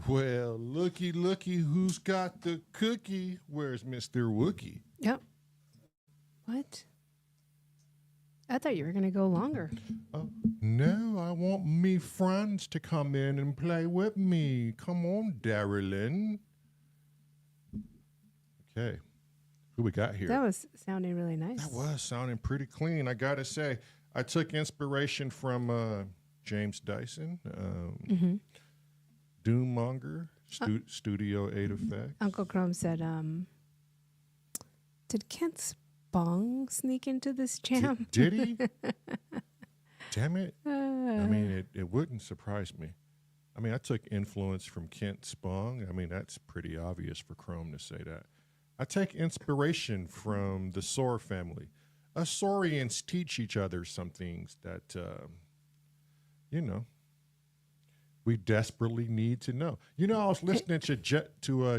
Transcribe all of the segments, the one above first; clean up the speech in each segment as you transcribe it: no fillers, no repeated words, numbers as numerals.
Well, looky, who's got the cookie? Where's Mr. Wookie? Yep. What? I thought you were going to go longer. Oh, no, I want me friends to come in and play with me. Come on, MARELYN. Okay, who we got here? That was sounding really nice. That was sounding pretty clean. I got to say, I took inspiration from James Dyson, Doommonger, Studio 8 Effects. Uncle Chrome said, did Kent Spong sneak into this jam? Did he? Damn it. I mean, it wouldn't surprise me. I mean, I took influence from Kent Spong. I mean, that's pretty obvious for Chrome to say that. I take inspiration from the S.O.R family. S.O.Rians teach each other some things that, you know, we desperately need to know. You know, I was listening to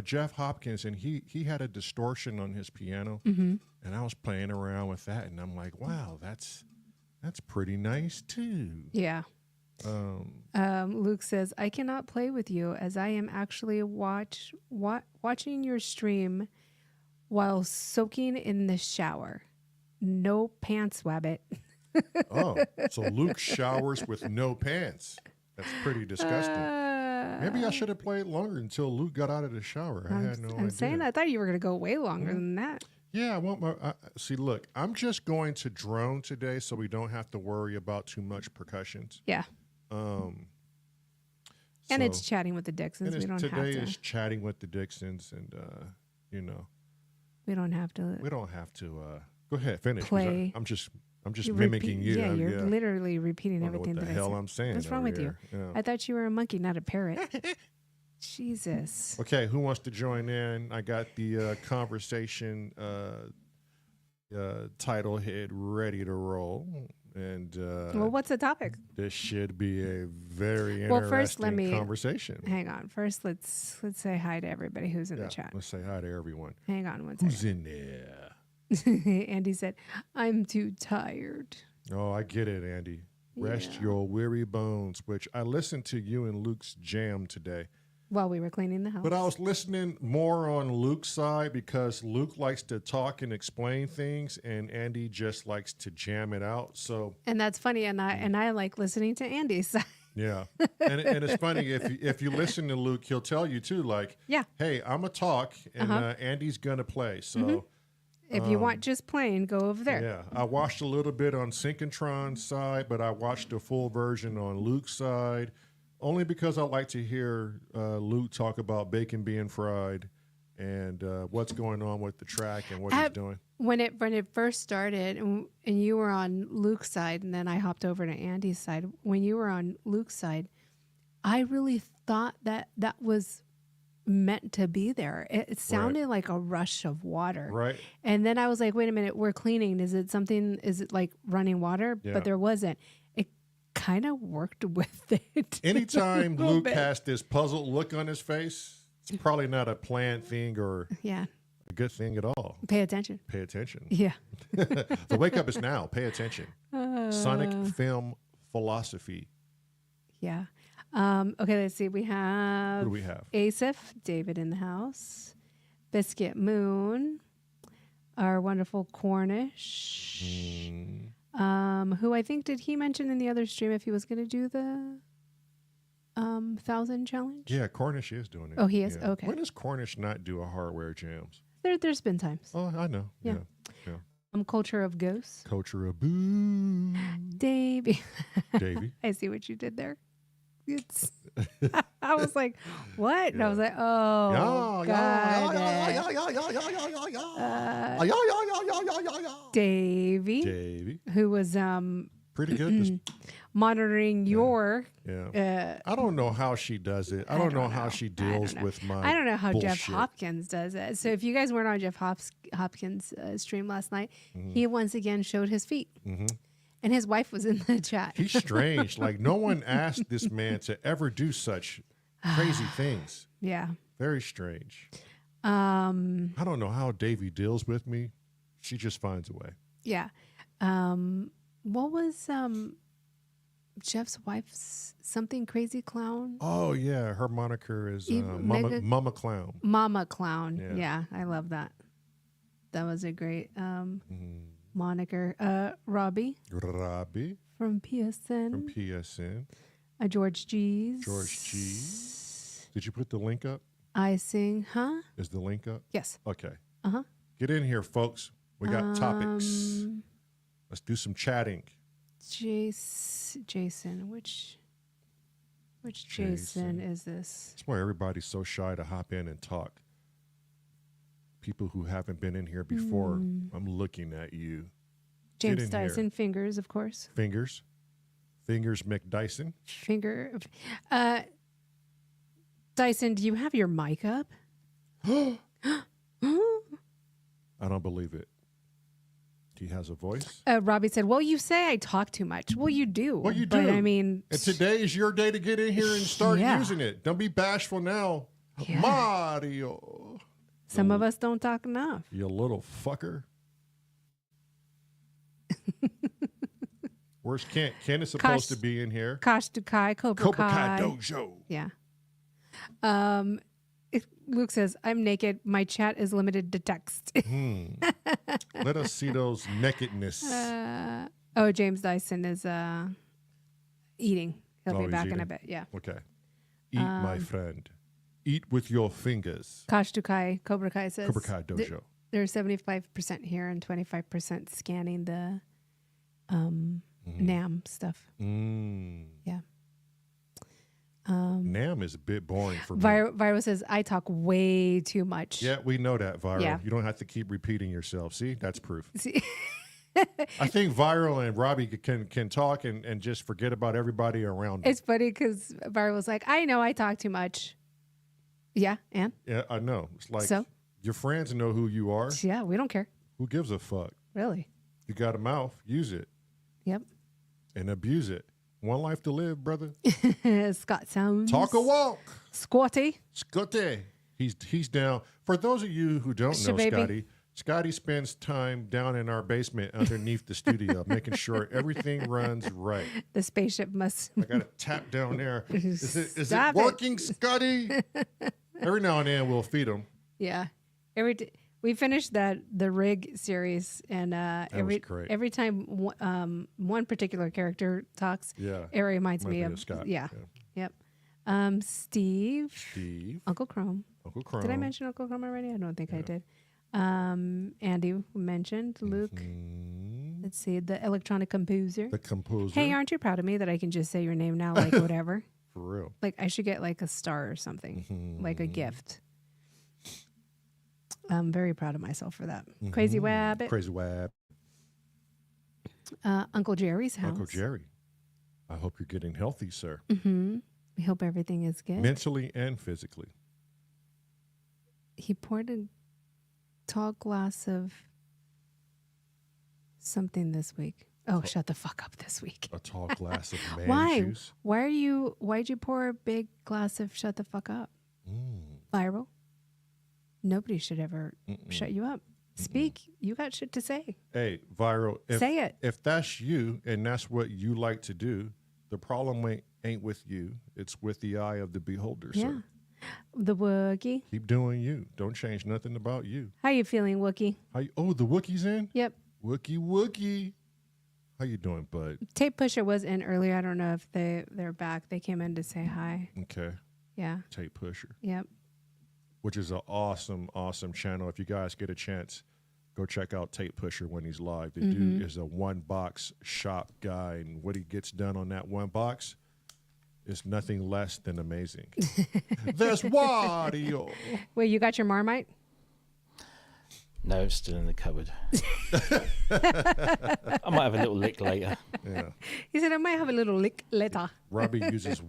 Jeff Hopkins, and he had a distortion on his piano, and I was playing around with that, and I'm like, wow, that's pretty nice too. Yeah. Luke says, I cannot play with you as I am actually watching your stream while soaking in the shower. No pants, Wabbit. Oh, so Luke showers with no pants. That's pretty disgusting. Maybe I should have played longer until Luke got out of the shower. I had no idea. I'm saying I thought you were going to go way longer than that. Yeah, I want my. See, look, I'm just going to drone today, so we don't have to worry about too much percussions. Yeah. And it's chatting with the Dixons. We don't have to. Today is chatting with the Dixons, and you know, we don't have to. We don't have to. Go ahead, finish. Play. I'm just mimicking you. Yeah, you're literally repeating everything what the that hell I'm saying. What's wrong with here. you? Yeah. I thought you were a monkey, not a parrot. Jesus. Okay, who wants to join in? I got the conversation title head ready to roll. And well, what's the topic? This should be a very interesting conversation. Hang on. First, let's say hi to everybody who's in the chat. Let's say hi to everyone. Hang on one second. Who's in there? Andy said, I'm too tired. Oh, I get it, Andy. Rest your weary bones, which I listened to you and Luke's jam today. While we were cleaning the house. But I was listening more on Luke's side because Luke likes to talk and explain things, and Andy just likes to jam it out. So, and that's funny, and I like listening to Andy's side. Yeah, and it's funny if you listen to Luke, he'll tell you too, like, hey, I'm gonna talk, and Andy's gonna play. So, if you want just plain, go over there. Yeah, I watched a little bit on Synchrotron's side, but I watched the full version on Luke's side. Only because I like to hear Luke talk about bacon being fried and what's going on with the track and what he's doing. When it first started and you were on Luke's side and then I hopped over to Andy's side, when you were on Luke's side, I really thought that was meant to be there. It sounded like a rush of water. Right. And then I was like, wait a minute, we're cleaning. Is it like running water? Yeah. But there wasn't. Kind of worked with it. Anytime Luke has this puzzled look on his face, it's probably not a planned thing or a good thing at all. Pay attention. Pay attention. Yeah. The wake up is now. Pay attention. Sonic film philosophy. Yeah. Okay, let's see. We have, who do we have? Asif, David in the house. Biscuit Moon, our wonderful Cornish. Who I think, did he mention in the other stream if he was going to do the 1,000 challenge? Yeah, Cornish is doing it. Oh, he is? Yeah. Okay. When does Cornish not do a hardware jams? There's been times. Oh, I know. Yeah. Culture of Ghosts. Culture of Boo. Davey. Davey. I see what you did there. It's. I was like, what? And I was like, oh, God. Davey, who was pretty good. monitoring your. Yeah. I don't know how she does it. I don't know how she deals with my. I don't know how bullshit. Jeff Hopkins does it. So if you guys weren't on Jeff Hopkins' stream last night, he once again showed his feet. And his wife was in the chat. He's strange. Like, no one asked this man to ever do such crazy things. Yeah. Very strange. I don't know how Davey deals with me. She just finds a way. Yeah. What was Jeff's wife's something crazy clown. Oh yeah, her moniker is Mega- Mama Clown. Mama Clown. Yeah. Yeah, I love that. That was a great moniker. Robbie Robbie from PSN. from PSN. George G's. George G. Did you put the link up? I sing, huh? Is the link up? Yes. Okay. Uh-huh. Get in here, folks. We got topics. Let's do some chatting. Jason, which Jason is this? That's why everybody's so shy to hop in and talk. People who haven't been in here before, I'm looking at you. James Dyson, Fingers, of course. Fingers McDyson. Dyson, do you have your mic up? I don't believe it. He has a voice. Robbie said, well, you say I talk too much. Well, you do. Well, you do. But I mean... And today is your day to get in here and start using it. Don't be bashful now. Yeah. Mario. Some of us don't talk enough. You little fucker. Where's Kent? Kent is supposed to be in here. Kosh Dukai, Cobra Kai Dojo. Yeah. Luke says, I'm naked. My chat is limited to text. Let us see those nakedness. James Dyson is eating. He'll be back in a bit. Yeah. Okay. Eat, my friend. Eat with your fingers. Kosh Dukai, Cobra Kai says. Cobra Kai Dojo. They're 75% here and 25% scanning the NAM stuff. Yeah. NAM is a bit boring for me. Viro says, I talk way too much. Yeah, we know that, Viro. Yeah. You don't have to keep repeating yourself. See, that's proof. See? I think Viro and Robbie can talk and just forget about everybody around them. It's funny because Viro was like, I know I talk too much. Yeah, and? Yeah, I know. It's like so? Your friends know who you are. Yeah, we don't care. Who gives a fuck? Really? You got a mouth, use it. Yep. And abuse it. One life to live, brother. Scott sounds. Talk a walk. Scotty. He's down. For those of you who don't know baby. Scotty spends time down in our basement underneath the studio, making sure everything runs right. The spaceship must. I got to tap down there. Is it working, Scotty? Every now and then we'll feed him. Yeah. We finished the Rig series, and every time one particular character talks, it reminds me of Scott. Yeah. Yep. Steve. Uncle Chrome. Did I mention Uncle Chrome already? I don't think I did. Andy mentioned Luke. Let's see, the electronic composer. The composer. Hey, aren't you proud of me that I can just say your name now, like whatever? For real. Like I should get like a star or something, like a gift. I'm very proud of myself for that. Crazy Wabbit. Crazy Wab. Uncle Jerry's house. Uncle Jerry. I hope you're getting healthy, sir. We hope everything is good. Mentally and physically. He poured a tall glass of something this week. Oh, shut the fuck up this week. A tall glass of man juice. Why'd you pour a big glass of shut the fuck up? Viral. Nobody should ever shut you up. Speak. You got shit to say. Hey, Viral. Say it. If that's you and that's what you like to do, the problem ain't with you. It's with the eye of the beholder, sir. The Wookie. Keep doing you. Don't change nothing about you. How you feeling, Wookie? The Wookie's in? Yep. Wookie. How you doing, bud? Tape Pusher was in earlier. I don't know if they're back. They came in to say hi. Okay. Yeah. Tape Pusher. Yep. Which is an awesome, awesome channel. If you guys get a chance, go check out Tape Pusher when he's live. The dude is a one-box shop guy, and what he gets done on that one box is nothing less than amazing. There's Wario. Wait, you got your Marmite? No, it's still in the cupboard. I might have a little lick later. Yeah. He said, I might have a little lick later. Robbie uses...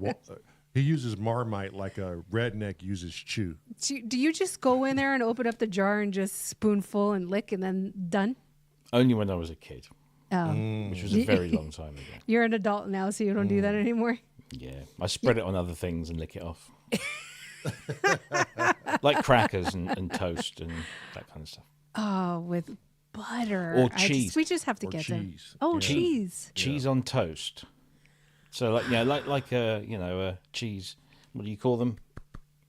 He uses Marmite like a redneck uses chew. Do you just go in there and open up the jar and just spoonful and lick and then done? Only when I was a kid. Oh. Which was a very long time ago. You're an adult now, so you don't do that anymore? Yeah. I spread it on other things and lick it off. Like crackers and toast and that kind of stuff. Oh, with butter. Or cheese. We just have to get cheese. them. Oh, Yeah. cheese. Cheese on toast. So like a cheese. What do you call them?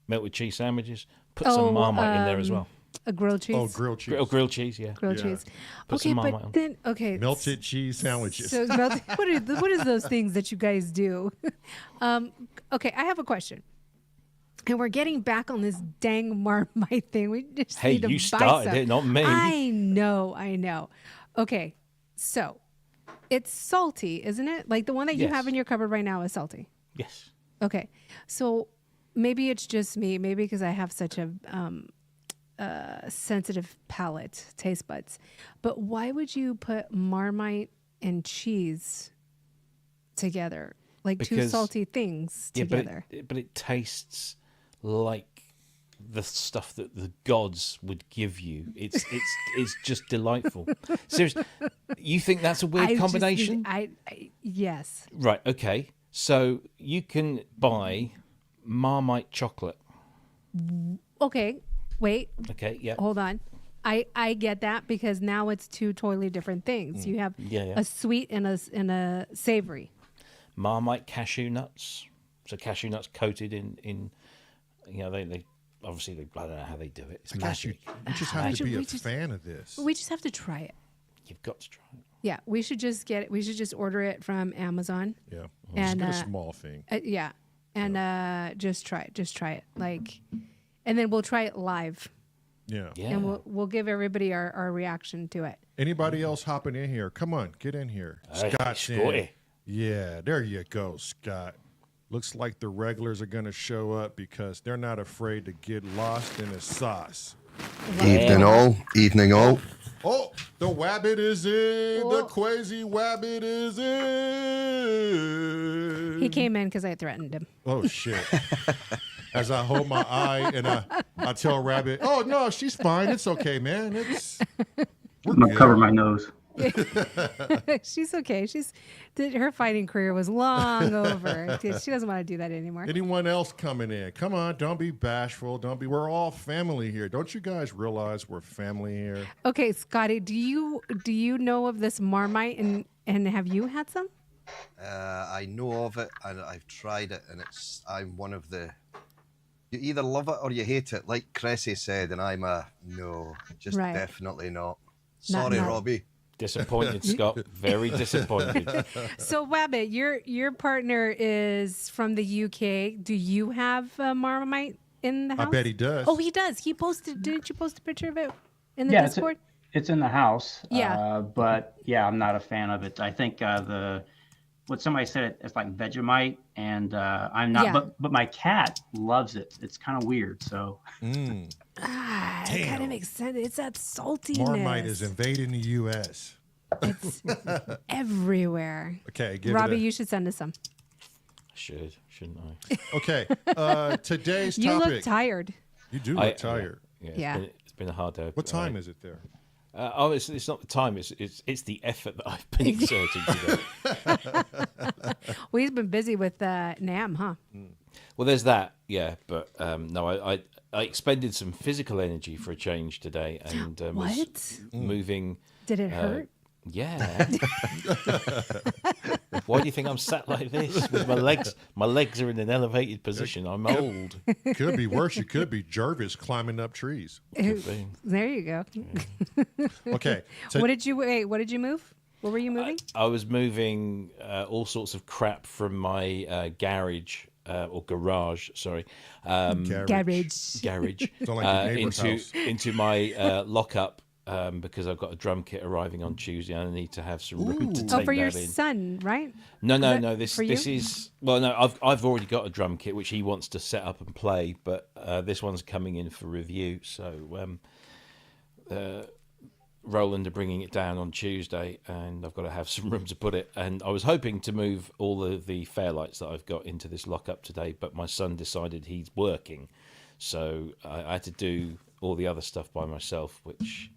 Melted cheese sandwiches. Put some Marmite in there as well. A grilled cheese. Oh, grilled cheese. Grilled chease, yeah. Grilled cheese. Put some Marmite but on. then Melted cheese sandwiches. So what is those things that you guys do? Okay, I have a question. And we're getting back on this dang Marmite thing. We just Hey, need to you buy started some. it, not me. I know. Okay, so it's salty, isn't it? Like the one that you Yes. have in your cupboard right now is salty. Yes. Okay, so maybe it's just me. Maybe because I have such a sensitive palate, taste buds. But why would you put Marmite and cheese together? Like two Because- salty things together. But it tastes like the stuff that the gods would give you. It's just delightful. Seriously, you think that's a weird combination? Yes. Right. Okay. So you can buy Marmite chocolate. Okay. Wait. Okay. Yeah. Hold on. I get that because now it's two totally different things. You have Yeah. a sweet and a savory. Marmite cashew nuts. So cashew nuts coated in they obviously I don't know how they do it. It's I guess you magic. just have to be We a just- fan of this. We just have to try it. You've got to try it. Yeah, we should just get it. We should just order it from Amazon. Yeah. And, Just get a small thing. Yeah, and just try it. Just try it. And then we'll try it live, Yeah. Yeah. and we'll give everybody our reaction to it. Anybody else hopping in here? Come on, get in here. Hey, Scott's in. Scotty. Yeah, there you go, Scott. Looks like the regulars are going to show up because they're not afraid to get lost in the sauce. Evening all, evening all. Oh, the wabbit is in. Whoa. The crazy wabbit is in. He came in because I threatened him. Oh, shit. As I hold my eye and I tell Rabbit, oh, no, she's fine. It's okay, man. We're I'm gonna good. cover my nose. She's okay. Her fighting career was long over. She doesn't want to do that anymore. Anyone else coming in? Come on, don't be bashful. We're all family here. Don't you guys realize we're family here? Okay, Scotty, do you know of this Marmite and have you had some? I know of it and I've tried it, and I'm one of the. You either love it or you hate it, like Cressy said, and I'm a no, just Right. definitely not. Not Sorry, no. Robbie. Disappointed, Scott. Very disappointed. So, Wabbit, your partner is from the UK. Do you have a Marmite in the I house? bet he does. Oh, he does. He posted. Didn't you post a picture of it in the Yeah, Discord? it's in the house. Yeah. But yeah, I'm not a fan of it. I think what somebody said, it's like Vegemite, and I'm not. Yeah. But my cat loves it. It's kind of weird. So Mm. It kind Damn. of makes sense. It's that saltiness. Marmite is invading the U.S. It's everywhere. Okay, give Robbie, it you should send us some. Shouldn't I? Okay, today's You topic. look tired. You do look tired. Yeah. It's been a hard day. What time is it there? It's not the time. It's the effort that I've been exerting today. We've been busy with NAM, huh? Well, there's that, yeah. But no, I expended some physical energy for a change today, and was What? moving. Did it hurt? Yeah. Why do you think I'm sat like this with my legs? My legs are in an elevated position. I'm old. Could be worse. You could be Jervis climbing up trees. Could be. There you go. Okay. What did you move? What were you moving? I was moving all sorts of crap from my garage or garage. Sorry, Garage. Garage. Sound like your neighbor's house. into my lockup. Because I've got a drum kit arriving on Tuesday, and I need to have some room to take Oh, for your that in. son, right? No. that This for you? is I've already got a drum kit which he wants to set up and play, but this one's coming in for review. So Roland are bringing it down on Tuesday, and I've got to have some room to put it. And I was hoping to move all of the fairlights that I've got into this lockup today, but my son decided he's working, so I had to do all the other stuff by myself, which.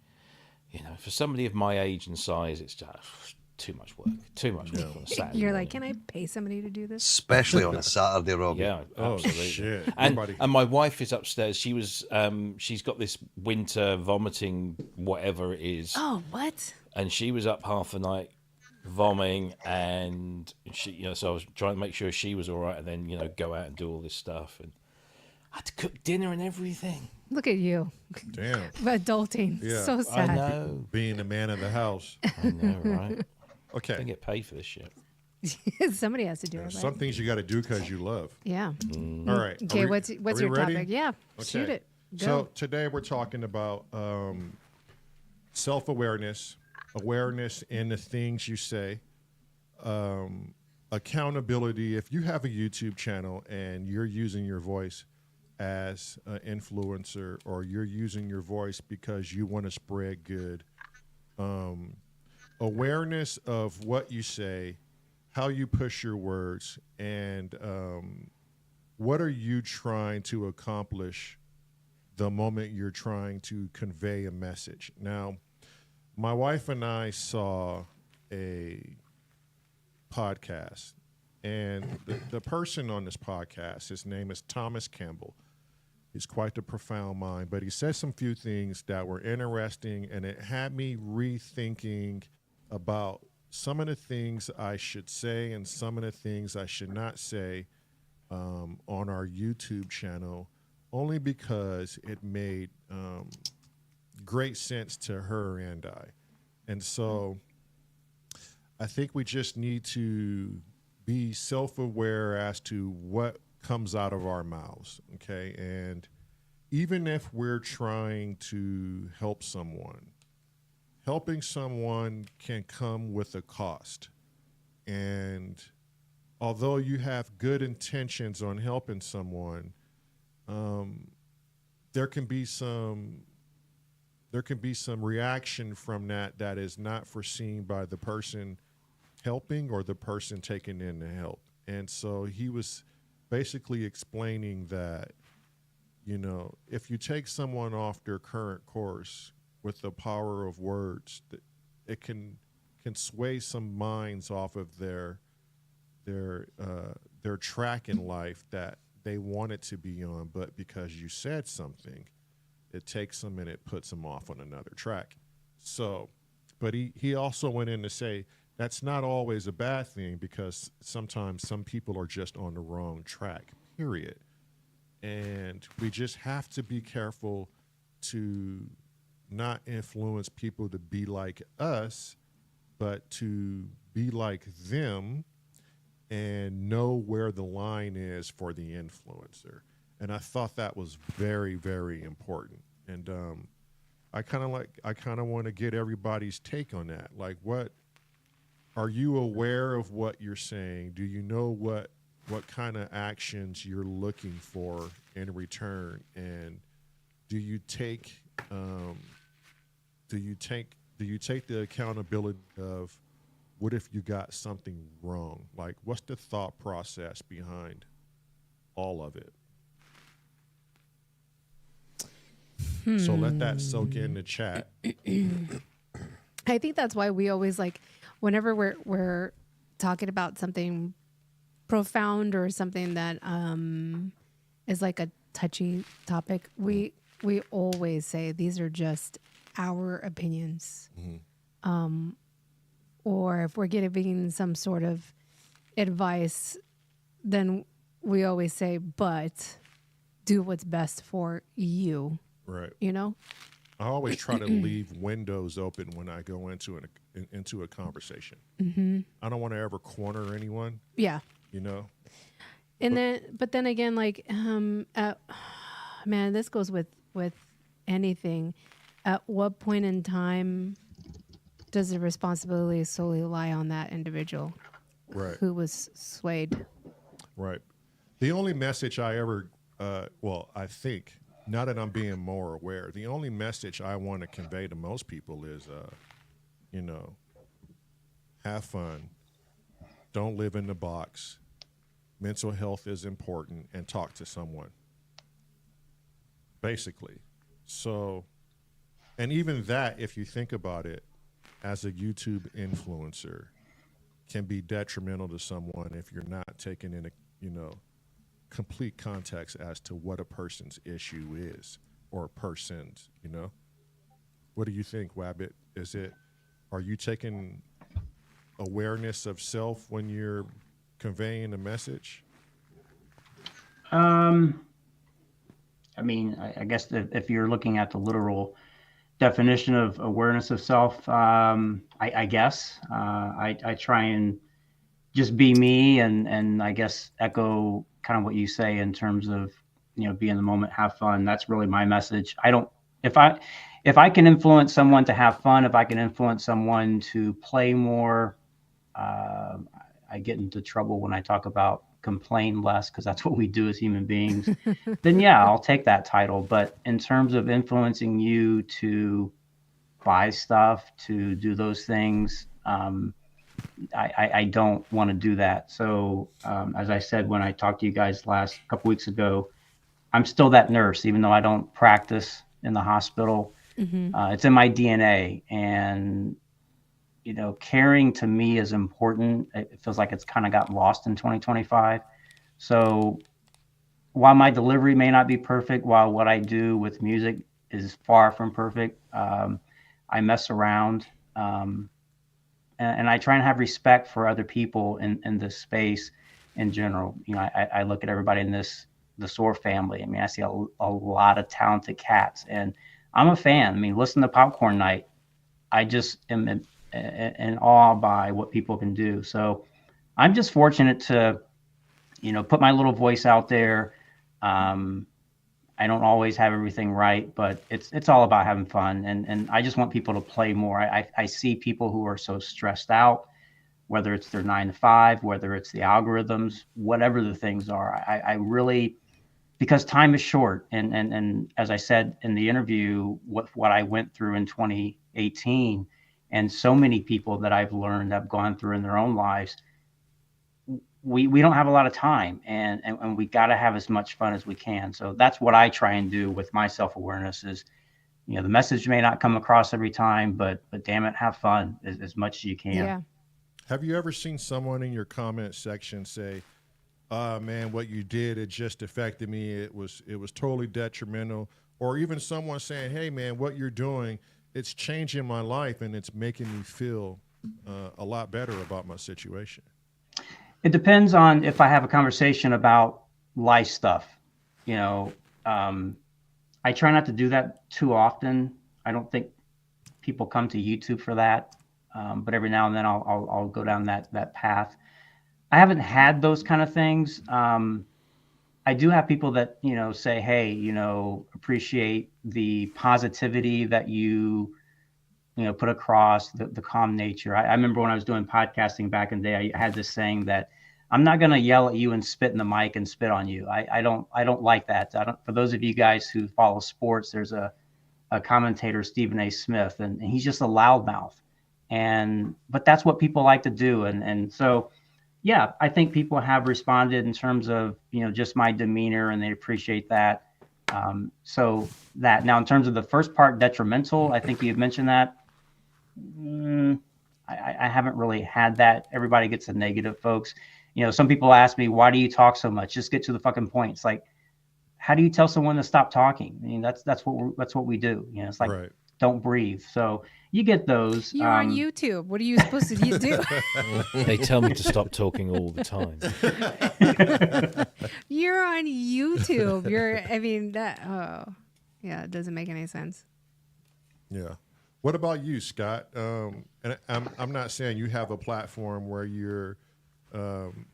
For somebody of my age and size, it's just too much work. Too much work on a Saturday. You're morning. like, can I pay somebody to do this? Especially on a Saturday, Robbie. Yeah, Oh, absolutely. shit. And Nobody- my wife is upstairs. She was, she's got this winter vomiting, whatever it is, Oh, what? and she was up half the night vomiting, and she, so I was trying to make sure she was all right, and then go out and do all this stuff, and I had to cook dinner and everything. Look at you. Damn. Adulting. Yeah. So I sad. know, Being the man of the house. I know, right? I Okay. don't get paid for this shit. Somebody has to do it. Right? Some things you got to do because you love. Yeah. All right. Okay, Are we- what's are your we ready? topic? Yeah. Okay. Shoot it. Go. So today we're talking about self-awareness, awareness in the things you say, accountability. If you have a YouTube channel and you're using your voice as an influencer, or you're using your voice because you want to spread good, awareness of what you say, how you push your words, and what are you trying to accomplish the moment you're trying to convey a message. Now, my wife and I saw a podcast, and the person on this podcast, his name is Thomas Campbell. He's quite a profound mind, but he said some few things that were interesting, and it had me rethinking about some of the things I should say and some of the things I should not say on our YouTube channel, only because it made great sense to her and I. And so I think we just need to be self-aware as to what comes out of our mouths, okay? And even if we're trying to help someone, helping someone can come with a cost. And although you have good intentions on helping someone, there can be some reaction from that is not foreseen by the person helping or the person taking in the help. And so he was basically explaining that, if you take someone off their current course with the power of words, that it can sway some minds off of their track in life that they wanted to be on, but because you said something, it takes them and it puts them off on another track. So, but he also went in to say that's not always a bad thing, because sometimes some people are just on the wrong track, period. And we just have to be careful to not influence people to be like us, but to be like them and know where the line is for the influencer. And I thought that was very, very important. And I kind of want to get everybody's take on that. Like, what are you aware of what you're saying? Do you know what kind of actions you're looking for in return? And do you take the accountability of, what if you got something wrong? Like, what's the thought process behind all of it? So let that soak in the chat. I think that's why we always whenever we're talking about something profound or something that is like a touchy topic, we always say these are just our opinions. Mm-hmm. Or if we're giving some sort of advice, then we always say, but do what's best for you. Right. I always try to leave windows open when I go into a conversation. Mm-hmm. I don't want to ever corner anyone. Yeah. And but then again, man, this goes with anything. At what point in time does the responsibility solely lie on that individual who was swayed? Right. The only message I ever, I think, now that I'm being more aware, the only message I want to convey to most people is, have fun. Don't live in the box. Mental health is important, and talk to someone. Basically. So, and even that, if you think about it, as a YouTube influencer, can be detrimental to someone if you're not taking in complete context as to what a person's issue is, or persons. What do you think, Wabbit? Are you taking awareness of self when you're conveying a message? I mean, I guess if you're looking at the literal definition of awareness of self, I guess I try and just be me, and I guess echo kind of what you say in terms of, you know, be in the moment, have fun. That's really my message. I don't, if I can influence someone to have fun, if I can influence someone to play more, I get into trouble when I talk about complain less, because that's what we do as human beings. Then yeah, I'll take that title. But in terms of influencing you to buy stuff, to do those things, I don't want to do that. So as I said when I talked to you guys last couple weeks ago, I'm still that nurse, even though I don't practice in the hospital. It's in my DNA, and you know, caring to me is important. It feels like it's kind of got lost in 2025. So while my delivery may not be perfect, while what I do with music is far from perfect, I mess around, and I try and have respect for other people in this space in general. You know, I look at everybody in the S.O.R family. I mean, I see a lot of talented cats, and I'm a fan. I mean, listen to Popcorn Night. I just am in awe by what people can do. So I'm just fortunate to, you know, put my little voice out there. I don't always have everything right, but it's all about having fun. And I just want people to play more. I see people who are so stressed out, whether it's their 9 to 5, whether it's the algorithms, whatever the things are. I really, because time is short. And as I said in the interview, what I went through in 2018, and so many people that I've learned have gone through in their own lives, we don't have a lot of time, and we got to have as much fun as we can. So that's what I try and do with my self-awareness is, you know, the message may not come across every time, but damn it, have fun as much as you can. Yeah. Have you ever seen someone in your comment section say, man, what you did, it just affected me. It was totally detrimental. Or even someone saying, hey man, what you're doing, it's changing my life and it's making me feel a lot better about my situation? It depends on if I have a conversation about life stuff. You know, I try not to do that too often. I don't think people come to YouTube for that. But every now and then I'll go down that path. I haven't had those kind of things. I do have people that, you know, say, hey, you know, appreciate the positivity that you know, put across, the calm nature. I remember when I was doing podcasting back in the day, I had this saying that I'm not going to yell at you and spit in the mic and spit on you. I don't like that. For those of you guys who follow sports, there's a commentator, Stephen A. Smith, and he's just a loudmouth. But that's what people like to do. And so, yeah, I think people have responded in terms of, you know, just my demeanor, and they appreciate that. So that now in terms of the first part, detrimental, I think you mentioned that. I haven't really had that. Everybody gets a negative, folks. You know, some people ask me, why do you talk so much? Just get to the fucking point. It's like, how do you tell someone to stop talking? I mean, that's what we do. You know, it's like, right. Don't breathe. So you get those. You're on YouTube. What are you supposed to do? They tell me to stop talking all the time. You're on YouTube. Yeah, it doesn't make any sense. Yeah. What about you, Scott? And I'm not saying you have a platform where you're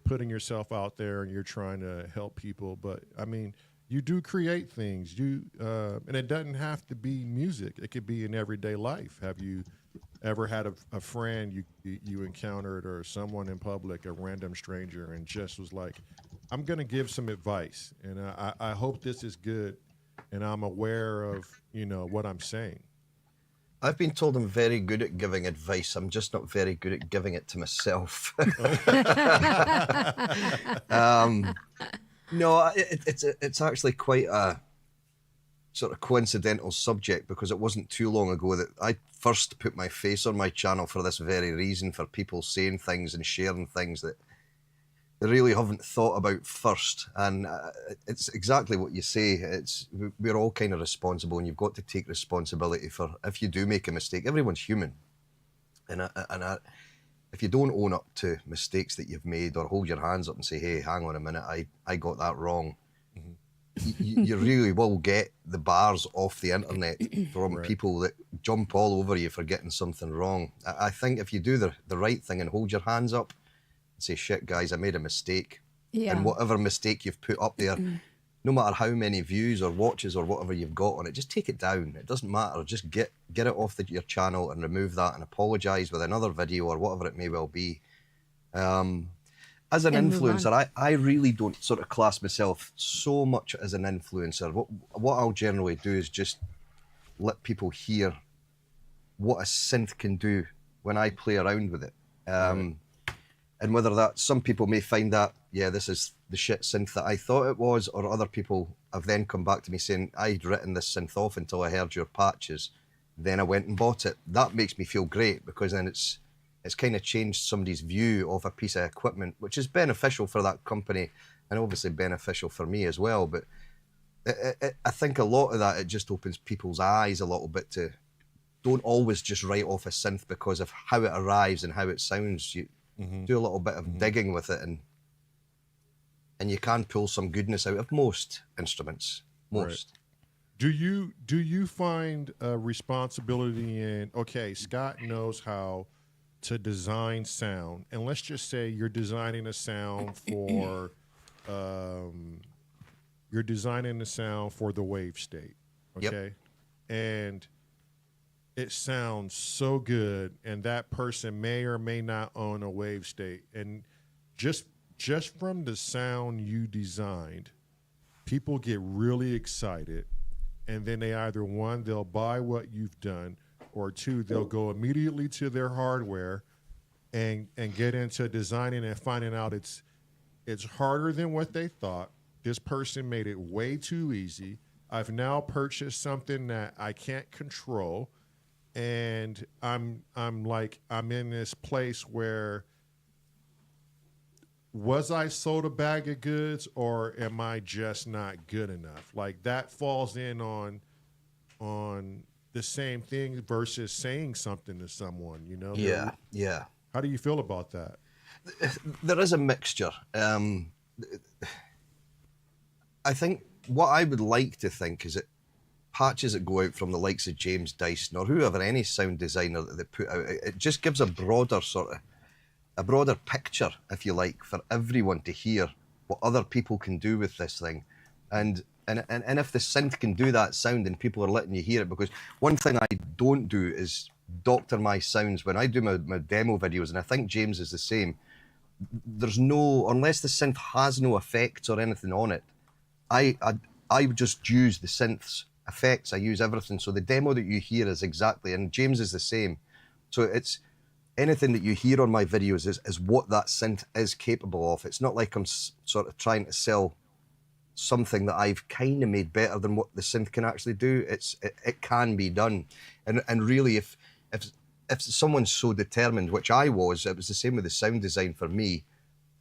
putting yourself out there and you're trying to help people, but I mean, you do create things. And it doesn't have to be music. It could be in everyday life. Have you ever had a friend you encountered, or someone in public, a random stranger, and just was like, I'm going to give some advice, and I hope this is good, and I'm aware of, you know, what I'm saying? I've been told I'm very good at giving advice. I'm just not very good at giving it to myself. No, it's actually quite a sort of coincidental subject, because it wasn't too long ago that I first put my face on my channel for this very reason, for people saying things and sharing things that they really haven't thought about first. And it's exactly what you say. We're all kind of responsible, and you've got to take responsibility for if you do make a mistake. Everyone's human. And if you don't own up to mistakes that you've made, or hold your hands up and say, hey, hang on a minute, I got that wrong, you really will get the bars off the internet from people that jump all over you for getting something wrong. I think if you do the right thing and hold your hands up and say, shit, guys, I made a mistake. And whatever mistake you've put up there, no matter how many views or watches or whatever you've got on it, just take it down. It doesn't matter. Just get it off your channel and remove that and apologise with another video or whatever it may well be. As an influencer, I really don't sort of class myself so much as an influencer. What I'll generally do is just let people hear what a synth can do when I play around with it. And whether that, some people may find that, yeah, this is the shit synth that I thought it was, or other people have then come back to me saying, I'd written this synth off until I heard your patches. Then I went and bought it. That makes me feel great, because then it's kind of changed somebody's view of a piece of equipment, which is beneficial for that company and obviously beneficial for me as well. But I think a lot of that, it just opens people's eyes a little bit to don't always just write off a synth because of how it arrives and how it sounds. You do a little bit of digging with it, and you can pull some goodness out of most instruments. Most. Right. Do you find a responsibility in, okay, Scott knows how to design sound, and let's just say you're designing a sound for the wave state, okay? And it sounds so good, and that person may or may not own a wave state, and just from the sound you designed, people get really excited, and then they either, one, they'll buy what you've done, or two, they'll go immediately to their hardware and get into designing and finding out it's harder than what they thought. This person made it way too easy. I've now purchased something that I can't control, and I'm in this place where, was I sold a bag of goods, or am I just not good enough? Like, that falls in on the same thing versus saying something to someone, you know? Yeah. How do you feel about that? There is a mixture. I think what I would like to think is that patches that go out from the likes of James Dyson or whoever, any sound designer that they put out, it just gives a broader picture, if you like, for everyone to hear what other people can do with this thing. And if the synth can do that sound and people are letting you hear it, because one thing I don't do is doctor my sounds when I do my demo videos, and I think James is the same. There's no, unless the synth has no effects or anything on it, I would just use the synth's effects. I use everything. So the demo that you hear is exactly, and James is the same. So it's anything that you hear on my videos is what that synth is capable of. It's not like I'm sort of trying to sell something that I've kind of made better than what the synth can actually do. It can be done, and really, if someone's so determined, which I was, it was the same with the sound design for me.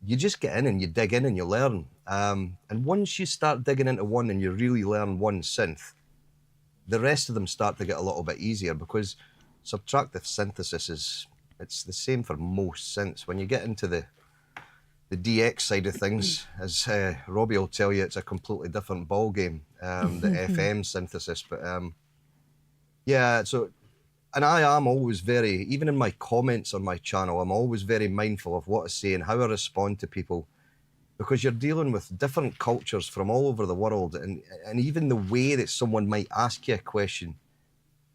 You just get in and you dig in and you learn. And once you start digging into one and you really learn one synth, the rest of them start to get a little bit easier, because subtractive synthesis it's the same for most synths. When you get into the DX side of things, as Robbie will tell you, it's a completely different ball game, the FM synthesis. But yeah, so, and I am always very, even in my comments on my channel, I'm always very mindful of what I say and how I respond to people, because you're dealing with different cultures from all over the world, and even the way that someone might ask you a question,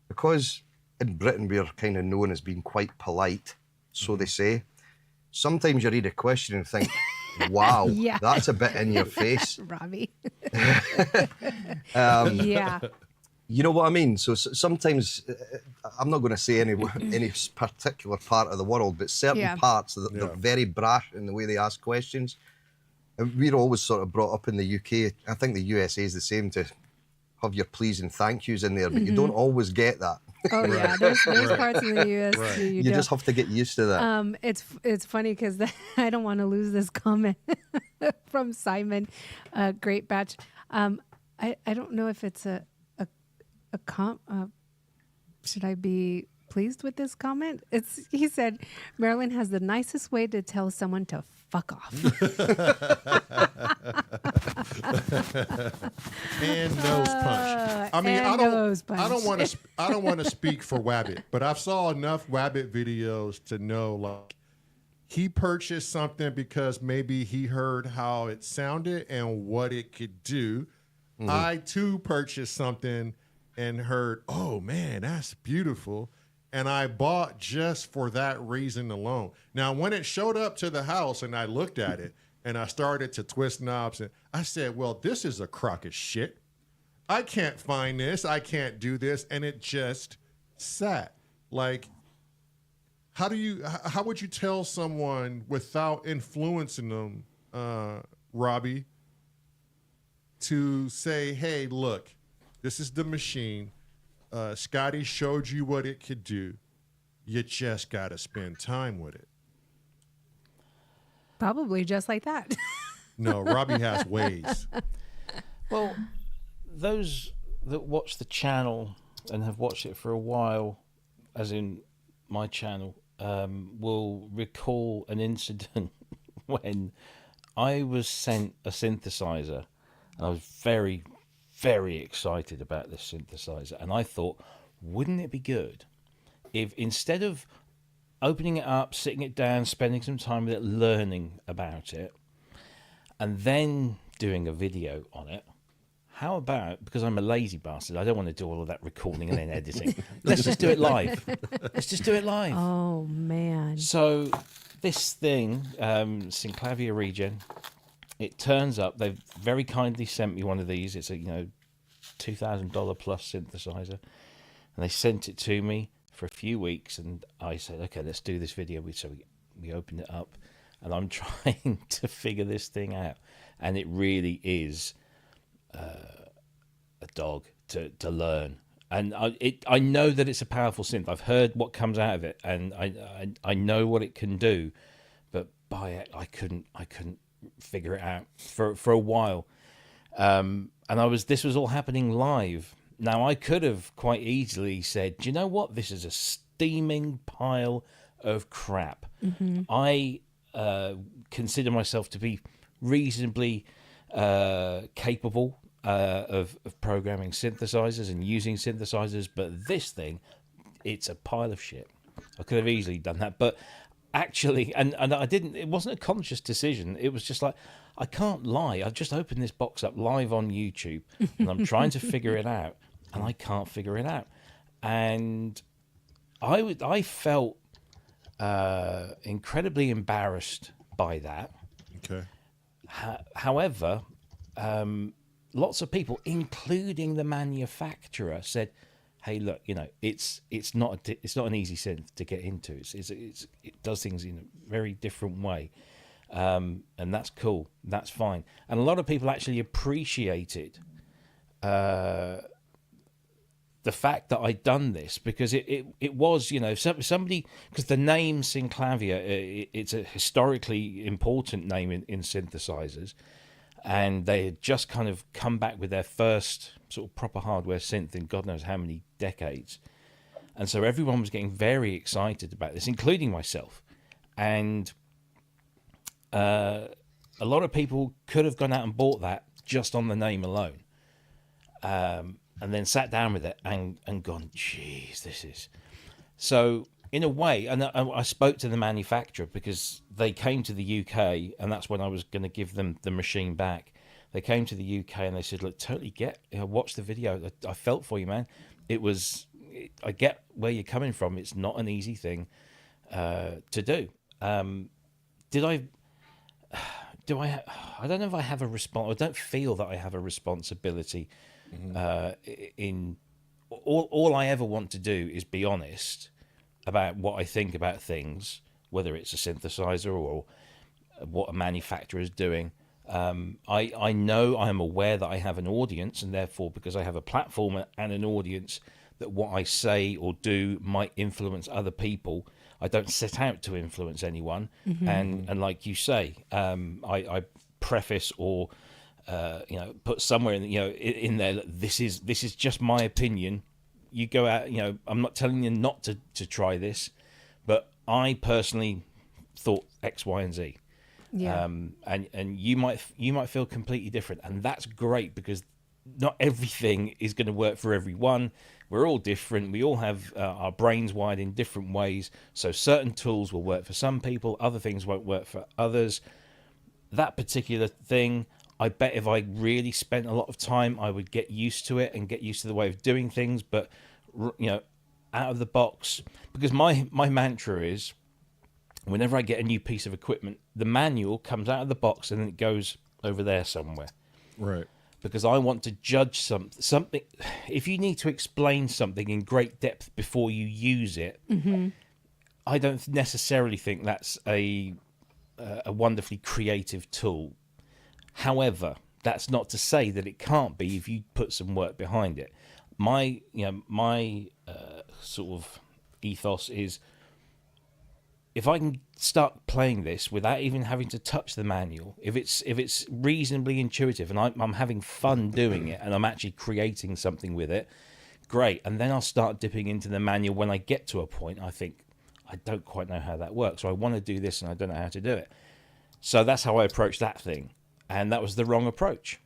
because in Britain we're kind of known as being quite polite, so they say. Sometimes you read a question and think, wow, that's a bit in your face. Robbie. Yeah. You know what I mean? So sometimes, I'm not going to say any particular part of the world, but certain parts, they're very brash in the way they ask questions. And we're always sort of brought up in the UK, I think the USA is the same, to have your please and thank yous in there, but you don't always get that. Oh yeah, there's parts in the US you just have to get used to that. It's funny because I don't want to lose this comment from Simon. Great batch. I don't know if it's a comp. Should I be pleased with this comment. He said, Marilyn has the nicest way to tell someone to fuck off. And nose punch. I mean, I don't want to speak for Wabbit, but I've saw enough Wabbit videos to know, like, he purchased something because maybe he heard how it sounded and what it could do. I too purchased something and heard, oh man, that's beautiful. And I bought just for that reason alone. Now, when it showed up to the house and I looked at it and I started to twist knobs, and I said, well, this is a crock of shit. I can't find this. I can't do this. And it just sat. Like, how would you tell someone without influencing them, Robbie, to say, hey, look, this is the machine. Scotty showed you what it could do. You just got to spend time with it. Probably just like that. No, Robbie has ways. Well, those that watch the channel and have watched it for a while, as in my channel, will recall an incident when I was sent a synthesizer, and I was very, very excited about this synthesizer, and I thought, wouldn't it be good if instead of opening it up, sitting it down, spending some time with it, learning about it, and then doing a video on it, how about, because I'm a lazy bastard, I don't want to do all of that recording and then editing. Let's just do it live. Let's just do it live. Oh, man. So this thing, Synclavia Regen, it turns up, they've very kindly sent me one of these. It's a, $2,000 plus synthesizer. And they sent it to me for a few weeks. And I said, okay, let's do this video. So we opened it up. And I'm trying to figure this thing out. And it really is a dog to learn. And I know that it's a powerful synth. I've heard what comes out of it. And I know what it can do. But by it, I couldn't figure it out for a while, and this was all happening live. Now I could have quite easily said, do you know what, this is a steaming pile of crap. I consider myself to be reasonably capable of programming synthesizers and using synthesizers, but this thing, it's a pile of shit. I could have easily done that, but actually, and I didn't, it wasn't a conscious decision. It was just like, I can't lie. I just opened this box up live on YouTube and I'm trying to figure it out and I can't figure it out. And I felt incredibly embarrassed by that. Okay. However, lots of people, including the manufacturer, said, hey, look, it's not an easy synth to get into. It does things in a very different way, and that's cool. That's fine. And a lot of people actually appreciated the fact that I'd done this, because it was, somebody, because the name Synclavia, it's a historically important name in synthesizers, and they had just kind of come back with their first sort of proper hardware synth in God knows how many decades. And so everyone was getting very excited about this, including myself. And a lot of people could have gone out and bought that just on the name alone. And then sat down with it and gone, geez, this is... So in a way, and I spoke to the manufacturer because they came to the UK, and that's when I was going to give them the machine back. They came to the UK and they said, look, totally watch the video. I felt for you, man. I get where you're coming from. It's not an easy thing to do. I don't know if I have a response. I don't feel that I have a responsibility. In all I ever want to do is be honest about what I think about things, whether it's a synthesizer or what a manufacturer is doing. I know, I am aware that I have an audience, and therefore, because I have a platform and an audience, that what I say or do might influence other people. I don't set out to influence anyone. And like you say, I preface or put somewhere in there, this is just my opinion. you go out, I'm not telling you not to try this, but I personally thought X, Y, and Z. Yeah. And you might feel completely different, and that's great, because not everything is going to work for everyone. We're all different. We all have our brains wired in different ways. So certain tools will work for some people, other things won't work for others. That particular thing, I bet if I really spent a lot of time, I would get used to it and get used to the way of doing things. But out of the box, because my mantra is, whenever I get a new piece of equipment, the manual comes out of the box and then it goes over there somewhere. Right. Because I want to judge something. If you need to explain something in great depth before you use it, I don't necessarily think that's a wonderfully creative tool. However, that's not to say that it can't be if you put some work behind it. My sort of ethos is, if I can start playing this without even having to touch the manual, if it's reasonably intuitive and I'm having fun doing it and I'm actually creating something with it, great. And then I'll start dipping into the manual when I get to a point I think, I don't quite know how that works, or I want to do this and I don't know how to do it. So that's how I approached that thing. And that was the wrong approach.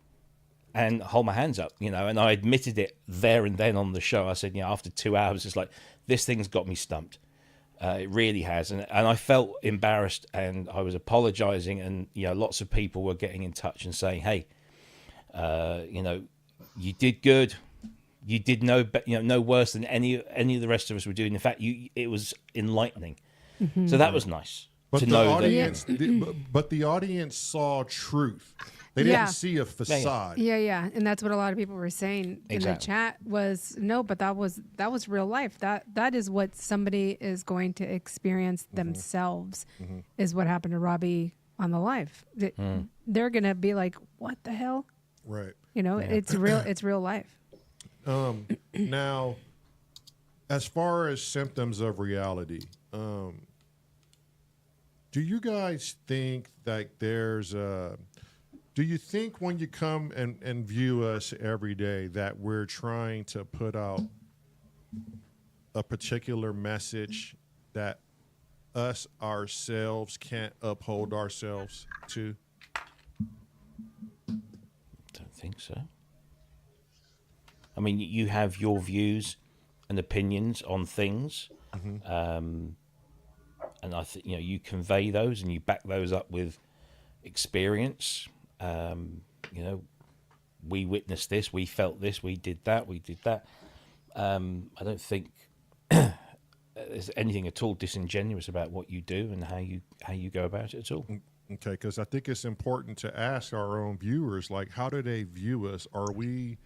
And hold my hands up, and I admitted it there and then on the show. I said, after 2 hours, it's like, this thing's got me stumped. It really has, and I felt embarrassed, and I was apologizing, and lots of people were getting in touch and saying, "Hey, you did good. You did no worse than any of the rest of us were doing. In fact, it was enlightening. So that was nice to know that. But the audience saw truth. They didn't see a facade. Yeah, and that's what a lot of people were saying in the chat was, no, but that was real life. That is what somebody is going to experience themselves, is what happened to Robbie on the live. They're gonna be like, what the hell? Right. It's real. It's real life. Now, as far as symptoms of reality, do you guys think that there's do you think when you come and view us every day that we're trying to put out a particular message that us ourselves can't uphold ourselves to? Don't think so. I mean, you have your views and opinions on things, and I think you convey those and you back those up with experience. We witnessed this, we felt this, we did that. I don't think there's anything at all disingenuous about what you do and how you go about it at all. Okay, because I think it's important to ask our own viewers, like, how do they view us? Are we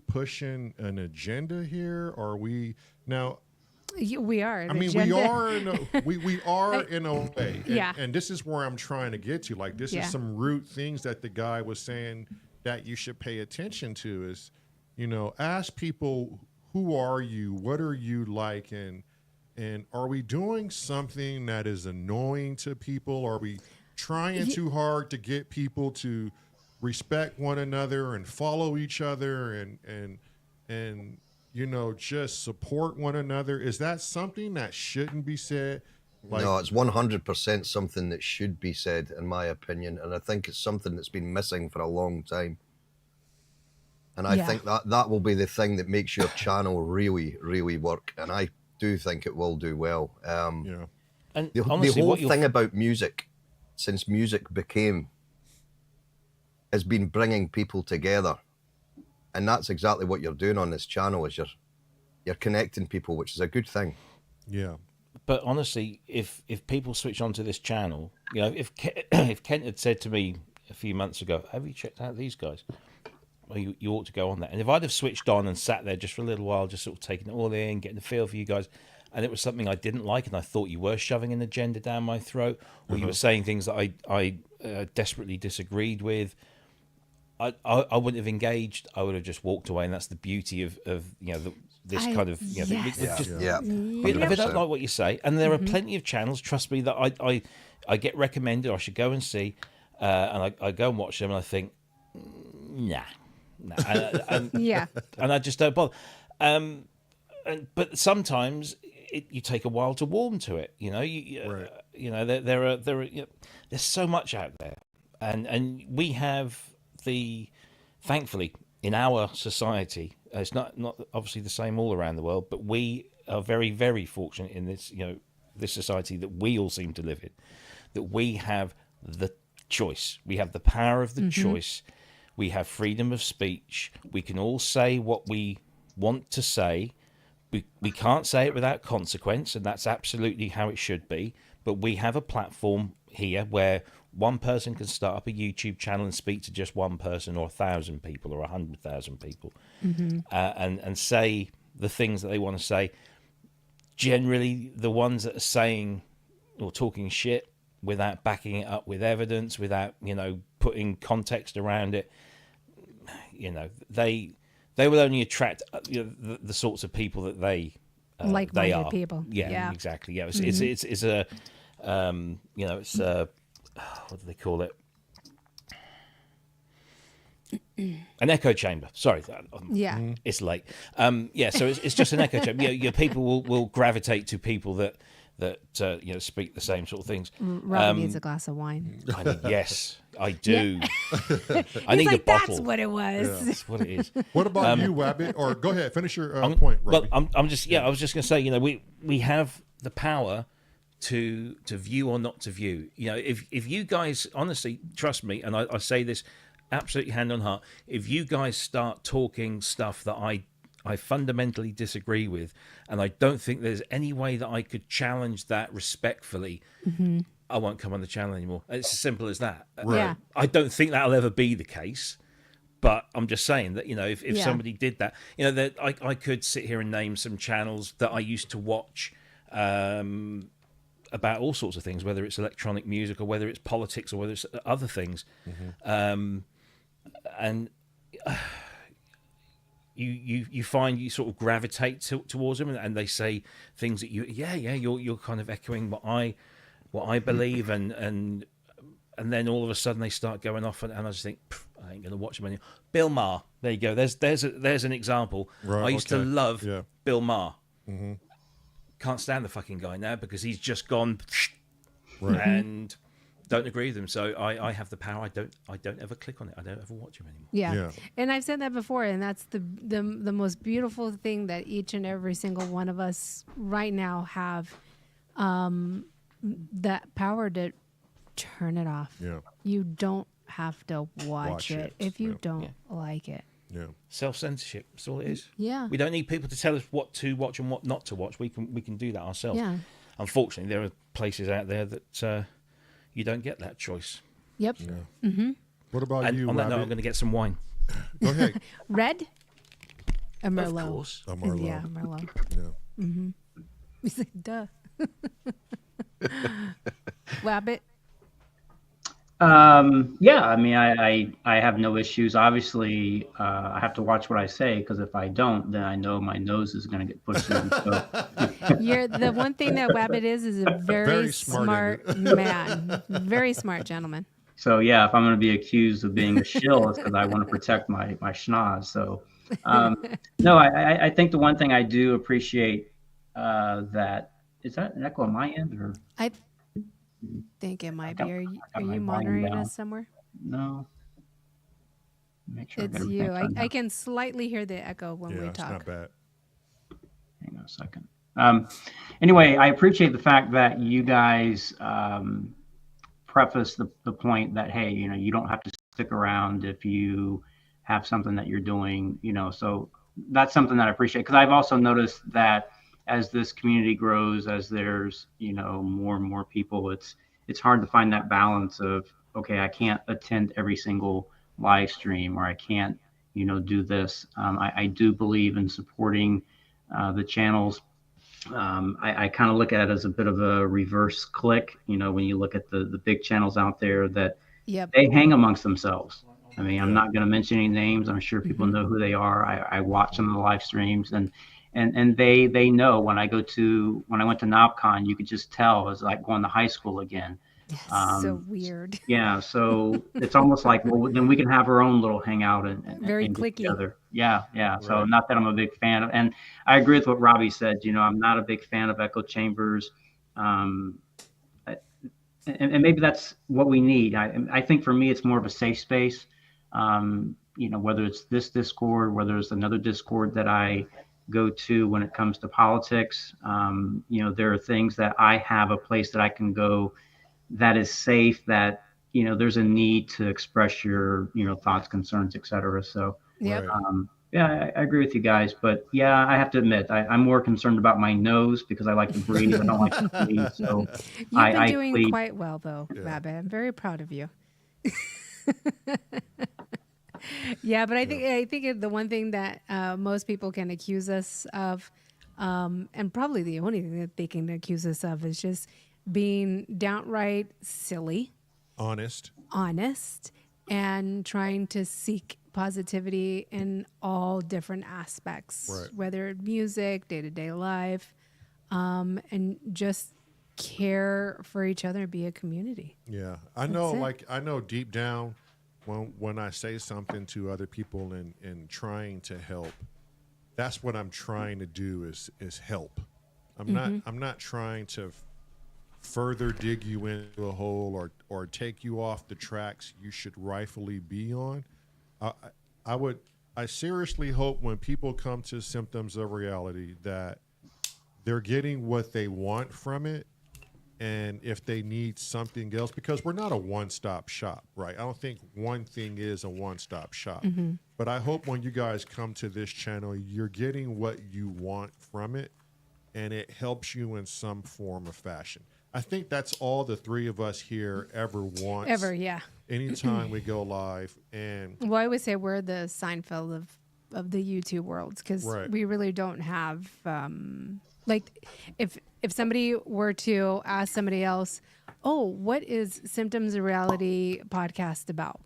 pushing an agenda here? Are we now? We are. I mean, we are in a way. And, and this is where I'm trying to get to. Like, this is some root things that the guy was saying that you should pay attention to is, ask people, who are you? What are you like? And are we doing something that is annoying to people? Are we trying too hard to get people to respect one another and follow each other and just support one another? Is that something that shouldn't be said? No, it's 100% something that should be said, in my opinion. And I think it's something that's been missing for a long time. And I think that will be the thing that makes your channel really, really work. And I do think it will do well. And the whole thing about music, since music has been bringing people together. And that's exactly what you're doing on this channel, is you're connecting people, which is a good thing. Yeah. But honestly, if people switch onto this channel, if Kent had said to me a few months ago, have you checked out these guys? Well, you ought to go on that. And if I'd have switched on and sat there just for a little while, just sort of taking it all in, getting a feel for you guys, and it was something I didn't like, and I thought you were shoving an agenda down my throat, or you were saying things that I desperately disagreed with, I wouldn't have engaged. I would have just walked away, and that's the beauty of this kind of Yes. If I don't like what you say, and there are plenty of channels, trust me, that I get recommended, I should go and see, and I go and watch them, and I think, nah, and I just don't bother. but sometimes you take a while to warm to it. Right. There's so much out there, and we have thankfully in our society, it's not obviously the same all around the world, but we are very, very fortunate in this this society that we all seem to live in, that we have the choice, we have the power of the choice, we have freedom of speech, we can all say what we want to say. We can't say it without consequence, and that's absolutely how it should be. But we have a platform here where one person can start up a YouTube channel and speak to just one person, or 1,000 people, or 100,000 people, and say the things that they want to say. Generally, the ones that are saying or talking shit without backing it up with evidence, without putting context around it, they will only attract the sorts of people that they like-minded people. Yeah, exactly. Yeah, it's a it's a what do they call it? An echo chamber. Sorry, it's late. So it's just an echo chamber. Your people will gravitate to people that speak the same sort of things. Rob needs a glass of wine. Yes, I do. Yeah. I need a bottle. That's what it was. Yeah. That's what it is. What about you, Wabbit? Or go ahead, finish your point, Robbie. Well, I was just going to say, we have the power to view or not to view. If you guys, honestly, trust me, and I say this absolutely hand on heart, if you guys start talking stuff that I fundamentally disagree with, and I don't think there's any way that I could challenge that respectfully, I won't come on the channel anymore. It's as simple as that. Right. Yeah. I don't think that'll ever be the case, but I'm just saying that, if somebody did that, that I could sit here and name some channels that I used to watch about all sorts of things, whether it's electronic music or whether it's politics or whether it's other things. And you find you sort of gravitate towards them, and they say things that you're kind of echoing what I believe, and then all of a sudden they start going off, and I just think, I ain't gonna watch them anymore. Bill Maher, there you go. There's an example. Right, I used to love Yeah. Bill Maher. Can't stand the fucking guy now because he's just gone and don't agree with him. So I have the power. I don't ever click on it. I don't ever watch him anymore. Yeah. And I've said that before, and that's the most beautiful thing that each and every single one of us right now have, that power to turn it off. Yeah. You don't have to watch it if you don't like it. Yeah. Self-censorship. That's all it is. Yeah. We don't need people to tell us what to watch and what not to watch. We can do that ourselves. Yeah. Unfortunately, there are places out there that you don't get that choice. Yep. Yeah. What about And you, on that note, Wabbit? I'm going to get some wine. Go ahead. Red? A Merlot. Of course. A Merlot. Yeah, Merlot. Yeah. He's like, duh. Wabbit? I mean, I have no issues. Obviously, I have to watch what I say, because if I don't, then I know my nose is going to get pushed in. So. You're the one thing that Wabbit is a very smart man. Very smart gentleman. So yeah, if I'm going to be accused of being a shill, it's because I want to protect my schnoz. So no, I think the one thing I do appreciate that is that an echo on my end, or I think it might be. Are you my volume monitoring down. us somewhere? no? Make sure I It's get you. everything turned I down. can slightly hear the echo when Yeah, we it's talk. not bad. Hang on a second. Anyway, I appreciate the fact that you guys preface the point that, hey, you don't have to stick around if you have something that you're doing, so that's something that I appreciate, because I've also noticed that as this community grows, as there's, more and more people, it's hard to find that balance of, okay, I can't attend every single live stream, or I can't, do this. I do believe in supporting the channels. I kind of look at it as a bit of a reverse click, when you look at the big channels out there that Yep. they hang amongst themselves. I mean, I'm not going to mention any names. I'm sure people know who they are. I watch some of the live streams, and they know when I went to NobCon, you could just tell it was like going to high school again. So weird. Yeah, so it's almost like, well, then we can have our own little hangout Very and get clicky. together. Yeah, yeah. So Right. not that I'm a big fan of, and I agree with what Robbie said. I'm not a big fan of echo chambers, um, and maybe that's what we need. I think for me, it's more of a safe space. Whether it's this Discord, whether it's another Discord that I go to when it comes to politics. There are things that I have a place that I can go that is safe, that there's a need to express your thoughts, concerns, etc. So Yep. Right. yeah, I agree with you guys, but yeah, I have to admit I'm more concerned about my nose because I like to breathe. I don't like to sneeze, so You've been I doing plead. quite well, though, Yeah. Rabbit. I'm very proud of you. Yeah, but I think the one thing that most people can accuse us of, and probably the only thing that they can accuse us of, is just being downright silly, Honest. honest, and trying to seek positivity in all different aspects, Right. whether music, day-to-day life, and just care for each other, be a community. Yeah. I know, it. I know deep down when I say something to other people and trying to help, that's what I'm trying to do is help. I'm not trying to further dig you into a hole or take you off the tracks you should rightfully be on. I seriously hope when people come to Symptoms of Reality that they're getting what they want from it. And if they need something else, because we're not a one-stop shop, right? I don't think one thing is a one-stop shop. But I hope when you guys come to this channel, you're getting what you want from it, and it helps you in some form or fashion. I think that's all the three of us here ever want. Ever, yeah. Anytime we go live. And Well, I would say we're the Seinfeld of the YouTube world, because Right. we really don't have like if somebody were to ask somebody else, oh, what is Symptoms of Reality podcast about?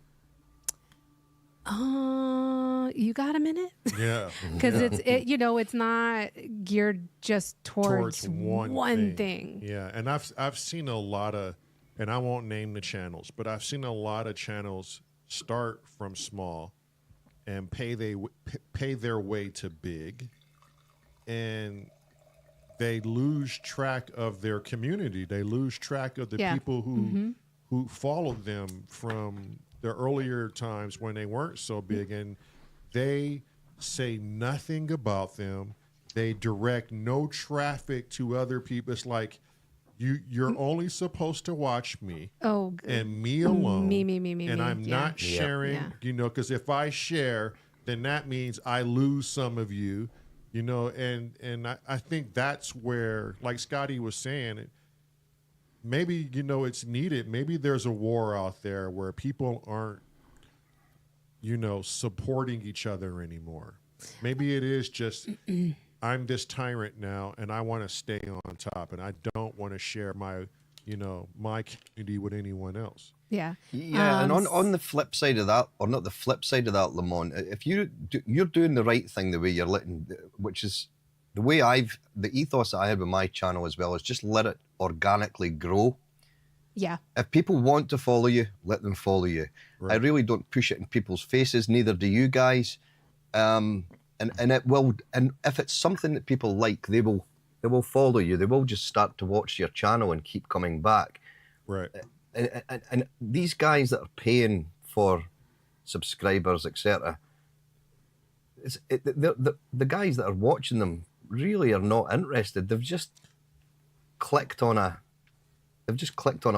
You got a minute? yeah. Because it's not geared just towards one thing. Yeah, and I've seen a lot of, and I won't name the channels, but I've seen a lot of channels start from small and pay their way to big, and they lose track of their community. They lose track of the people who followed them from the earlier times when they weren't so big, and they say nothing about them. They direct no traffic to other people. It's like you're only supposed to watch me. Oh, And me alone. Me. And I'm yeah. not sharing, because if I share, then that means I lose some of you, and I think that's where, like Scotty was saying, maybe, it's needed. Maybe there's a war out there where people aren't, supporting each other anymore. Maybe it is just, I'm this tyrant now and I want to stay on top and I don't want to share my, my community with anyone else. Yeah. Yeah, and on the flip side of that, or not the flip side of that, Lamont, if you're doing the right thing the way you're letting, which is the way the ethos that I had with my channel as well, is just let it organically grow. Yeah. If people want to follow you, let them follow you. Right. I really don't push it in people's faces, neither do you guys. And it will, and if it's something that people like, they will follow you. They will just start to watch your channel and keep coming back. Right. And these guys that are paying for subscribers, etc., the guys that are watching them really are not interested. They've just clicked on a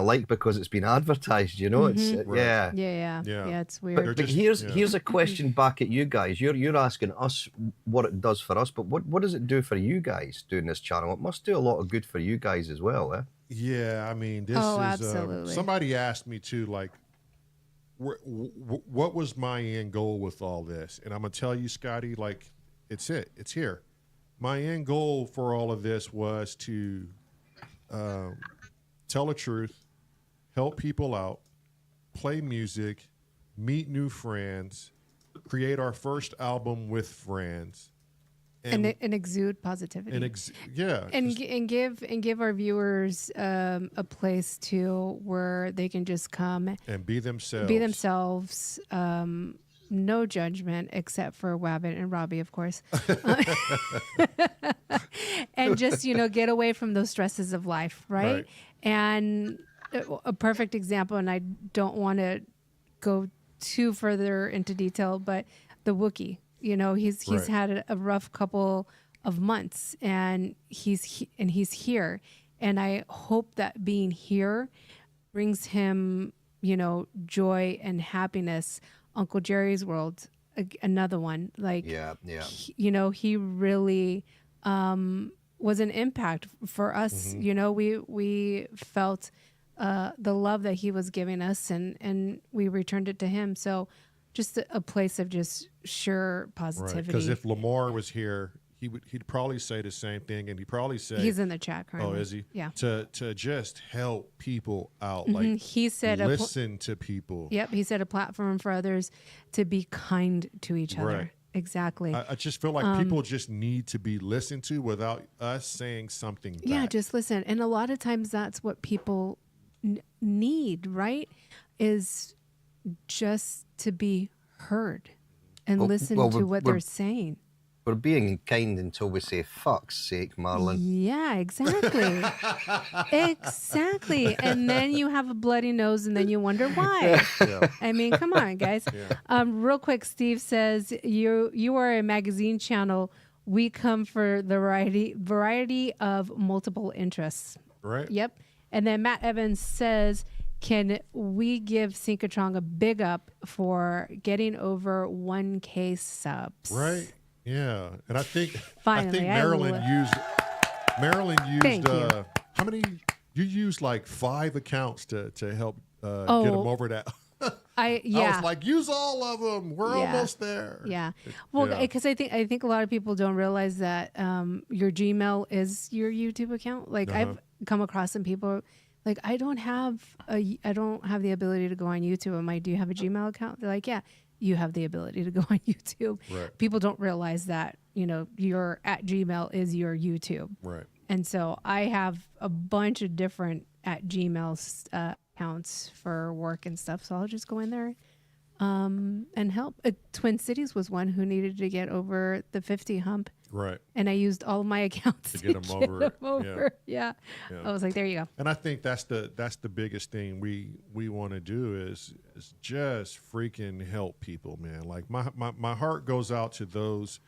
like because it's been advertised. It's Right. Yeah, it's weird. But here's a question back at you guys. You're asking us what it does for us, but what does it do for you guys doing this channel? It must do a lot of good for you guys as well, eh? Yeah, I mean, this is absolutely. somebody asked me too, like, what was my end goal with all this? And I'm gonna tell you, Scotty, like, it's here. My end goal for all of this was to tell the truth, help people out, play music, meet new friends, create our first album with friends, and exude positivity. And give our viewers a place to where they can just come and be themselves. No judgment except for Wabbit and Robbie, of course. And just, get away from those stresses of life, right? And a perfect example, and I don't want to go too further into detail, but the Wookiee, he's had a rough couple of months, and he's here. And I hope that being here brings him, joy and happiness. Uncle Jerry's World, another one. Like, he really was an impact for us. We felt the love that he was giving us, and we returned it to him. So just a place of just sure positivity. Because if Lamar was here, he'd probably say the same thing, and he'd probably say, he's in the chat currently. Oh, is he? Yeah. To just help people out, like he said, listen to people. Yep, he said a platform for others to be kind to each other. Right. Exactly. I just feel like people just need to be listened to without us saying something back. Yeah, just listen. And a lot of times that's what people need, right? Is just to be heard and listen to what they're saying. We're being kind until we say, fuck's sake, MARELYN. Yeah, exactly. Exactly. And then you have a bloody nose and then you wonder why. Yeah. I mean, come on, guys. Yeah. Real quick, Steve says, you are a magazine channel. We come for the variety of multiple interests. Right. Yep. And then Matt Evans says, can we give Synchrotron a big up for getting over 1K subs? Right. Yeah, and I think Finally, MARELYN used Thank you. How many? You used like 5 accounts to help get them over that. I was like, use all of them. We're almost there. Yeah. Well, because I think a lot of people don't realize that your Gmail is your YouTube account. Like I've come across some people like, I don't have the ability to go on YouTube. I'm like, do you have a Gmail account? They're like, yeah. You have the ability to go on YouTube. Right. People don't realize that, your at Gmail is your YouTube. Right. And so I have a bunch of different at Gmail accounts for work and stuff. So I'll just go in there and help. Twin Cities was one who needed to get over the 50 hump. Right. And I used all of my accounts to get them over. Yeah. I was like, there you go. And I think that's the biggest thing we want to do is just freaking help people, man. Like my heart goes out to those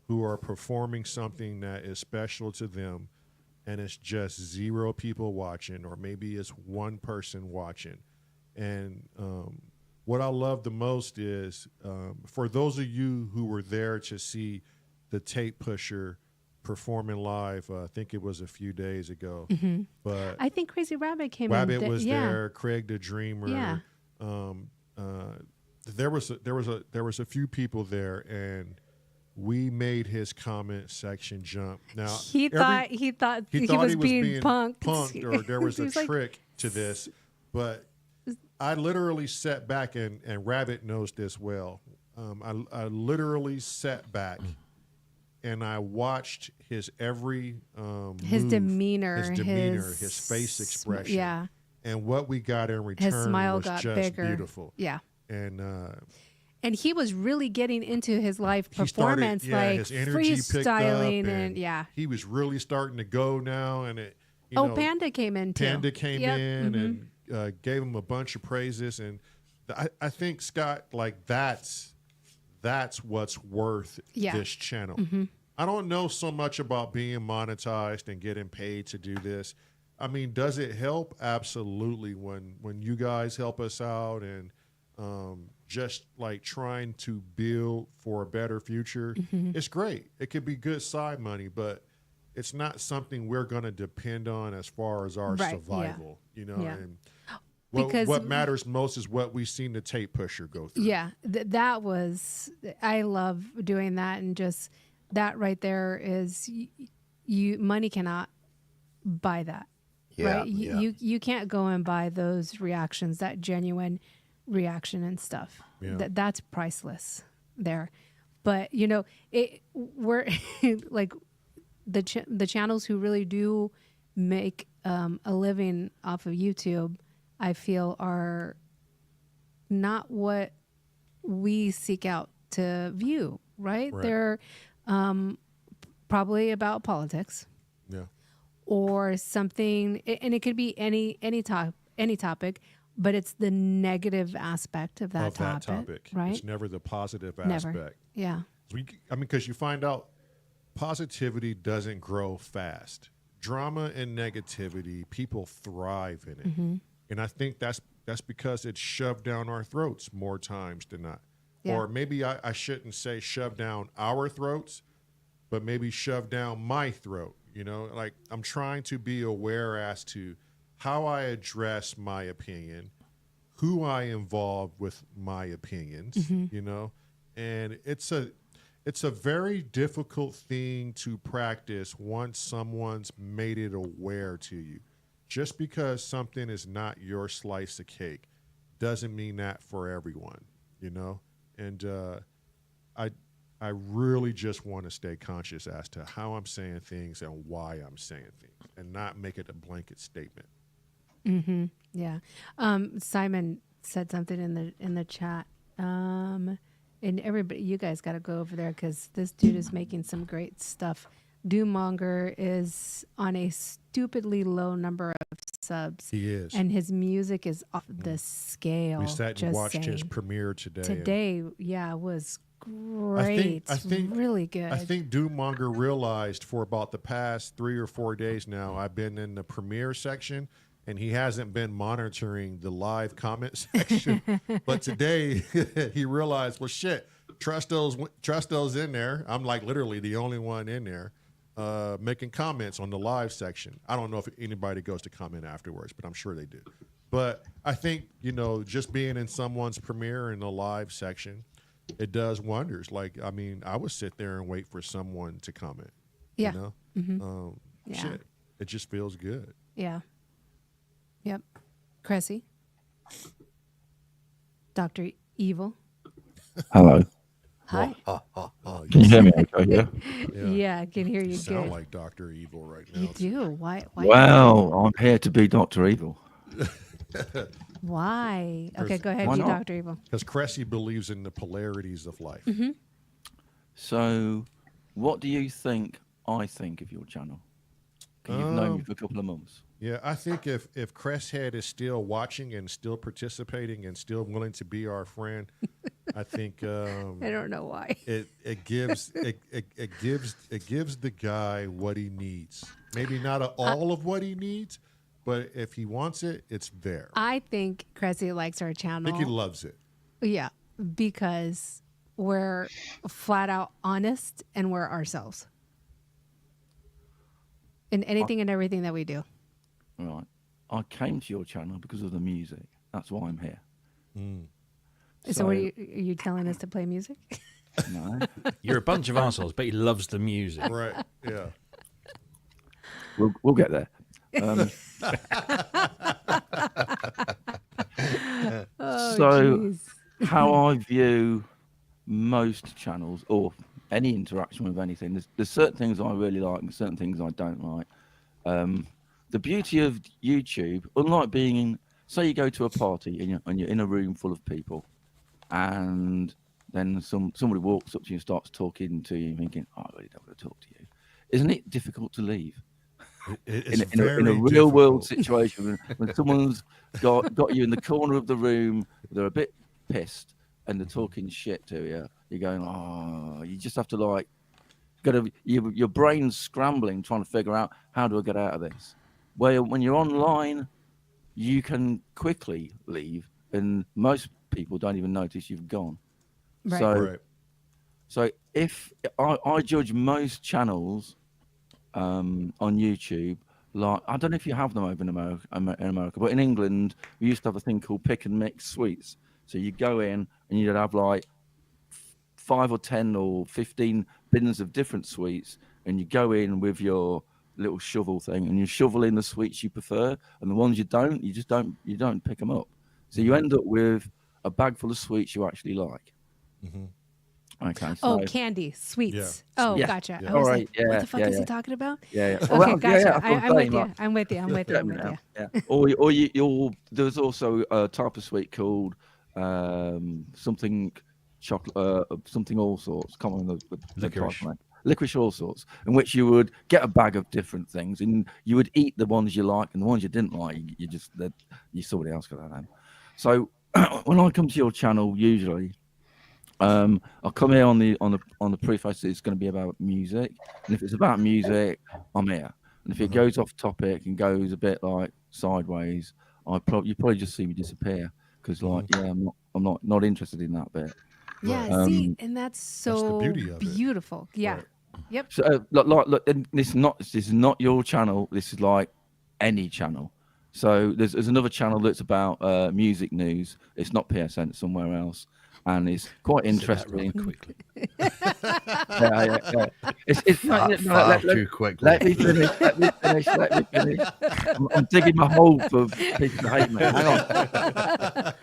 who are performing something that is special to them, and it's just 0 people watching, or maybe it's 1 person watching. And what I love the most is for those of you who were there to see the Tape Pusher performing live, I think it was a few days ago. Mm-hmm. But I think Crazy Rabbit came Rabbit was there, Craig the Dreamer. Yeah. There was a few people there, and we made his comment section jump. Now he thought he was being punked, or there was a like, trick to this, but I literally sat back, and Rabbit knows this well. I literally sat back and I watched his every his move, demeanor, his face expression, and what we got in return his smile was got just bigger. beautiful. Yeah, and he was really getting into his live performance, his energy freestyling, picked up, and he was really starting to go now. And Panda came in too. Panda came in and gave him a bunch of praises, and I think, Scott, like that's what's worth this channel. Mm-hmm. I don't know so much about being monetized and getting paid to do this. I mean, does it help? Absolutely. When you guys help us out and just like trying to build for a better future, it's great. It could be good side money, but it's not something we're going to depend on as far as our survival, and what matters most is what we've seen the Tape Pusher go through. Yeah, that was, I love doing that. And just that right there is, money cannot buy that. Right? You can't go and buy those reactions, that genuine reaction and stuff. Yeah. That's priceless there. But we're like the channels who really do make a living off of YouTube, I feel are not what we seek out to view, right? They're probably about politics. Yeah. Or something, and it could be any topic, but it's the negative aspect of that topic, right? It's never the positive Never. aspect. Yeah. Because you find out positivity doesn't grow fast. Drama and negativity, people thrive in it. And I think that's because it's shoved down our throats more times than not. Yeah. Or maybe I shouldn't say shoved down our throats, but maybe shoved down my throat. Like I'm trying to be aware as to how I address my opinion, who I involve with my opinions, and it's a very difficult thing to practice once someone's made it aware to you. Just because something is not your slice of cake doesn't mean that for everyone, and I really just want to stay conscious as to how I'm saying things and why I'm saying things, and not make it a blanket statement. Yeah. Simon said something in the chat. And everybody, you guys got to go over there because this dude is making some great stuff. Doommonger is on a stupidly low number of subs. He is. And his music is off the scale. We sat and watched his premiere today. Today, was great. I think really good. I think Doommonger realized for about the past 3 or 4 days now, I've been in the premiere section, and he hasn't been monitoring the live comment section. But today he realized, well, shit, Trusto's in there. I'm like literally the only one in there making comments on the live section. I don't know if anybody goes to comment afterwards, but I'm sure they do. But I think, just being in someone's premiere in the live section, it does wonders. Like, I mean, I would sit there and wait for someone to comment. Yeah. Shit, it just feels good. Yeah. Yep. Cressy. Dr. Evil. Hello. Hi. Can you hear me okay? Yeah, I can hear you sound good. like Dr. Evil right now. You do. Why? Well, I'm here to be Dr. Evil. Why? Okay, go ahead, Why you not? Dr. Evil. Because Cressy believes in the polarities of life. So, what do you think I think of your channel? 'Cause you've known me for a couple of months. Yeah, I think if Cresshead is still watching and still participating and still willing to be our friend, I think I don't know why. it gives the guy what he needs. Maybe not all of what he needs, but if he wants it, it's there. I think Cressy likes our I channel. think he loves it. Yeah, because we're flat out honest and we're ourselves in anything and everything that we do. Right. I came to your channel because of the music. That's why I'm here. So what are you telling us to play music? No. You're a bunch of assholes, but he loves the music. Right. Yeah. We'll get there. So, how I view most channels or any interaction with anything, there's certain things I really like and certain things I don't like. The beauty of YouTube, unlike being in, say you go to a party and you're in a room full of people, and then somebody walks up to you and starts talking to you, thinking, "Oh, I really don't want to talk to you." Isn't it difficult to leave? In a real world situation, when someone's got you in the corner of the room, they're a bit pissed and they're talking shit to you, you're going, "Oh," you just have to your brain's scrambling trying to figure out, how do I get out of this? Where when you're online, you can quickly leave, and most people don't even notice you've gone. Right. So if I judge most channels on YouTube, like, I don't know if you have them over in America, but in England we used to have a thing called pick and mix sweets. So you go in and you'd have like 5 or 10 or 15 bins of different sweets, and you go in with your little shovel thing and you shovel in the sweets you prefer, and the ones you don't pick them up. So you end up with a bag full of sweets you actually like. Okay. Oh, So, candy, sweets. Yeah. Oh, Yeah. gotcha. Yeah. I was All right, like, yeah, what the fuck yeah, is he yeah. talking about? yeah. Okay, Well, gotcha. that's what I'm with saying, you. like, I'm with you. I'm with you. I'm with you. yeah. Or you'll. There's also a type of sweet called something chocolate, something all sorts. Can't remember the Licorice. type of name. Licorice all sorts, in which you would get a bag of different things, and you would eat the ones you like, and the ones you didn't like, somebody else got that name. So when I come to your channel, usually, I'll come here on the preface that it's going to be about music, and if it's about music, I'm here. And if it goes off topic and goes a bit like sideways, you probably just see me disappear because, like, I'm not interested in that bit. Yeah, see, and that's so the beauty of it. beautiful. Yeah. Right. Yep. So, look, and this is not your channel. This is like any channel. So there's another channel that's about music news. It's not PSN, it's somewhere else, and it's quite interesting. Quickly. Yeah. It's Far too quickly. Let me finish. I'm digging my hole for people to hate me. Hang on.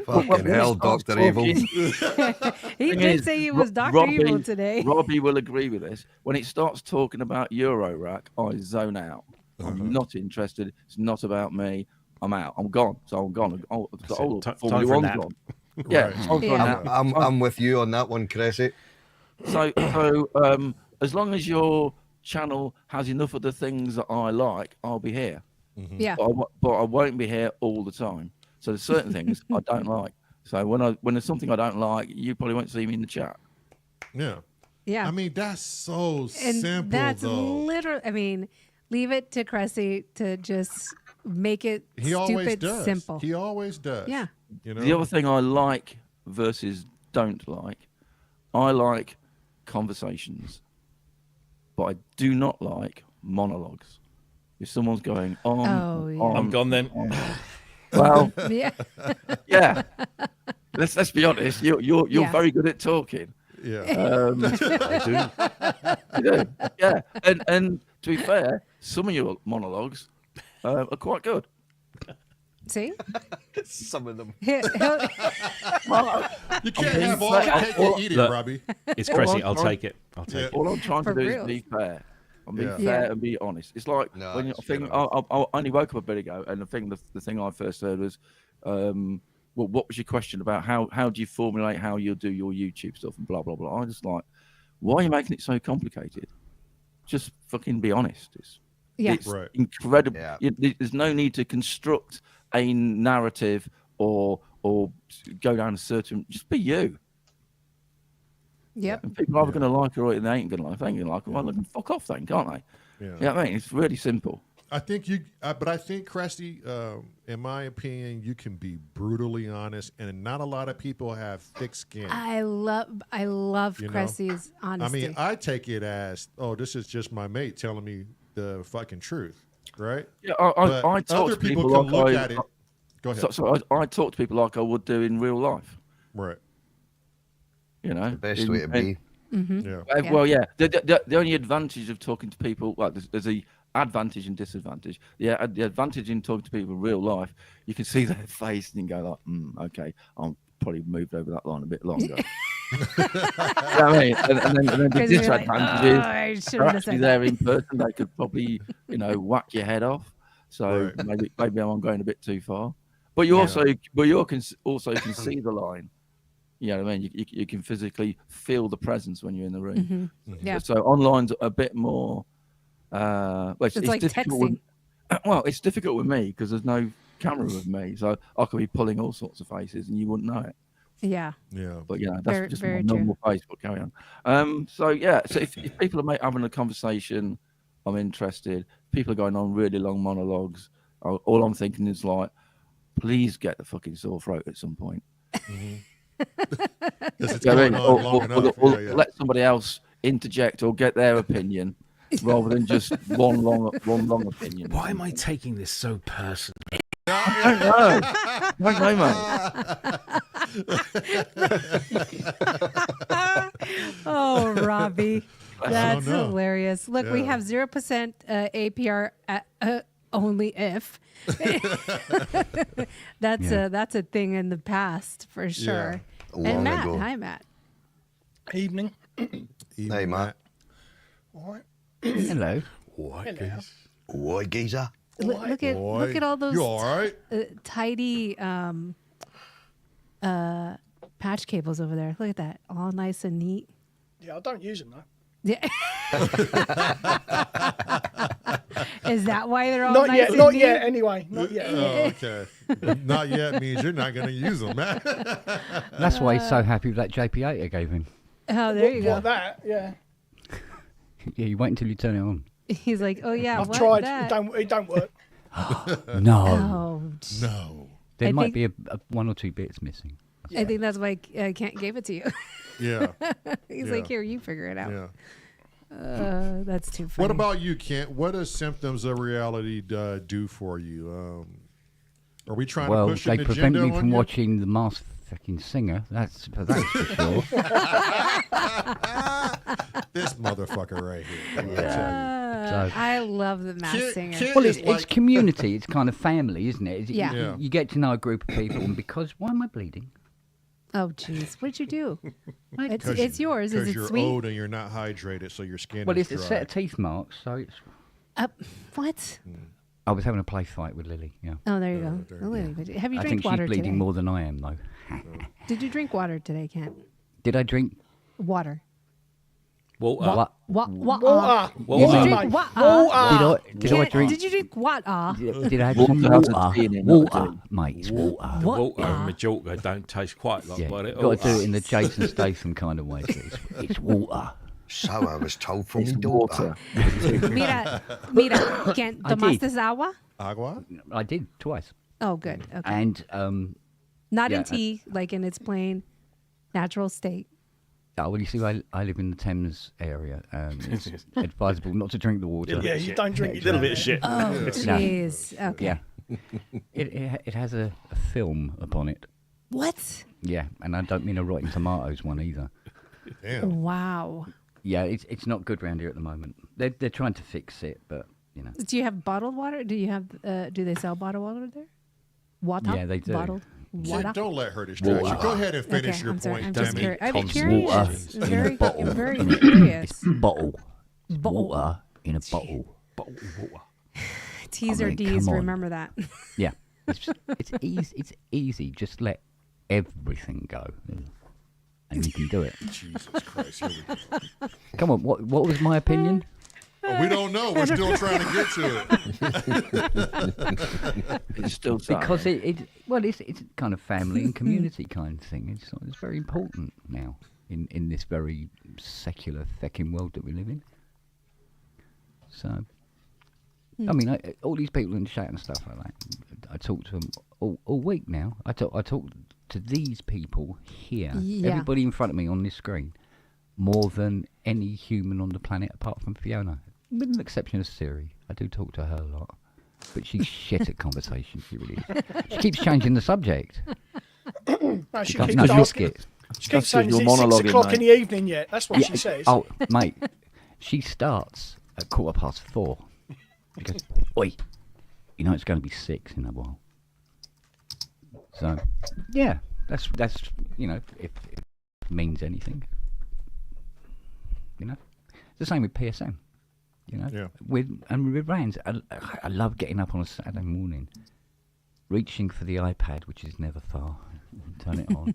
Fucking hell, Dr. Evil. He did say he was Dr. Evil today. Robbie will agree with this. When it starts talking about Eurorack, I zone out. I'm not interested. It's not about me. I'm out. I'm gone. So I'm gone. Time for a Formula nap. 1's gone. Yeah, Yeah. I'm with you on that one, Cressy. So as long as your channel has enough of the things that I like, I'll be here. Yeah. But I won't be here all the time. So there's certain things I don't like. So when there's something I don't like, you probably won't see me in the chat. Yeah. Yeah. I mean, that's so And simple, that's though. literally, I mean, leave it to Cressy to just make it He always stupid does. simple. He always does. Yeah. You know? The other thing I like versus don't like, I like conversations, but I do not like monologues. If someone's going on, Oh, yeah. I'm gone then. well, Yeah. yeah. Let's be honest. You're Yeah. very good at talking. Yeah. I do. You do. Yeah. And to be fair, some of your monologues are quite good. See? Some of them. You can't have all the cake and eat it, Look. Robbie. It's Cressy. I'll take it. I'll take it. All I'm trying to For do real. is be fair. I'm being Yeah. fair Yeah. and be honest. It's like No, when it's I think fair I only woke up a bit ago, and the thing I first heard was, well, what was your question about? How do you formulate how you'll do your YouTube stuff and blah blah blah? I just like, why are you making it so complicated? Just fucking be honest. Yeah. It's Right. incredible. Yeah. There's no need to construct a narrative or go down a certain. Just be you. Yep. And people are either going to like it or they ain't going to like it. If they ain't going to like it, well, they can fuck off then, can't they? Yeah. Yeah, I mean, it's really simple. I think but I think, Cressy, in my opinion, you can be brutally honest, and not a lot of people have thick skin. I love You know? Cressy's I honesty. mean, I take it as, oh, this is just my mate telling me the fucking truth, right? Yeah, But I talk other to people people can like look at it. Go ahead. So I talk to people like I would do in real life. Right. You know, The best way to be. Yeah. Yeah. Well, yeah. The only advantage of talking to people, well, there's a advantage and disadvantage. Yeah, the advantage in talking to people in real life, you can see their face and you go like, okay, I'm probably moved over that line a bit longer. You know what I mean? And then the 'Cause you're like, disadvantage "Oh, is I shouldn't they're have actually said there that." in person. They could probably, whack your head off. So Right. maybe I'm going a bit too far. But you also can see the line. You know what I mean? You can physically feel the presence when you're in the room. Yeah. So online's a bit more. Well, It's like difficult texting. well, it's difficult with me because there's no camera with me, so I could be pulling all sorts of faces and you wouldn't know it. Yeah. Yeah. But that's Very- just very my true. normal face. But carry on. So yeah, so if people are having a conversation, I'm interested. People are going on really long monologues. All I'm thinking is like, please get the fucking sore throat at some point. Because it's You know what I going mean? on long enough. Or Yeah. let somebody else interject or get their opinion rather than just one long opinion. Why am I taking this so personal? I don't know, mate. Oh, Robbie. That's know. hilarious. Look, we Yeah. have 0% APR only if. That's a thing in the past for sure. Long And Matt, ago. hi Matt. Evening. Hey, Matt. All right. Hello. What? Hello. Oi, geezer. Look at all those You all right? tidy patch cables over there. Look at that, all nice and neat. Yeah, I don't use them though. Yeah. Is that why they're all Not nice yet. and Not neat? yet. Anyway, not yet. Oh, okay. Not yet means you're not going to use them, man. That's why he's so happy with that JP8 I gave him. Oh, there you go. Like that. Yeah. Yeah, you wait until you turn it on. He's like, oh yeah, I've what, tried. that? It don't work. No. Oh, No. There I might think- be a one or two bits missing. I think that's why Kent gave it to you. Yeah. He's Yeah. like, here, you figure it out. Yeah. That's too funny. What about you, Kent? What does Symptoms of Reality do for you? Are we trying Well, to push they an prevent agenda me on from you? watching The Masked Fucking Singer. That's for sure. This motherfucker right here. So- I love the Masked Singer. Kid Well, is it's like- community. It's kind of family, isn't it? Yeah. Yeah. You get to know a group of people, and because why am I bleeding? Oh, jeez, what'd you do? It's 'Cause yours. Is Because it you're sweet? old and you're not hydrated, so your skin Well, is it's a dry. set of teeth marks, so it's. What? I was having a play fight with Lily. Yeah. Oh, there you Oh, go. there Oh, you Lily, but have you I drank think she's water bleeding today? more than I am, though. Did you drink water today, Kent? Did I drink Water. Water. what? Water. Did you Water. drink water? Water. Did I Kent, drink? Did you drink water? Did I have Water some has a water? T in it, not a Water, D. mate. It's water. The What? water in Majorca don't taste quite like Yeah, what it got to do ought it in the Jason Statham kind of way. So it's water. So I was told from It's me daughter. water. Mira, Kent, I did. tomaste agua? Agua? I did twice, Oh, good. Okay. and Not yeah, in tea, like in its plain natural state. oh, well, you see, I live in the Thames area. It's advisable not to drink the water. Yeah, you don't drink it. little bit of shit. Oh, jeez. Okay. Yeah. It has a film upon it. What? Yeah, and I don't mean a Rotten Tomatoes one either. Damn. Wow. Yeah, it's not good round here at the moment. They're trying to fix it, but you know. Do you have bottled water? Do you have? Do they sell bottled water there? Water? Yeah, they do. Bottled water. Kid, don't let her distract you. Go ahead and finish Okay, your I'm sorry. point, I'm damn just it. curious. I'm Constant curious. water in a Very, bottle. very In a- curious. It's bottle. It's Bottle. water in a bottle. T's I or mean, D's. come on. Remember that. Yeah, it's easy. It's easy. Just let everything go, and you can do it. Jesus Christ. Here we go. Come on. What was my opinion? We don't know. We're still trying to get to it. It's still saying Because it's kind of family and community kind of thing. It's very important now in this very secular fecking world that we live in. So, I mean, all these people in the chat and stuff like that. I talk to them all week now. I talk to these people here, Yeah. everybody in front of me on this screen, more than any human on the planet apart from Fiona, with the exception of Siri. I do talk to her a lot, but she's shit at conversation. She really is. She keeps changing the subject. No, she Can't- keeps no, asking. risk it. She keeps That's saying, your is it 6 monologuing, o'clock in mate. the evening yet? That's what she says. Oh, mate, she starts at 4:15. She goes, oi, you know it's going to be 6 in a while. So, yeah, that's if it means anything. It's the same with PSN. Yeah. With Rans, I love getting up on a Saturday morning, reaching for the iPad, which is never far, turn it on.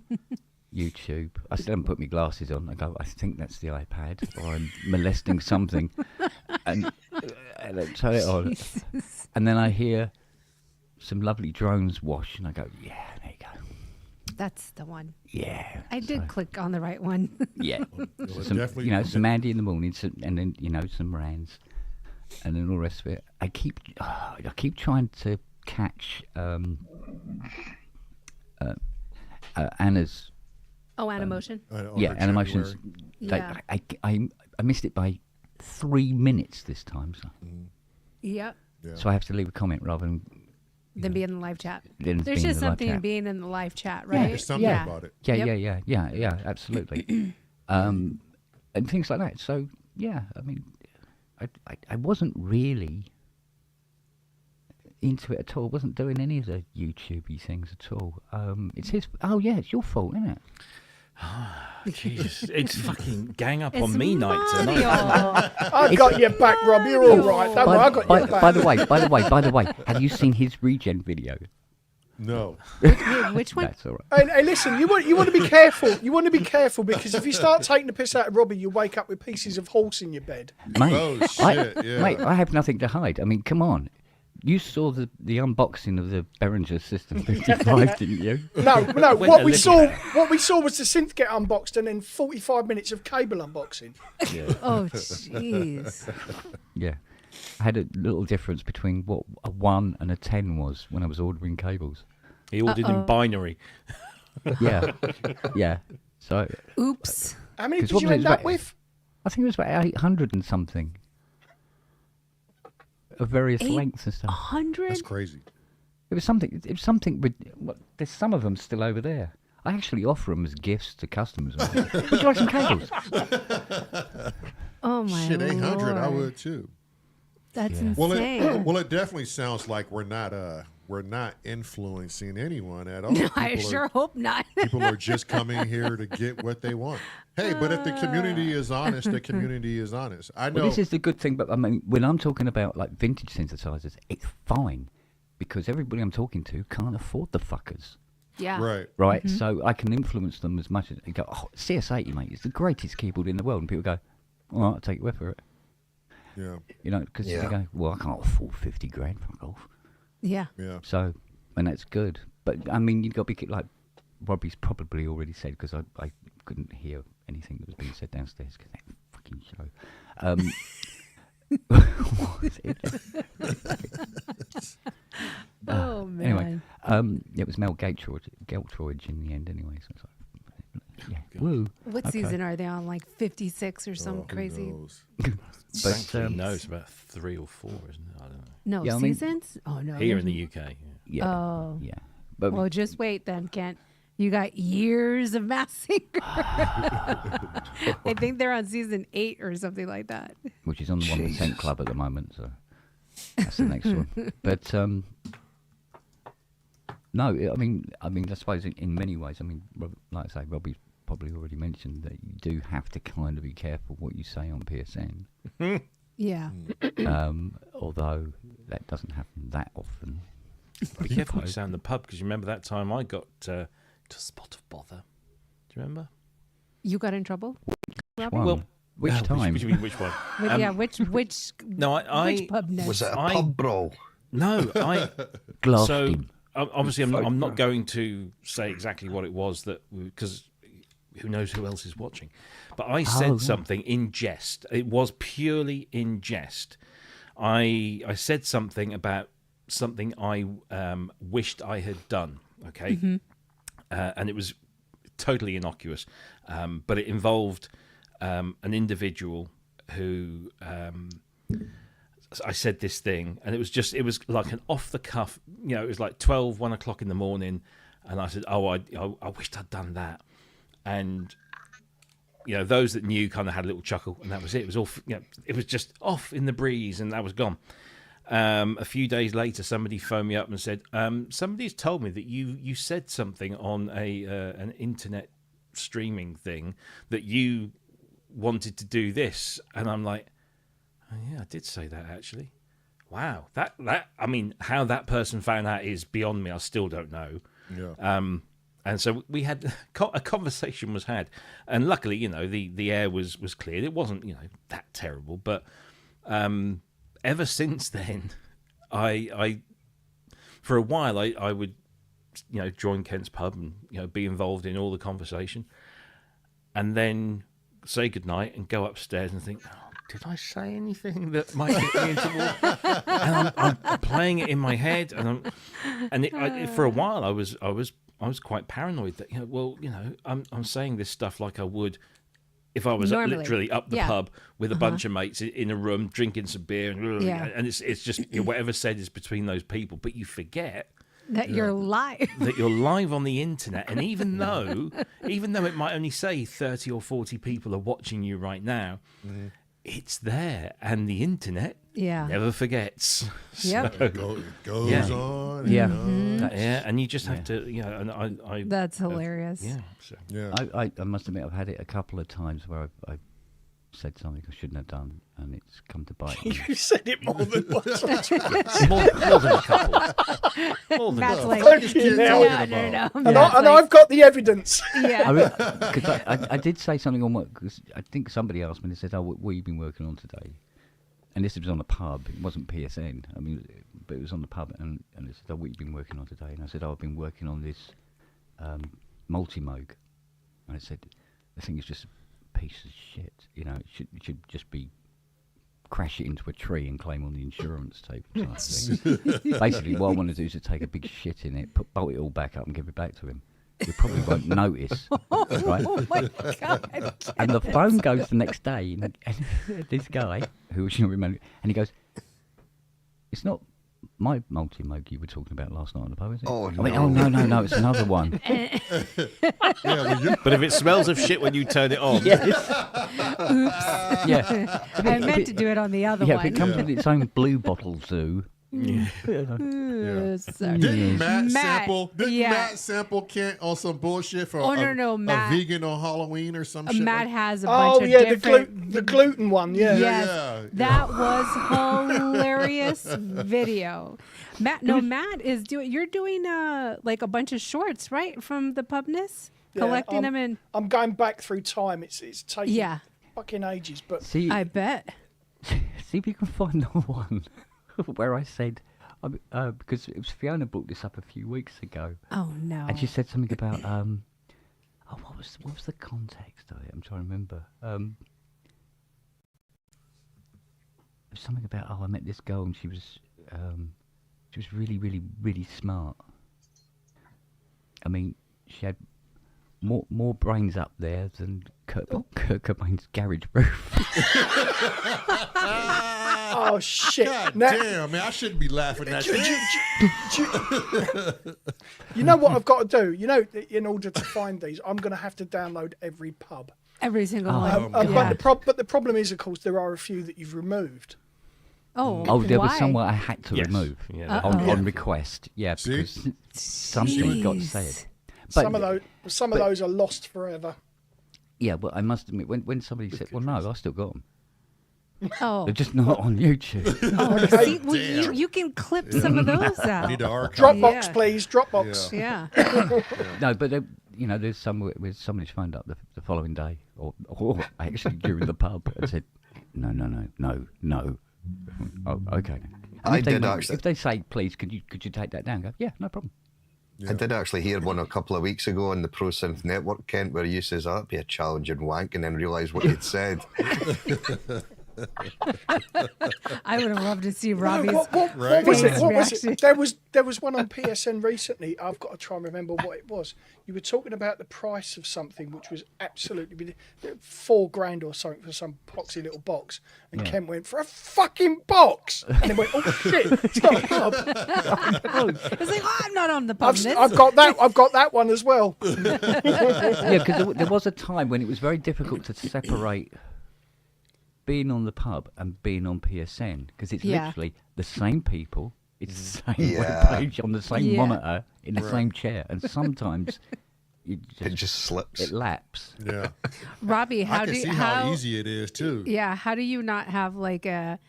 YouTube. I still haven't put my glasses on. I go, I think that's the iPad, or I'm molesting something, and I turn it on, and then I hear some lovely drones wash, and I go, yeah, there you go, That's the one. yeah. I did So, click on the right one. yeah. Well, Some, definitely- some Andy in the morning, and then some Rans, and then all the rest of it. I keep trying to catch Anna's. Oh, Animotion. on Yeah, her animations. January. Yeah. I missed it by 3 minutes this time, Yep. Yeah. so I have to leave a comment rather than Then be in the live chat. Then There's being in just the live something chat. being in the live chat, Yeah, right? there's something yeah. about it. Yeah, Yep. yeah, absolutely. And things like that. So yeah, I mean, I wasn't really into it at all. Wasn't doing any of the YouTubey things at all. It's his. Oh yeah, it's your fault, isn't it? Jesus, it's fucking gang up It's on me night Mario. tonight. I've got your back, Rob. You're all right. Don't worry, I got your back. By the way, have you seen his regen video? No. Which one? That's all right. Hey, listen, you want to be careful. You want to be careful because if you start taking the piss out of Robbie, you wake up with pieces of horse in your bed. Mate, Oh, shit, yeah. Mate, I have nothing to hide. I mean, come on. You saw the unboxing of the Behringer System 55, didn't you? No. Went What a we little saw was the synth get unboxed and then 45 minutes of cable unboxing. Oh, jeez. Yeah. I had a little difference between what a 1 and a 10 was when I was ordering cables. He ordered in binary. Yeah. Yeah. So Oops. How many 'Cause did what you was it end up about- with? I think it was about 800 and something. Of various lengths and stuff. 100? That's crazy. It was something. There's some of them still over there. I actually offer them as gifts to customers. Would you like some cables? Oh, my Shit, 800, I Lord. would too. That's Yeah. insane. Well, it definitely sounds like we're not influencing anyone at all. No, I People sure hope not. People are just coming here to get what they want. Hey, but if the community is honest, the community is honest. I know. Well, this is the good thing, but I mean, when I'm talking about like vintage synthesizers, it's fine because everybody I'm talking to can't afford the fuckers. Yeah. right. Right, so I can influence them as much as they go. Oh, CS80, mate, it's the greatest keyboard in the world, and people go, "All right, I'll take your word for it." Yeah. You know, because Yeah. they go, "Well, I can't afford 50 grand, fuck off." Yeah. Yeah. So, and that's good. But I mean, you've got to be like Robbie's probably already said because I couldn't hear anything that was being said downstairs because that fucking show. What was it? Oh, man. Anyway, it was Mel Geltroid in the end anyway. So it's like, yeah, woo. What Okay. season are they on? Like 56 or some Who crazy? knows? But Thankfully, no, it's about 3 or 4, isn't it? I don't know. No, Yeah, I mean- seasons? Oh, no. Here in the UK. Yeah. yeah, Oh. yeah. But Well, just wait then, Kent. You got years of Mass Singer. I think they're on season 8 or something like that. which is on the 1% club at the moment, so that's the next one. But no, I mean, I suppose in many ways, I mean, like I say, Robbie's probably already mentioned that you do have to kind of be careful what you say on PSN. Yeah. Although that doesn't happen that often. Be careful what you say in the pub because you remember that time I got to a spot of bother. Do you remember? You got in trouble? Robbie? One. Well, Which time? Which you mean which one? Yeah, which No, which pub next? Was it a I- pub brawl? No, I. Glassed So him. obviously, I'm not going to say exactly what it was that because who knows who else is watching. But I said right. something in jest. It was purely in jest. I said something about something I wished I had done. Okay, and it was totally innocuous, but it involved an individual who. I said this thing, and it was like an off the cuff. You know, it was like 1 o'clock in the morning, and I said, "Oh, I wished I'd done that." And you know, those that knew kind of had a little chuckle, and that was it. It was all, you know, it was just off in the breeze, and that was gone. A few days later, somebody phoned me up and said, "Somebody's told me that you said something on an internet streaming thing that you wanted to do this," and I'm like. Oh, yeah, I did say that actually. Wow, that I mean, how that person found out is beyond me. I still don't know. Yeah. And so we had a conversation was had, and luckily, you know, the air was cleared. It wasn't, you know, that terrible, but ever since then, I for a while I would, you know, join Kent's pub and, you know, be involved in all the conversation, and then say goodnight and go upstairs and think. Oh, did I say anything that might get me into war? And I'm playing it in my head, and for a while I was quite paranoid that, you know, well, you know, I'm saying this stuff like I would if I was Normally. literally up the pub with a bunch of mates in a room drinking some beer, and it's just, you know, whatever said is between those people, but you forget That you're live. that you're live on the internet, and even though it might only say 30 or 40 people are watching you right now. it's there, and the internet Yeah. never forgets. Yep. So, It goes on. Yeah. And on. yeah, and you just have to, and I That's hilarious. yeah. So. Yeah. I must admit, I've had it a couple of times where I've said something I shouldn't have done, and it's come to bite me. You said it more than once. more than a couple. More than Matt's a like, Fucking hell. no. And I've got the evidence. Yeah. Because I did say something on work, because I think somebody asked me, they said, oh, what have you been working on today? And this was on a pub, it wasn't PSN, I mean, but it was on the pub, and they said, oh, what have you been working on today? And I said, oh, I've been working on this multi-moog. And I said, the thing is just a piece of shit, you know, it should just be crash it into a tree and claim on the insurance tape type thing. Basically, what I want to do is to take a big shit in it, bolt it all back up and give it back to him. You probably won't notice, right? Oh my God. And the phone goes the next day, and this guy, who was remember, and he goes, "It's not my multi-moog you were talking about last night on the pub, is it?" Oh, I went, "Oh no, it's another one." But if it smells of shit when you turn it on, Yes. Oops. Yeah. I meant to do it on the other Yeah, one. if it comes with its own blue bottle zoo. yeah. Ooh, sorry. Didn't Matt Matt, sample? Didn't yeah. Matt sample Kent on some bullshit for Oh, no, a Matt. vegan on Halloween or some shit? Matt like- has a bunch Oh of yeah, different. the gluten one. Yeah. Yes, Yeah, that was hilarious video. Matt is doing. You're doing like a bunch of shorts, right, from the pubness, Yeah, collecting them and. I'm going back through time. It's taking Yeah, fucking ages, but See, I bet. see if you can find the one where I said, because it was Fiona brought this up a few weeks ago. Oh no. And she said something about what was the context of it? I'm trying to remember. It was something about I met this girl and she was really, really, really smart. I mean, she had more brains up there than Kurt Cobain's garage roof. oh shit! God Now- damn, man, I shouldn't be laughing at Do- that. you know what I've got to do? You know, in order to find these, I'm going to have to download every pub. Every single Oh, one. my Yeah. But the problem is, of course, there are a few that you've removed. Oh, There was why? somewhere I had to Yes. remove Yeah, on request. Yeah, See? because something got Jeez. said. Some of those are lost forever. Yeah, but I must admit, when somebody said, "Well, no, I still got them," Oh, they're just not on YouTube. oh see, well, you can clip some of those I out. need to archive. Dropbox, Yeah. please. Dropbox. Yeah. No, but there's some where somebody's phoned up the following day, or actually during the pub, and said, "No." Oh, okay. And I if they did actually. If they say, "Please, could you take that down?" Go, yeah, no problem. I did actually hear one a couple of weeks ago on the Pro Synth Network, Kent, where you says, "That'd be a challenging wank," and then realise what you'd said. I would have loved to see Robbie's. What Right. was it? Face What was reaction. it? There was one on PSN recently. I've got to try and remember what it was. You were talking about the price of something which was absolutely $4,000 or something for some poxy little box, and Yeah. Ken went for a fucking box, and then went, "Oh shit, it's not a pub." It's like, oh, I'm not on the pub. I've got that. I've got that one as well. Yeah, because there was a time when it was very difficult to separate being on the pub and being on PSN, because it's Yeah. literally the same people, it's the same Yeah. webpage on the same Yeah. monitor in the same chair, and sometimes It just slips. it laps. Yeah. Robbie, I can see how easy it is, too. Yeah, how do you not have like a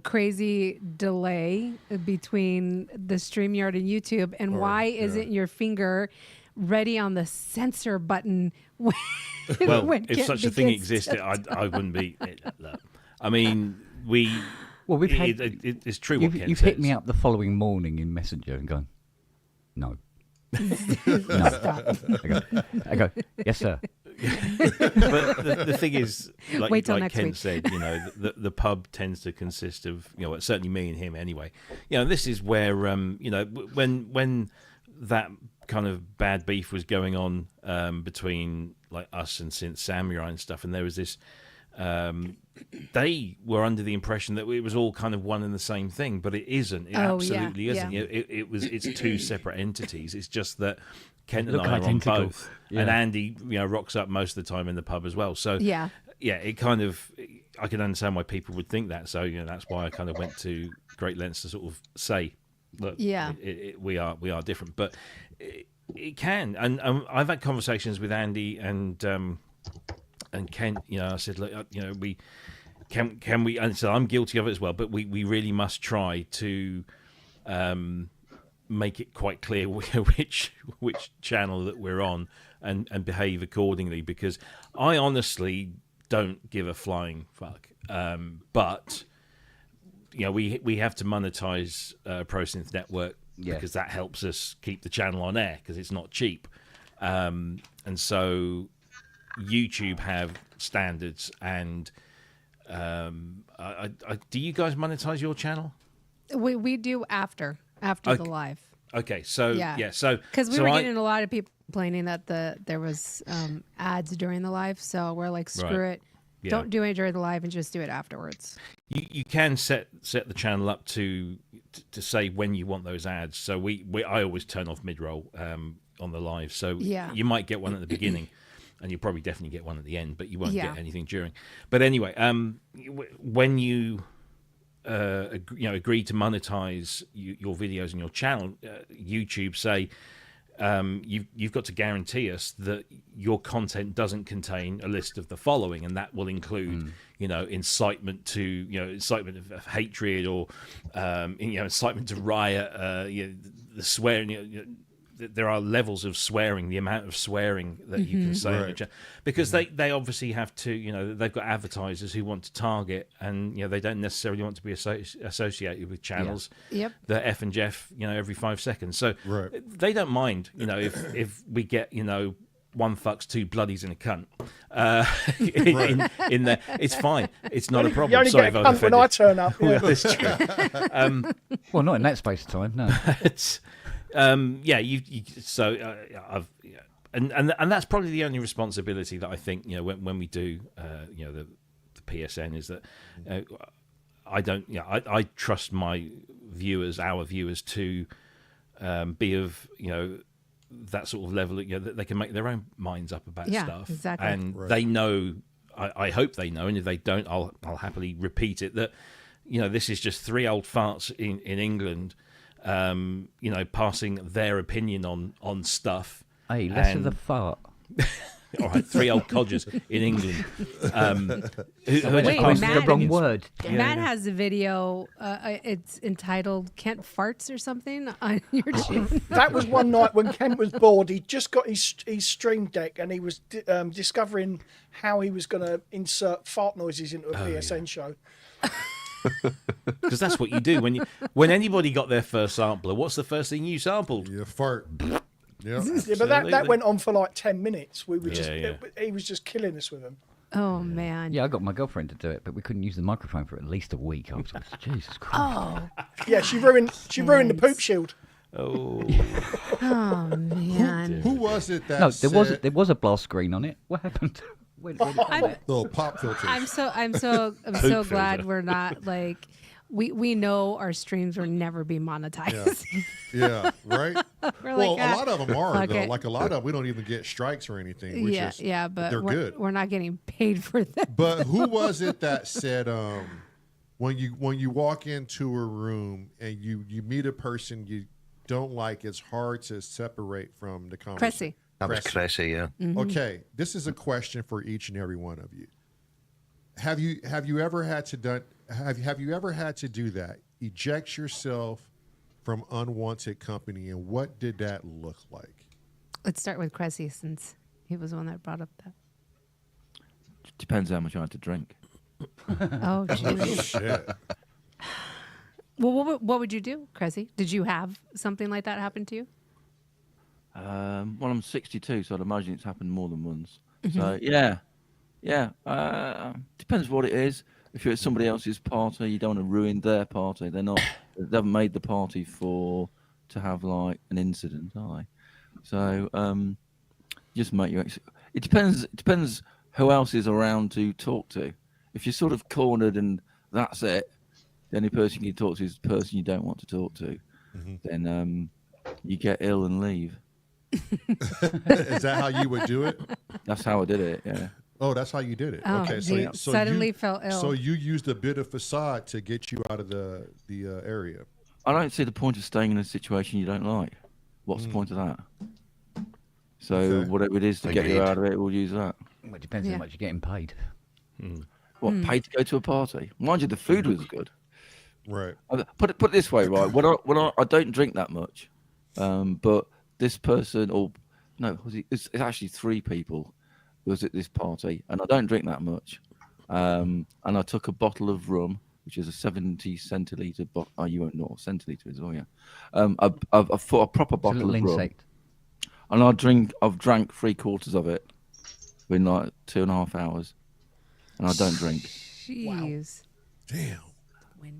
crazy delay between the StreamYard and YouTube, and why isn't your finger ready on the censor button when, Well, when if Kent such a thing begins existed, to- I wouldn't be. Look, I mean, we. Well, we've had it's true what Ken you've says. hit me up the following morning in Messenger and gone, no. No. I go, yes, sir. But the thing is, Wait till like next Ken week. said, the pub tends to consist of, certainly me and him anyway. This is where, when that kind of bad beef was going on between like us and Synth Samurai and stuff, and there was this. They were under the impression that it was all kind of one and the same thing, but it isn't. It absolutely isn't. yeah. It's two separate entities. It's just that Kent and Look I are on identical. both, Yeah. and Andy, rocks up most of the time in the pub as well. So Yeah. it kind of I can understand why people would think that. So that's why I kind of went to great lengths to sort of say, look, we are different, but it can. And I've had conversations with Andy and Kent. I said, look, we can we, and so I'm guilty of it as well. But we really must try to make it quite clear which channel that we're on and behave accordingly, because I honestly don't give a flying fuck. But we have to monetize ProSynth Network because that helps us keep the channel on air because it's not cheap. And so YouTube have standards, and do you guys monetize your channel? We do after the live. Okay, so so because we were getting a lot of people complaining that there was ads during the live, so we're like, screw it, don't do it during the live and just do it afterwards. You can set the channel up to say when you want those ads. So I always turn off mid-roll on the live, so you might get one at the beginning. And you'll probably definitely get one at the end, but you won't get anything during. But anyway, when you agree to monetize your videos and your channel, YouTube say you've got to guarantee us that your content doesn't contain a list of the following, and that will include incitement to incitement of hatred, or incitement to riot, the swearing. There are levels of swearing, the amount of swearing that you can say in the chat, because they obviously have to, they've got advertisers who want to target, and they don't necessarily want to be associated with channels that F and Jeff, every 5 seconds. So they don't mind, if we get, one fucks, two bloodies, and a cunt in there. It's fine. It's not a problem. You only Sorry get a cunt when I turn up. Yeah. Well, that's true. Well, not in that space of time, no. And that's probably the only responsibility that I think when we do the PSN is that I trust my viewers, our viewers, to be of that sort of level that they can make their own minds up about stuff, exactly. And they know. I hope they know, and if they don't, I'll happily repeat it, that this is just three old farts in England. Passing their opinion on stuff. Hey, less of the fart. All right, three old codgers in England. Wait, Matt, the wrong word. Matt has a video. It's entitled "Kent Farts" or something on your channel. That was one night when Kent was bored. He just got his Stream Deck, and he was discovering how he was going to insert fart noises into a PSN show. Because that's what you do when anybody got their first sampler. What's the first thing you sampled? You fart. Yeah, but that went on for like 10 minutes. We were he was just killing us with them. Oh man. Yeah, I got my girlfriend to do it, but we couldn't use the microphone for at least a week. I was like, Jesus Christ. Oh. Yeah, she ruined the poop shield. Oh. Oh man. Who was it that? There was a blast screen on it. What happened? Little pop filters. I'm so glad we're not like we know our streams will never be monetized. Yeah, right. We're well, like, a lot of them are though. okay. Like a lot of, we don't even get strikes or anything. But they're good. We're not getting paid for that. But who was it that said when you walk into a room and you meet a person you don't like, it's hard to separate from the conversation. Cressy. That was Cressy, yeah. Mm-hmm. Okay, this is a question for each and every one of you. Have you ever had to do that? Eject yourself from unwanted company, and what did that look like? Let's start with Cressy, since he was the one that brought up that. Depends how much I had to drink. Oh, geez. Shit. Well, what would you do, Cressy? Did you have something like that happen to you? Well, I'm 62, so I'd imagine it's happened more than once. Mm-hmm. So depends what it is. If it's somebody else's party, you don't want to ruin their party. They haven't made the party to have like an incident, are they? So just make your. It depends who else is around to talk to. If you're sort of cornered and that's it, the only person you can talk to is the person you don't want to talk to. Mm-hmm. Then you get ill and leave. Is that how you would do it? That's how I did it, yeah. Oh, that's how you did it. Oh, Okay, he suddenly fell ill. So you used a bit of facade to get you out of the area. I don't see the point of staying in a situation you don't like. What's the point of that? So Okay. whatever it is to get you Agreed. out of it, we'll use that. Well, it depends Yeah. how much you're getting paid. What, paid to go to a party? Mind you, the food was good. Right. Put it this way, right? When I don't drink that much, but this person, it's actually 3 people who was at this party, and I don't drink that much. And I took a bottle of rum, which is a 70 centiliter bottle. Oh, you won't know what centiliter is, oh yeah. A proper It's a bottle little of rum, insect. and I've drank 3/4 of it in like 2.5 hours, and I don't drink. Jeez. Damn.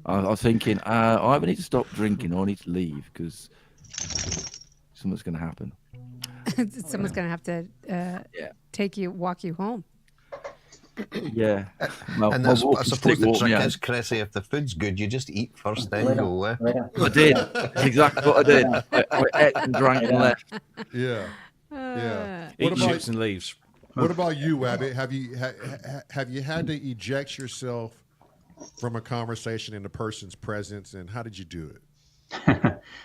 I was thinking, I either need to stop drinking or I need to leave because something's going to happen. Someone's gonna have to walk you home. Yeah. And my that's, I walking suppose stick the walked me trick out. is, Chrissy, if the food's good, you just eat first, then go. I did. That's exactly what I did. I ate and drank and left. Yeah. Yeah. Eat chips and leaves. What about you, Wabbit? Have you had to eject yourself from a conversation in the person's presence, and how did you do it?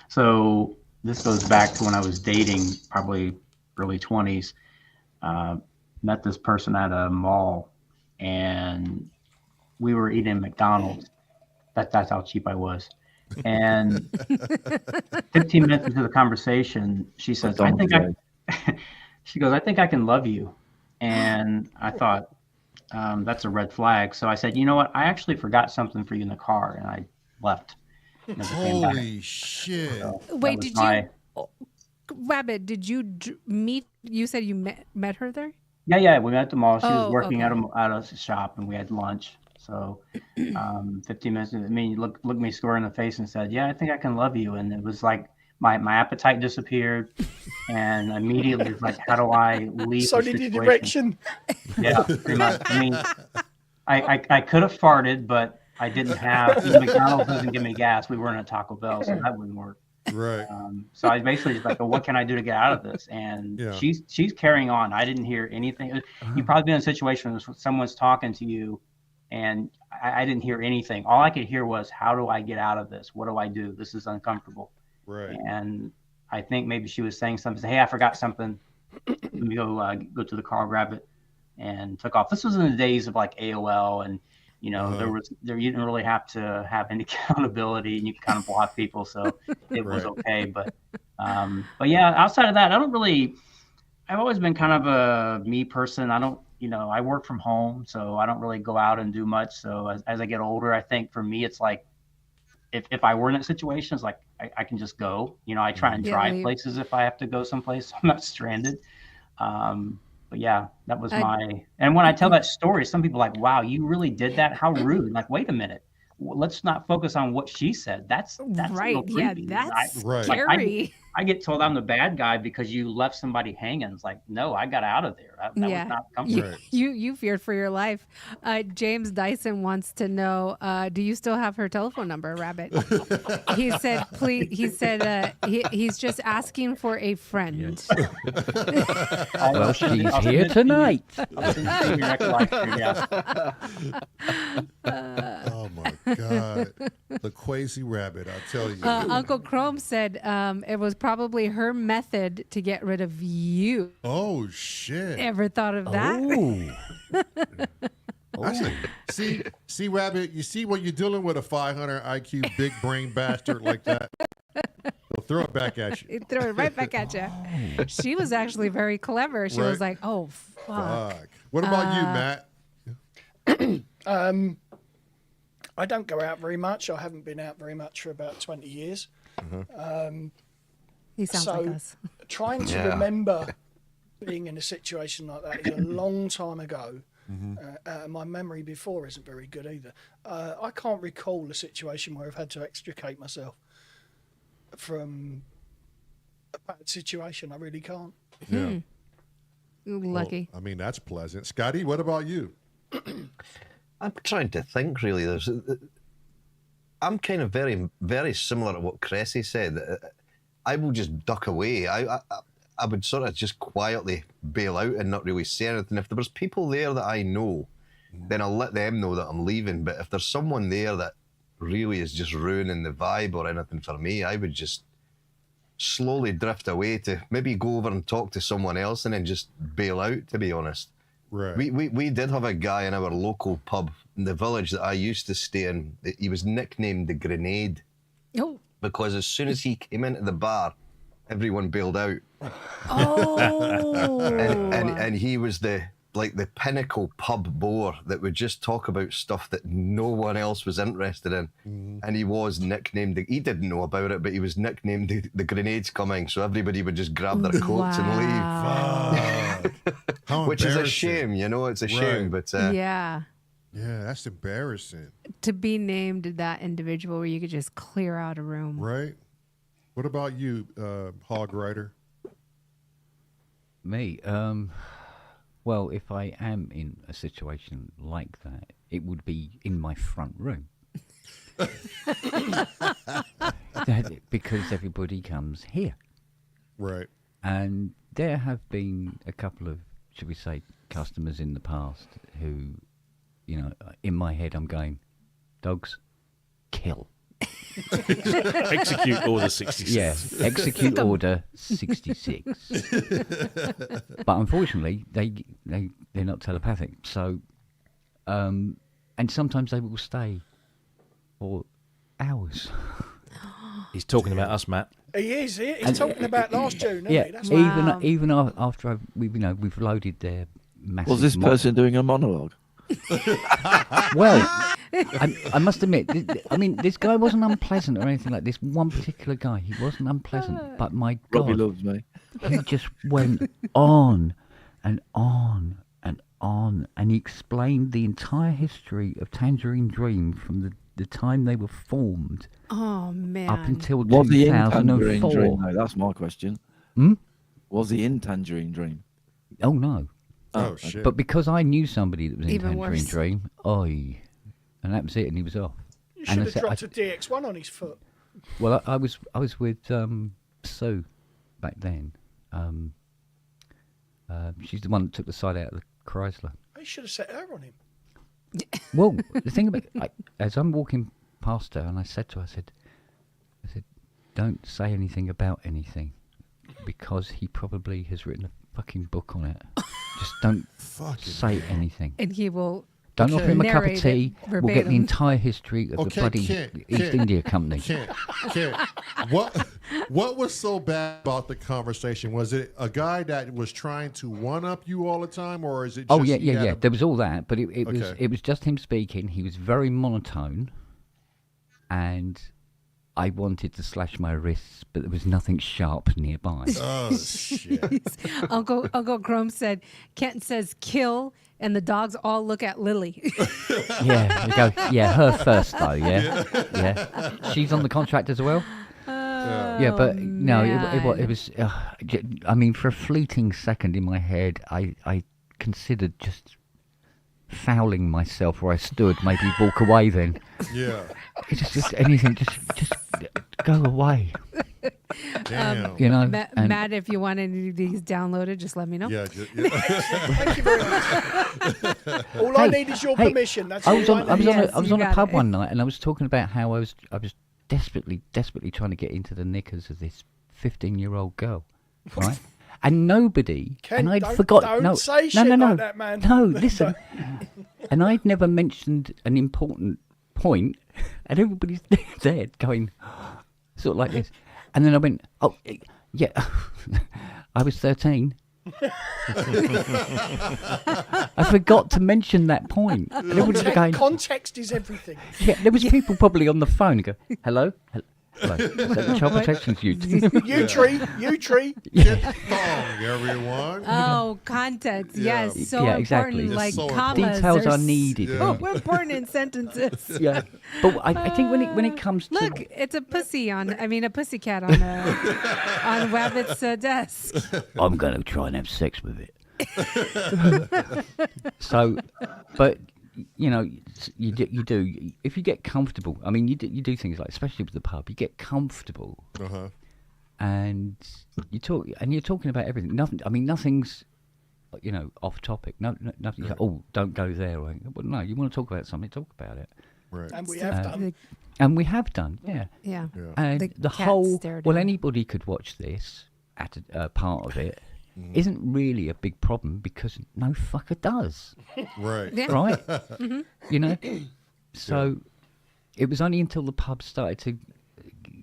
So this goes back to when I was dating, probably early 20s. Met this person at a mall, and we were eating McDonald's. That's how cheap I was. And 15 minutes into the conversation, she says, she goes, I think I can love you. And I thought, that's a red flag. So I said, you know what? I actually forgot something for you in the car, and I left. Never came back. Holy shit. So Wait, that was did you, Rabbit? Did you meet? You said you met her there. Yeah, we met at the mall. She was Oh, working okay. at a shop, and we had lunch. So 15 minutes. I mean, looked me square in the face and said, "Yeah, I think I can love you." And it was like my appetite disappeared, and immediately it's like, how do I leave? So the did your situation? direction. Yeah, pretty much. I mean, I could have farted, but I didn't have. McDonald's doesn't give me gas. We weren't at Taco Bell, so that wouldn't work. Right. So I basically just like, well, what can I do to get out of this? And Yeah. she's carrying on. I didn't hear anything. You've probably been in a situation where someone's talking to you, and I didn't hear anything. All I could hear was, how do I get out of this? What do I do? This is uncomfortable. Right. And I think maybe she was saying something. Say, hey, I forgot something. Let me go to the car, grab it, and took off. This was in the days of like AOL, and you know, you didn't really have to have any accountability, and you could kind of block people, so it was okay. But yeah, outside of that, I've always been kind of a me person. I don't, I work from home, so I don't really go out and do much. So as I get older, I think for me, it's like, if I were in that situation, it's like, I can just go, I try and drive places if I have to go someplace, so I'm not stranded. But yeah, that was and when I tell that story, some people are like, wow, you really did that? How rude. Like, wait a minute. Let's not focus on what she said. That's right. Yeah, that's scary. I get told I'm the bad guy because you left somebody hanging. It's like, no, I got out of there. That was not comfortable. You feared for your life. James Dyson wants to know, do you still have her telephone number, Rabbit? He said, please. He said he's just asking for a friend. Well, she's here tonight. Oh my God, the crazy rabbit! I'll tell you. Uncle Chrome said it was probably her method to get rid of you. Oh shit! Ever thought of that? See, Rabbit, you see what you're dealing with, a 500 IQ big brain bastard like that. He'll throw it back at you. Throw it right back at you. She was actually very clever. She was like, "Oh fuck." What about you, Matt? I don't go out very much. I haven't been out very much for about 20 years. He sounds like us. Trying to remember being in a situation like that is a long time ago. My memory before isn't very good either. I can't recall a situation where I've had to extricate myself from a bad situation. I really can't. Yeah. Lucky. Well, I mean, that's pleasant. Scotty, what about you? I'm trying to think, really. I'm kind of very, very similar to what Cressy said. I will just duck away. I would sort of just quietly bail out and not really say anything. If there was people there that I know, then I'll let them know that I'm leaving. But if there's someone there that really is just ruining the vibe or anything for me, I would just slowly drift away to maybe go over and talk to someone else and then just bail out, to be honest. Right. We did have a guy in our local pub in the village that I used to stay in. He was nicknamed the Grenade. Oh. Because as soon as he came into the bar, everyone bailed out. Oh. and he was the pinnacle pub bore that would just talk about stuff that no one else was interested in. And he was nicknamed, he didn't know about it, but he was nicknamed the Grenade's Coming, so everybody would just grab their coats and leave. How Which is a embarrassing. shame, it's a shame, but yeah. Yeah, that's embarrassing. To be named that individual where you could just clear out a room. Right. What about you, Hog Rider? Me? Well, if I am in a situation like that, it would be in my front room. Because everybody comes here. Right. And there have been a couple of, should we say, customers in the past who, in my head I'm going, dogs, kill. Execute order 66. Yeah, execute order 66. But unfortunately, they're not telepathic. So, and sometimes they will stay for hours. He's talking about us, Matt. He is. He's talking about last June, isn't Yeah, he? That's even after we've loaded their massive. Was this person doing a monologue? Well, I must admit, this guy wasn't unpleasant or anything like this. One particular guy, he wasn't unpleasant, but my Robbie God, loves me. he just went on and on and on, and he explained the entire history of Tangerine Dream from the time they were formed Oh, man. up until Was he in Tangerine 2004. Dream? No, that's my question. Hmm? Was he in Tangerine Dream? Oh no! Oh, shit. But because I knew somebody that was in Even Tangerine worse. Dream, and that was it, and he was off. You And should I have said- dropped a DX1 on his foot. Well, I was with Sue back then. She's the one that took the side out of the Chrysler. You should have set her on him. Well, the thing about as I'm walking past her, and I said to her, I said, don't say anything about anything, because he probably has written a fucking book on it. Just don't say anything. And he will. Don't offer him a cup of narrate tea. it We'll get the verbatim. entire history of the bloody East India Company. Kent, what was so bad about the conversation? Was it a guy that was trying to one-up you all the time, or is it just... Oh yeah. he had a- There was all that, but it Okay. was just him speaking. He was very monotone, and I wanted to slash my wrists, but there was nothing sharp nearby. Oh, shit. Uncle Chrome said, Kent says kill, and the dogs all look at Lily. Yeah, we go. Yeah, her first though. Yeah. She's on the contract as well. Yeah, but no, it was. I mean, for a fleeting second in my head, I considered just fouling myself where I stood. Maybe walk away then. Yeah. It's just anything. Just go away. Damn. You know. Matt, if you want any of these downloaded, just let me know. Yeah. Thank you very much. All I need is your permission. That's I all was on. I need. Yes, I was you on a got pub it. one night, and I was talking about how I was desperately trying to get into the knickers of this 15-year-old girl, right? And nobody, Ken, and I'd don't- forgotten. don't say shit like that, man. No, listen. And I'd never mentioned an important point, and everybody's there going sort of like this. And then I went, oh, yeah, I was 13. I forgot to mention that point. And everybody's going, Context is everything. yeah, there was people probably on the phone and go, hello? Hello? Is that the Child Protection's you? You tree. Get thong, everyone. Oh, context. Yeah. Yes, so Yeah, exactly. important. Like It's so commas. Details are are needed. Yeah. so important in sentences. Yeah, but I think when it comes to Look, it's a pussy a pussycat on on Wabbit's desk. I'm going to try and have sex with it. So, but you know, you do if you get comfortable. I mean, you do things like, especially with the pub, you get comfortable. Uh-huh. and you're talking about everything. Nothing. I mean, nothing's, off topic. Nothing. Right. Oh, don't go there. But no, you want to talk about something, talk about it. Right. And we have done. And we have done, yeah. Yeah. Yeah. And The the cat whole, stared well, at me. anybody could watch this at a part of it. Isn't really a big problem because no fucker does, Right. Yeah. right? So it was only until the pub started to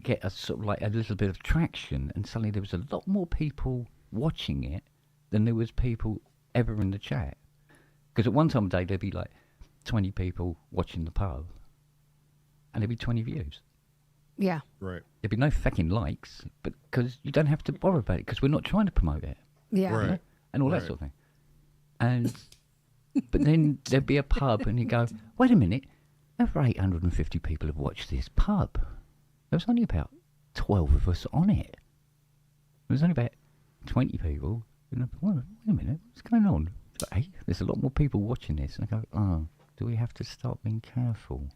get a sort of like a little bit of traction, and suddenly there was a lot more people watching it than there was people ever in the chat. Because at one time of day there'd be like 20 people watching the pub, and there'd be 20 views. Yeah. Right. There'd be no fucking likes, but because you don't have to worry about it because we're not trying to promote it. Yeah. Right. And all that Right. sort of thing. And but then there'd be a pub, and you go, wait a minute, over 850 people have watched this pub. There was only about 12 of us on it. There was only about 20 people. And wait a minute, what's going on? It's like, hey, there's a lot more people watching this. And I go, oh, do we have to start being careful?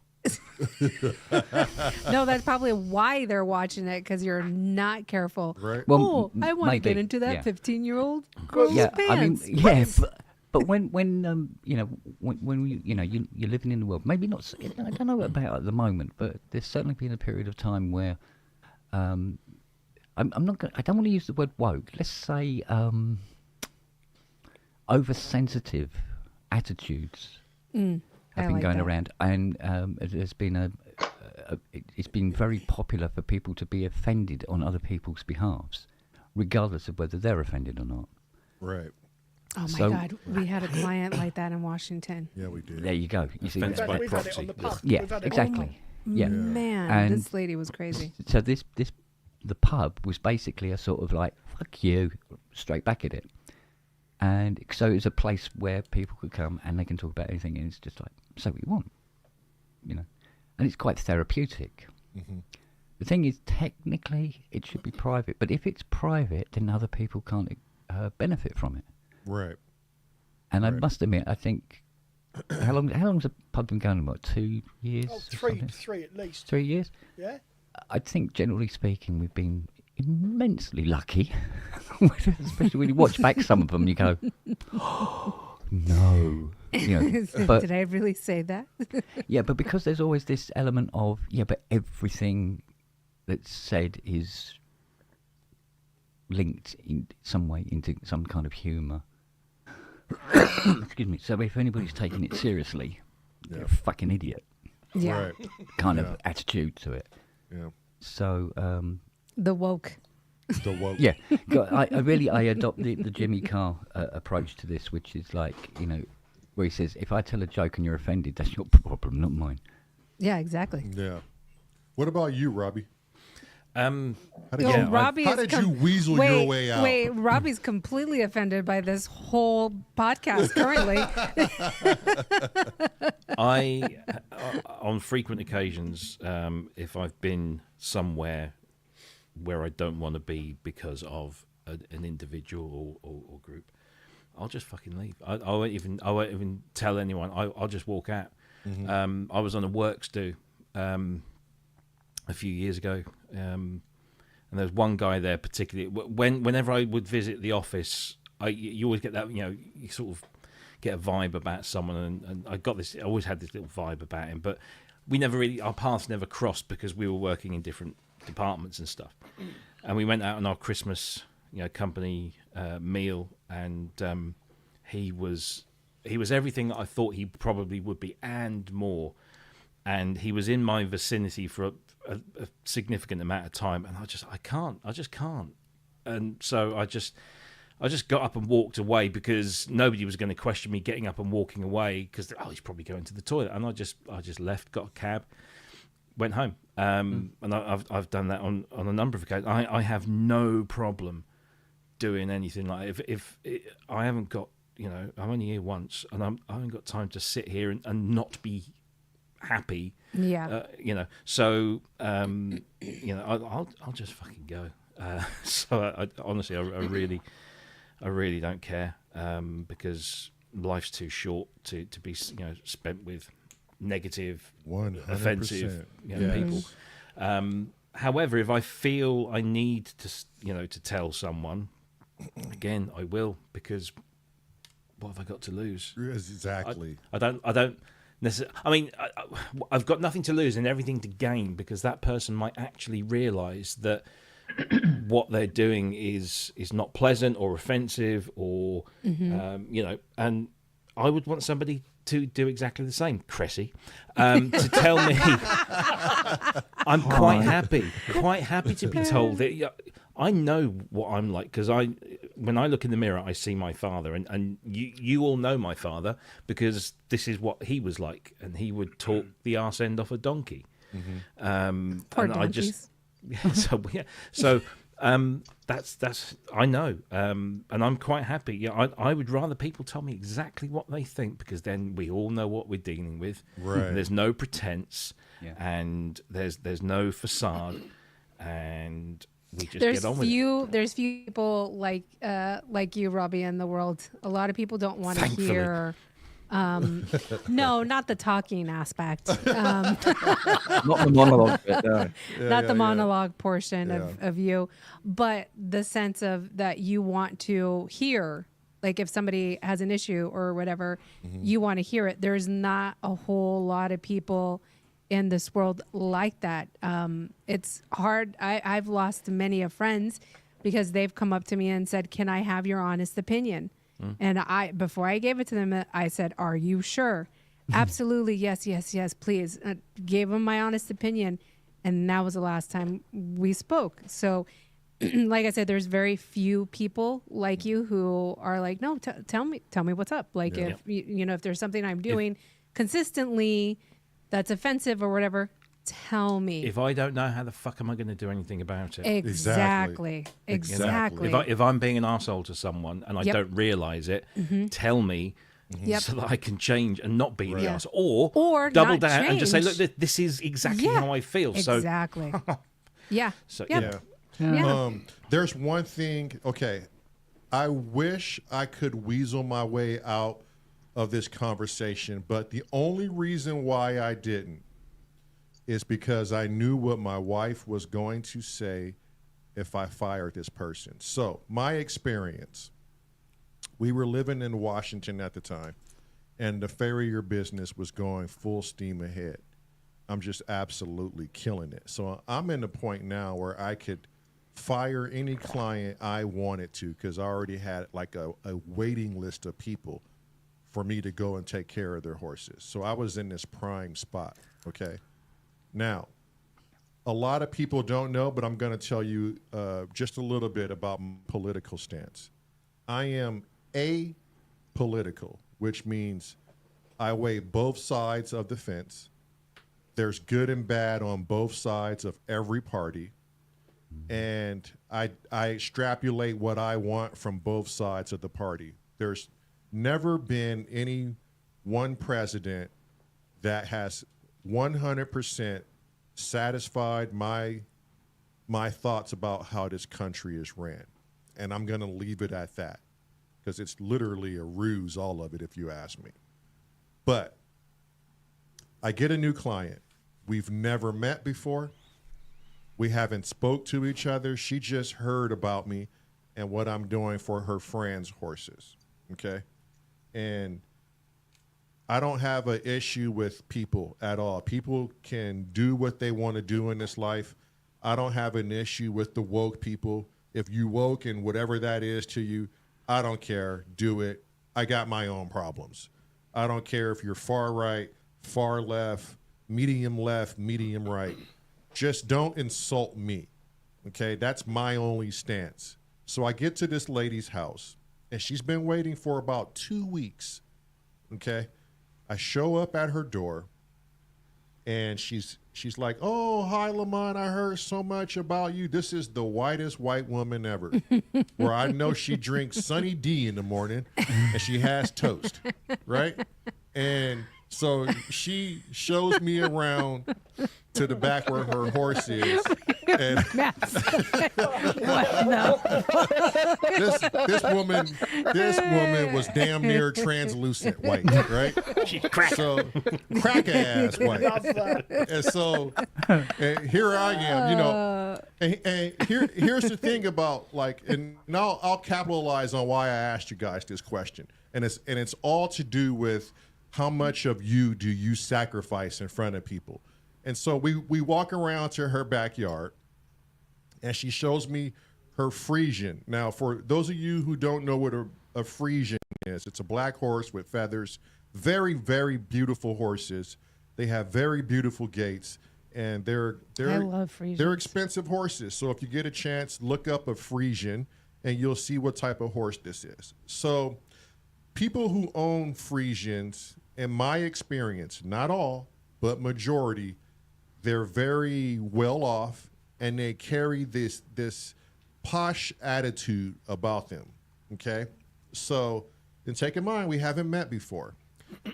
No, that's probably why they're watching it, because you're not careful. Right. Well, I want to get maybe, into that yeah. 15-year-old girl's Yeah, pants. I mean, yeah, but when you're living in the world, maybe not. I don't know about at the moment, but there's certainly been a period of time where I'm not. I don't want to use the word woke. Let's say oversensitive attitudes I have been like going that. around, and there's been it's been very popular for people to be offended on other people's behalves, regardless of whether they're offended or not. Right. Oh my So- God, we had a client like that in Washington. Yeah, we did. There you go. You see, Offense by We've had it on the proxy. pub. yeah, We've had it exactly. Yeah. Man, And- this lady was crazy. So the pub was basically a sort of like, fuck you, straight back at it. And so it was a place where people could come and they can talk about anything, and it's just like, say what you want, and it's quite therapeutic. The thing is, technically it should be private, but if it's private, then other people can't benefit from it. Right. And I Right. must admit, I think, how long's the pub been going? What, 2 years? Oh, or three something? at least. 3 years? Yeah. I think, generally speaking, we've been immensely lucky. Especially when you watch back some of them, you go, oh, no. But Did I really say that? yeah, but because there's always this element of, but everything that's said is linked in some way into some kind of humour. Excuse me. So if anybody's taking it seriously, they're a fucking idiot. Yeah. Right. Kind Yeah. of attitude to it. Yeah. So The woke. The woke. yeah, I adopt the Jimmy Carr approach to this, which is like, where he says, if I tell a joke and you're offended, that's your problem, not mine. Yeah, exactly. Yeah. What about you, Robbie? How did, Oh, you, Robbie how is did you weasel your way out? Wait, Robbie's completely offended by this whole podcast currently. I, on frequent occasions, if I've been somewhere where I don't want to be because of an individual or group, I'll just fucking leave. I won't even tell anyone. I'll just walk out. I was on a works do a few years ago, and there was one guy there particularly. Whenever I would visit the office, you always get that, you sort of get a vibe about someone, and I always had this little vibe about him, but our paths never crossed because we were working in different departments and stuff. And we went out on our Christmas, company meal, and he was everything that I thought he probably would be and more. And he was in my vicinity for a significant amount of time, and I just can't. And so I just got up and walked away because nobody was going to question me getting up and walking away because he's probably going to the toilet. And I just left, got a cab, went home. And I've done that on a number of occasions. I have no problem doing anything like that. If I haven't got, I'm only here once, and I haven't got time to sit here and not be happy. Yeah. So I'll just fucking go. So I honestly, I really don't care, because life's too short to be spent with negative, 100%. offensive Yes. people. However, if I feel I need to tell someone, again, I will, because what have I got to lose? Exactly. I don't necessarily. I mean, I've got nothing to lose and everything to gain, because that person might actually realise that what they're doing is not pleasant or offensive, or and I would want somebody to do exactly the same, Cressy, to tell me. I'm quite happy to be told that. I know what I'm like, because when I look in the mirror, I see my father, and you all know my father, because this is what he was like, and he would talk the arse end off a donkey. Poor and donkeys. So that's I know, and I'm quite happy. Yeah, I would rather people tell me exactly what they think, because then we all know what we're dealing with. Right. There's no pretense, and there's no facade, and we just get on with it. There's few people like you, Robbie, in the world. A lot of people don't want to hear. No, not the talking aspect. Not the monologue bit, no. Not the monologue portion of you, but the sense of that you want to hear. Like if somebody has an issue or whatever, you want to hear it. There's not a whole lot of people in this world like that. It's hard. I've lost many of friends because they've come up to me and said, "Can I have your honest opinion?" And before I gave it to them, I said, "Are you sure?" Absolutely, yes, please. Gave them my honest opinion, and that was the last time we spoke. So, like I said, there's very few people like you who are like, "No, tell me what's up." Like if if there's something I'm doing consistently that's offensive or whatever, tell me. If I don't know, how the fuck am I going to do anything about it? Exactly. If I'm being an arsehole to someone and I don't realise it, tell me so that I can change and not be the arsehole. Or double down and just say, look, this is exactly how I feel. Exactly. So, there's one thing. Okay, I wish I could weasel my way out of this conversation, but the only reason why I didn't is because I knew what my wife was going to say if I fired this person. So my experience, we were living in Washington at the time, and the farrier business was going full steam ahead. I'm just absolutely killing it. So I'm in the point now where I could fire any client I wanted to, because I already had like a waiting list of people for me to go and take care of their horses. So I was in this prime spot, okay? Now, a lot of people don't know, but I'm going to tell you just a little bit about my political stance. I am apolitical, which means I weigh both sides of the fence. There's good and bad on both sides of every party. And I extrapolate what I want from both sides of the party. There's never been any one president that has 100% satisfied my thoughts about how this country is ran. And I'm going to leave it at that, because it's literally a ruse, all of it, if you ask me. But I get a new client. We've never met before. We haven't spoke to each other. She just heard about me and what I'm doing for her friends' horses, okay? And I don't have an issue with people at all. People can do what they want to do in this life. I don't have an issue with the woke people. If you woke and whatever that is to you, I don't care. Do it. I got my own problems. I don't care if you're far right, far left, medium right. Just don't insult me, okay? That's my only stance. So I get to this lady's house, and she's been waiting for about 2 weeks, okay? I show up at her door, and she's like, "Oh, hi, Lamont. I heard so much about you." This is the whitest white woman ever, where I know she drinks Sunny D in the morning, and she has toast, right? And so she shows me around to the back where her horse is, And What? No. this woman was damn near translucent white, right? She's crack. So crack ass white. And so and here I am, you know. And here's the thing about like, and now I'll capitalize on why I asked you guys this question, and it's all to do with how much of you do you sacrifice in front of people. And so we walk around to her backyard, and she shows me her Frisian. Now, for those of you who don't know what a Frisian is, it's a black horse with feathers. Very, very beautiful horses. They have very beautiful gaits, and I love Frisians. They're expensive horses. So if you get a chance, look up a Frisian, and you'll see what type of horse this is. So people who own Frisians, in my experience, not all, but majority, they're very well off, and they carry this posh attitude about them. Okay, so then take in mind we haven't met before.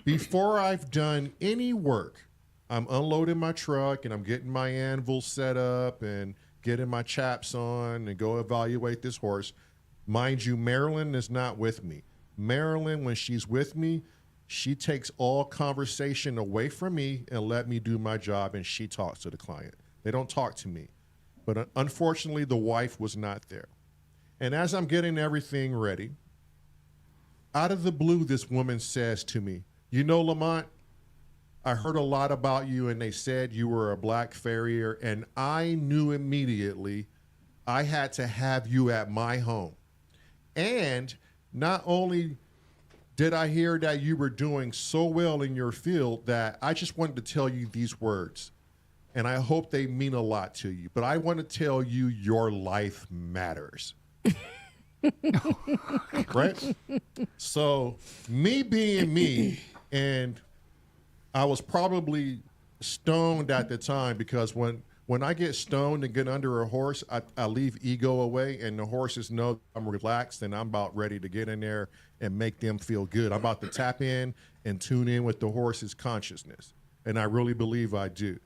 Before I've done any work, I'm unloading my truck and I'm getting my anvil set up and getting my chaps on and go evaluate this horse. Mind you, MARELYN is not with me. MARELYN, when she's with me, she takes all conversation away from me and let me do my job, and she talks to the client. They don't talk to me. But unfortunately, the wife was not there. And as I'm getting everything ready, out of the blue, this woman says to me, you know, Lamont, I heard a lot about you, and they said you were a black farrier, and I knew immediately I had to have you at my home. And not only did I hear that you were doing so well in your field that I just wanted to tell you these words, and I hope they mean a lot to you, but I want to tell you your life matters. Right? So me being me, and I was probably stoned at the time, because when I get stoned and get under a horse, I leave ego away, and the horses know I'm relaxed and I'm about ready to get in there and make them feel good. I'm about to tap in and tune in with the horse's consciousness, and I really believe I do.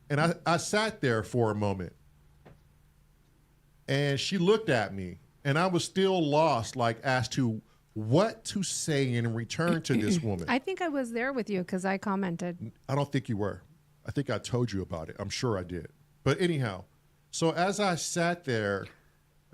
And I sat there for a moment, and she looked at me, and I was still lost, like as to what to say in return to this woman. I think I was there with you because I commented. I don't think you were. I think I told you about it. I'm sure I did. But anyhow, so as I sat there,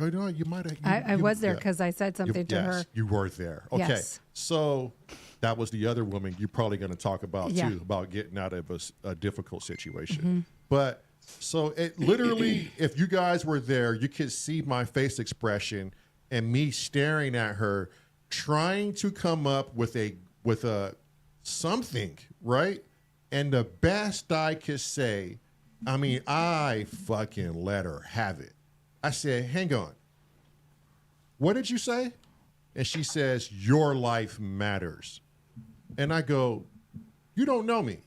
oh, no, you might have. I was there because I said something to her. Yes, you were there. Okay. Yes. So that was the other woman you're probably going to talk about too, about getting out of a difficult situation. Mm-hmm. But so it literally, if you guys were there, you could see my face expression and me staring at her, trying to come up with a something, right? And the best I could say, I mean, I fucking let her have it. I said, hang on. What did you say? And she says, your life matters. And I go, you don't know me.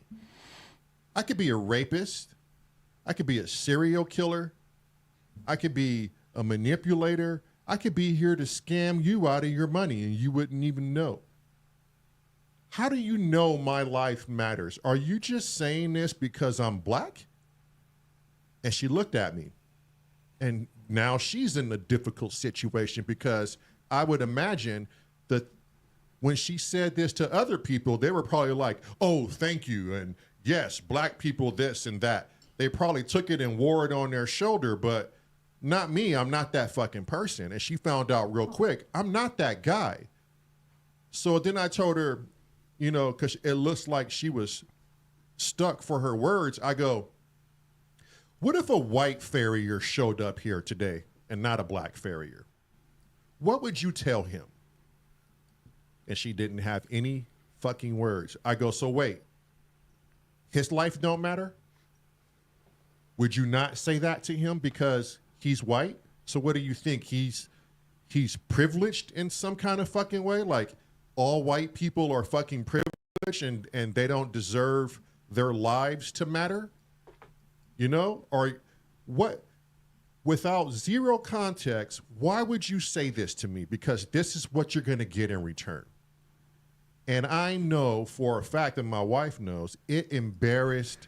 I could be a rapist. I could be a serial killer. I could be a manipulator. I could be here to scam you out of your money and you wouldn't even know. How do you know my life matters? Are you just saying this because I'm black? And she looked at me. And now she's in a difficult situation, because I would imagine that when she said this to other people, they were probably like, oh, thank you. And yes, black people, this and that. They probably took it and wore it on their shoulder, but not me. I'm not that fucking person. And she found out real quick, I'm not that guy. So then I told her, you know, because it looks like she was stuck for her words. I go, what if a white farrier showed up here today and not a black farrier? What would you tell him? And she didn't have any fucking words. I go, so wait, his life don't matter? Would you not say that to him because he's white? So what do you think? He's privileged in some kind of fucking way? Like all white people are fucking privileged and they don't deserve their lives to matter? You know? Or what? Without zero context, why would you say this to me? Because this is what you're going to get in return. And I know for a fact, and my wife knows, it embarrassed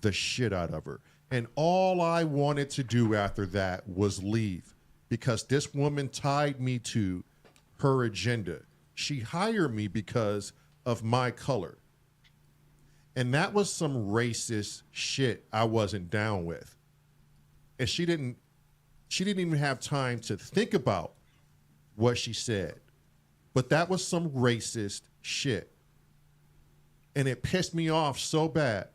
the shit out of her. And all I wanted to do after that was leave because this woman tied me to her agenda. She hired me because of my color. And that was some racist shit I wasn't down with. And she didn't even have time to think about what she said. But that was some racist shit. And it pissed me off so bad.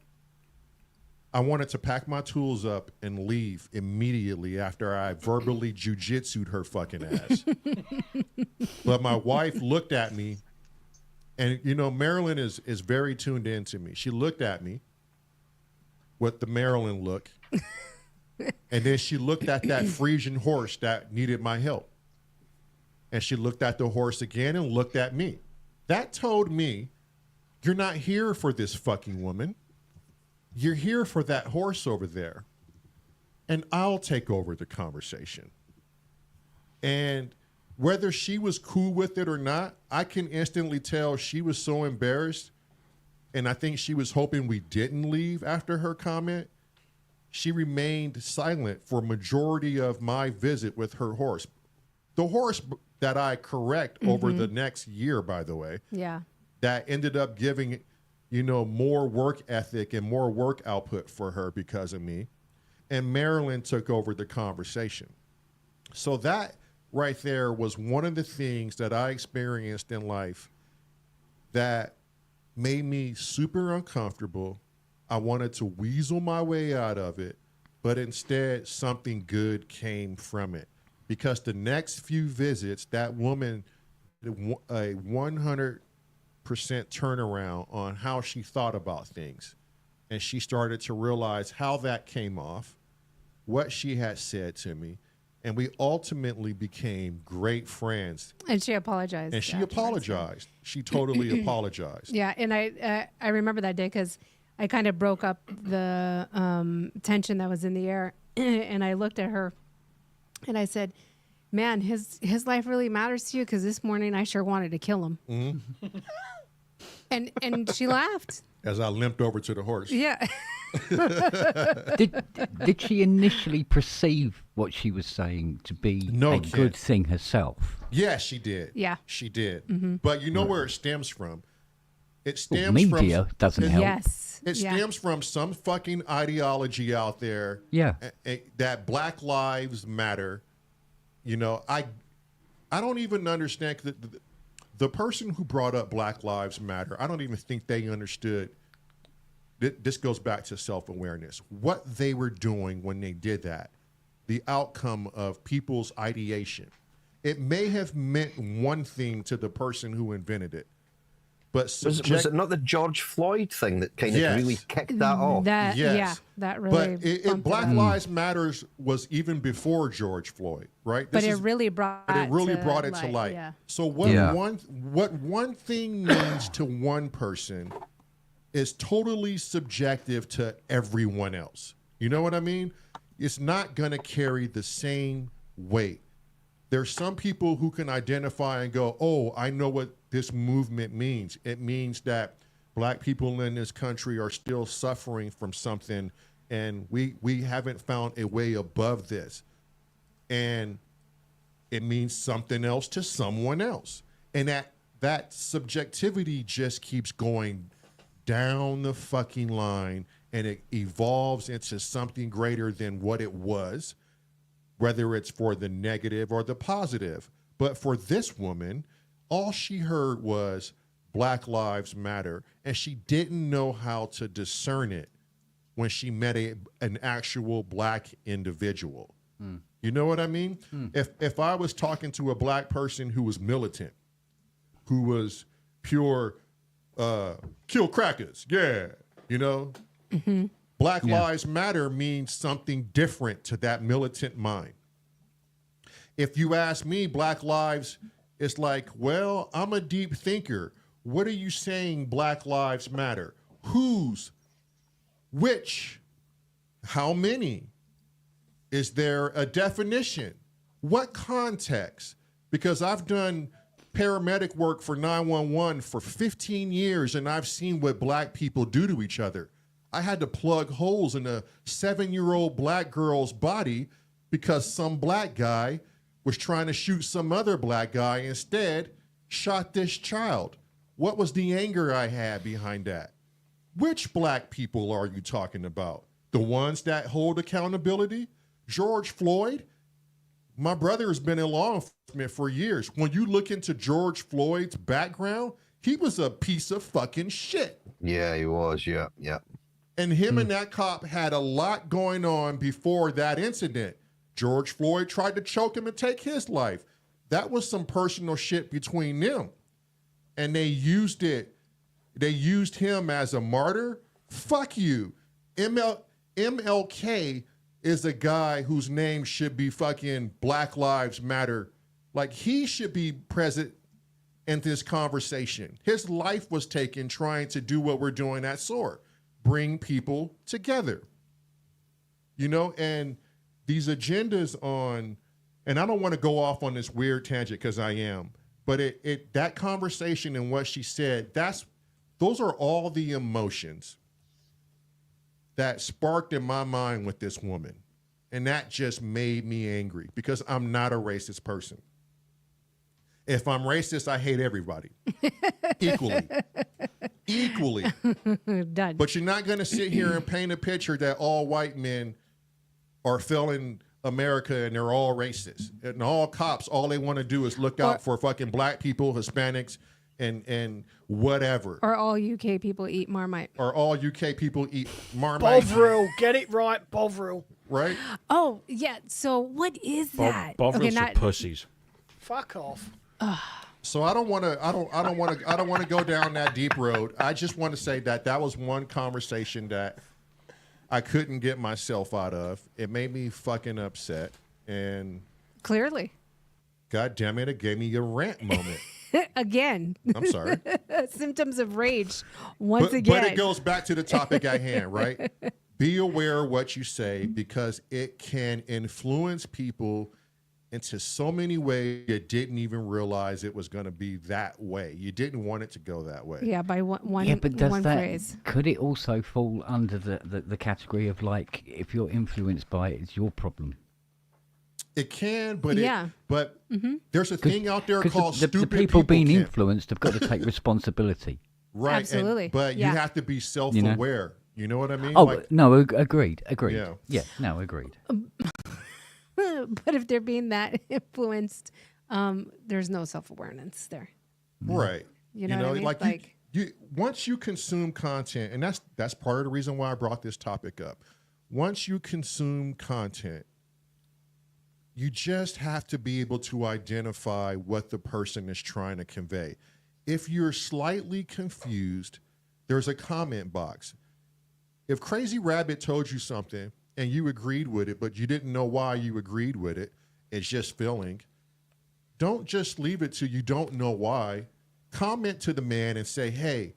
I wanted to pack my tools up and leave immediately after I verbally jujitsu'd her fucking ass. But my wife looked at me, and you know, Marilyn is very tuned in to me. She looked at me with the Marilyn look, and then she looked at that Frisian horse that needed my help. And she looked at the horse again and looked at me. That told me, you're not here for this fucking woman. You're here for that horse over there. And I'll take over the conversation. And whether she was cool with it or not, I can instantly tell she was so embarrassed. And I think she was hoping we didn't leave after her comment. She remained silent for majority of my visit with her horse. The horse that I correct over the next year, by the way. Yeah. That ended up giving, you know, more work ethic and more work output for her because of me. And Marilyn took over the conversation. So that right there was one of the things that I experienced in life that made me super uncomfortable. I wanted to weasel my way out of it, but instead something good came from it. Because the next few visits, that woman, a 100% turnaround on how she thought about things. And she started to realize how that came off, what she had said to me, and we ultimately became great friends. And she apologized. And she afterwards. apologized. She totally apologized. Yeah, and I remember that day because I kind of broke up the tension that was in the air, and I looked at her, and I said, "Man, his life really matters to you because this morning I sure wanted to kill him." Mm-hmm. and she laughed as I limped over to the horse. Yeah. Did she initially perceive what she was saying to be a good thing herself? Yeah, she did. Yeah, she did. Mm-hmm. But you know where it stems from? It stems media from doesn't help. Yes, it stems from some fucking ideology out there. Yeah, that Black Lives Matter. You know, I don't even understand the person who brought up Black Lives Matter. I don't even think they understood. This goes back to self-awareness. What they were doing when they did that, the outcome of people's ideation. It may have meant one thing to the person who invented it, but was it not the George Floyd thing that kind of really kicked that off? Yeah, that really. But Black Lives Matters was even before George Floyd, right? But it really brought it to light. Yeah. So what one thing means to one person is totally subjective to everyone else. You know what I mean? It's not going to carry the same weight. There's some people who can identify and go, oh, I know what this movement means. It means that Black people in this country are still suffering from something, and we haven't found a way above this. And it means something else to someone else. And that subjectivity just keeps going down the fucking line, and it evolves into something greater than what it was, whether it's for the negative or the positive. But for this woman, all she heard was Black Lives Matter, and she didn't know how to discern it when she met an actual Black individual. You know what I mean? If I was talking to a Black person who was militant, who was pure kill crackers, you know, Black Lives Matter means something different to that militant mind. If you ask me, Black Lives, it's like, well, I'm a deep thinker. What are you saying Black Lives Matter? Whose? Which? How many? Is there a definition? What context? Because I've done paramedic work for 911 for 15 years, and I've seen what Black people do to each other. I had to plug holes in a 7-year-old black girl's body because some black guy was trying to shoot some other black guy, instead shot this child. What was the anger I had behind that? Which black people are you talking about? The ones that hold accountability? George Floyd? My brother has been in law enforcement for years. When you look into George Floyd's background, he was a piece of fucking shit. Yeah, he was. Yeah. And him and that cop had a lot going on before that incident. George Floyd tried to choke him and take his life. That was some personal shit between them. And they used it. They used him as a martyr. Fuck you. MLK is a guy whose name should be fucking Black Lives Matter. Like, he should be present in this conversation. His life was taken trying to do what we're doing at S.O.R. Bring people together. You know, and these agendas on, and I don't want to go off on this weird tangent because I am, but that conversation and what she said, those are all the emotions that sparked in my mind with this woman. And that just made me angry because I'm not a racist person. If I'm racist, I hate everybody equally. Done. But you're not going to sit here and paint a picture that all white men are failing America and they're all racist. And all cops, all they want to do is look out for fucking black people, Hispanics, and whatever. Or all UK people eat Marmite. Or all UK people eat Marmite. Bovril, get it right, Bovril. Right? Oh, yeah. So what is that? Bovrils are pussies. Fuck off. So I don't want to go down that deep road. I just want to say that was one conversation that I couldn't get myself out of. It made me fucking upset, and clearly, God damn it gave me a rant moment. Again. I'm sorry. Symptoms of rage once again. But it goes back to the topic at hand, right? Be aware of what you say because it can influence people into so many ways you didn't even realize it was going to be that way. You didn't want it to go that way. Yeah, by one Yeah, but does one that, phrase. could it also fall under the category of, like, if you're influenced by it, it's your problem? It can, but yeah. There's a thing out there called the stupid people being can't. influenced have got to take responsibility. Right. Absolutely. But Yeah. you have to be self-aware. You know what I mean? Oh, Like, no, agreed. Yeah. Yeah, no, agreed. But if they're being that influenced, there's no self-awareness there. right. You know what I mean? Like you once you consume content, and that's part of the reason why I brought this topic up. Once you consume content, you just have to be able to identify what the person is trying to convey. If you're slightly confused, there's a comment box. If Crazy Rabbit told you something and you agreed with it, but you didn't know why you agreed with it, it's just feeling, don't just leave it to you don't know why. Comment to the man and say, hey,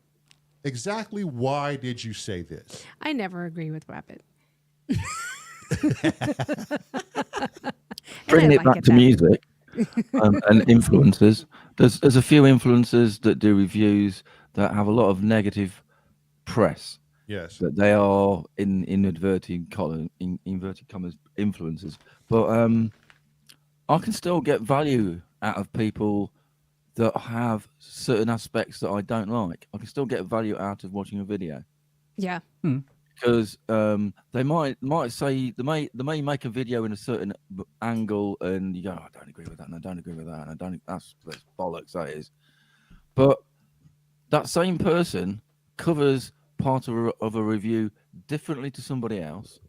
exactly why did you say this? I never agree with Rabbit. Bringing I it like back it to that. music and influencers, there's a few influencers that do reviews that have a lot of negative press. Yes. That they are in inverted commas influencers, but I can still get value out of people that have certain aspects that I don't like. I can still get value out of watching a video. Yeah. Because they might say they may make a video in a certain angle, and you go, I don't agree with that, and I don't agree with that, and I don't. That's bollocks. That is. But that same person covers part of a review differently to somebody else,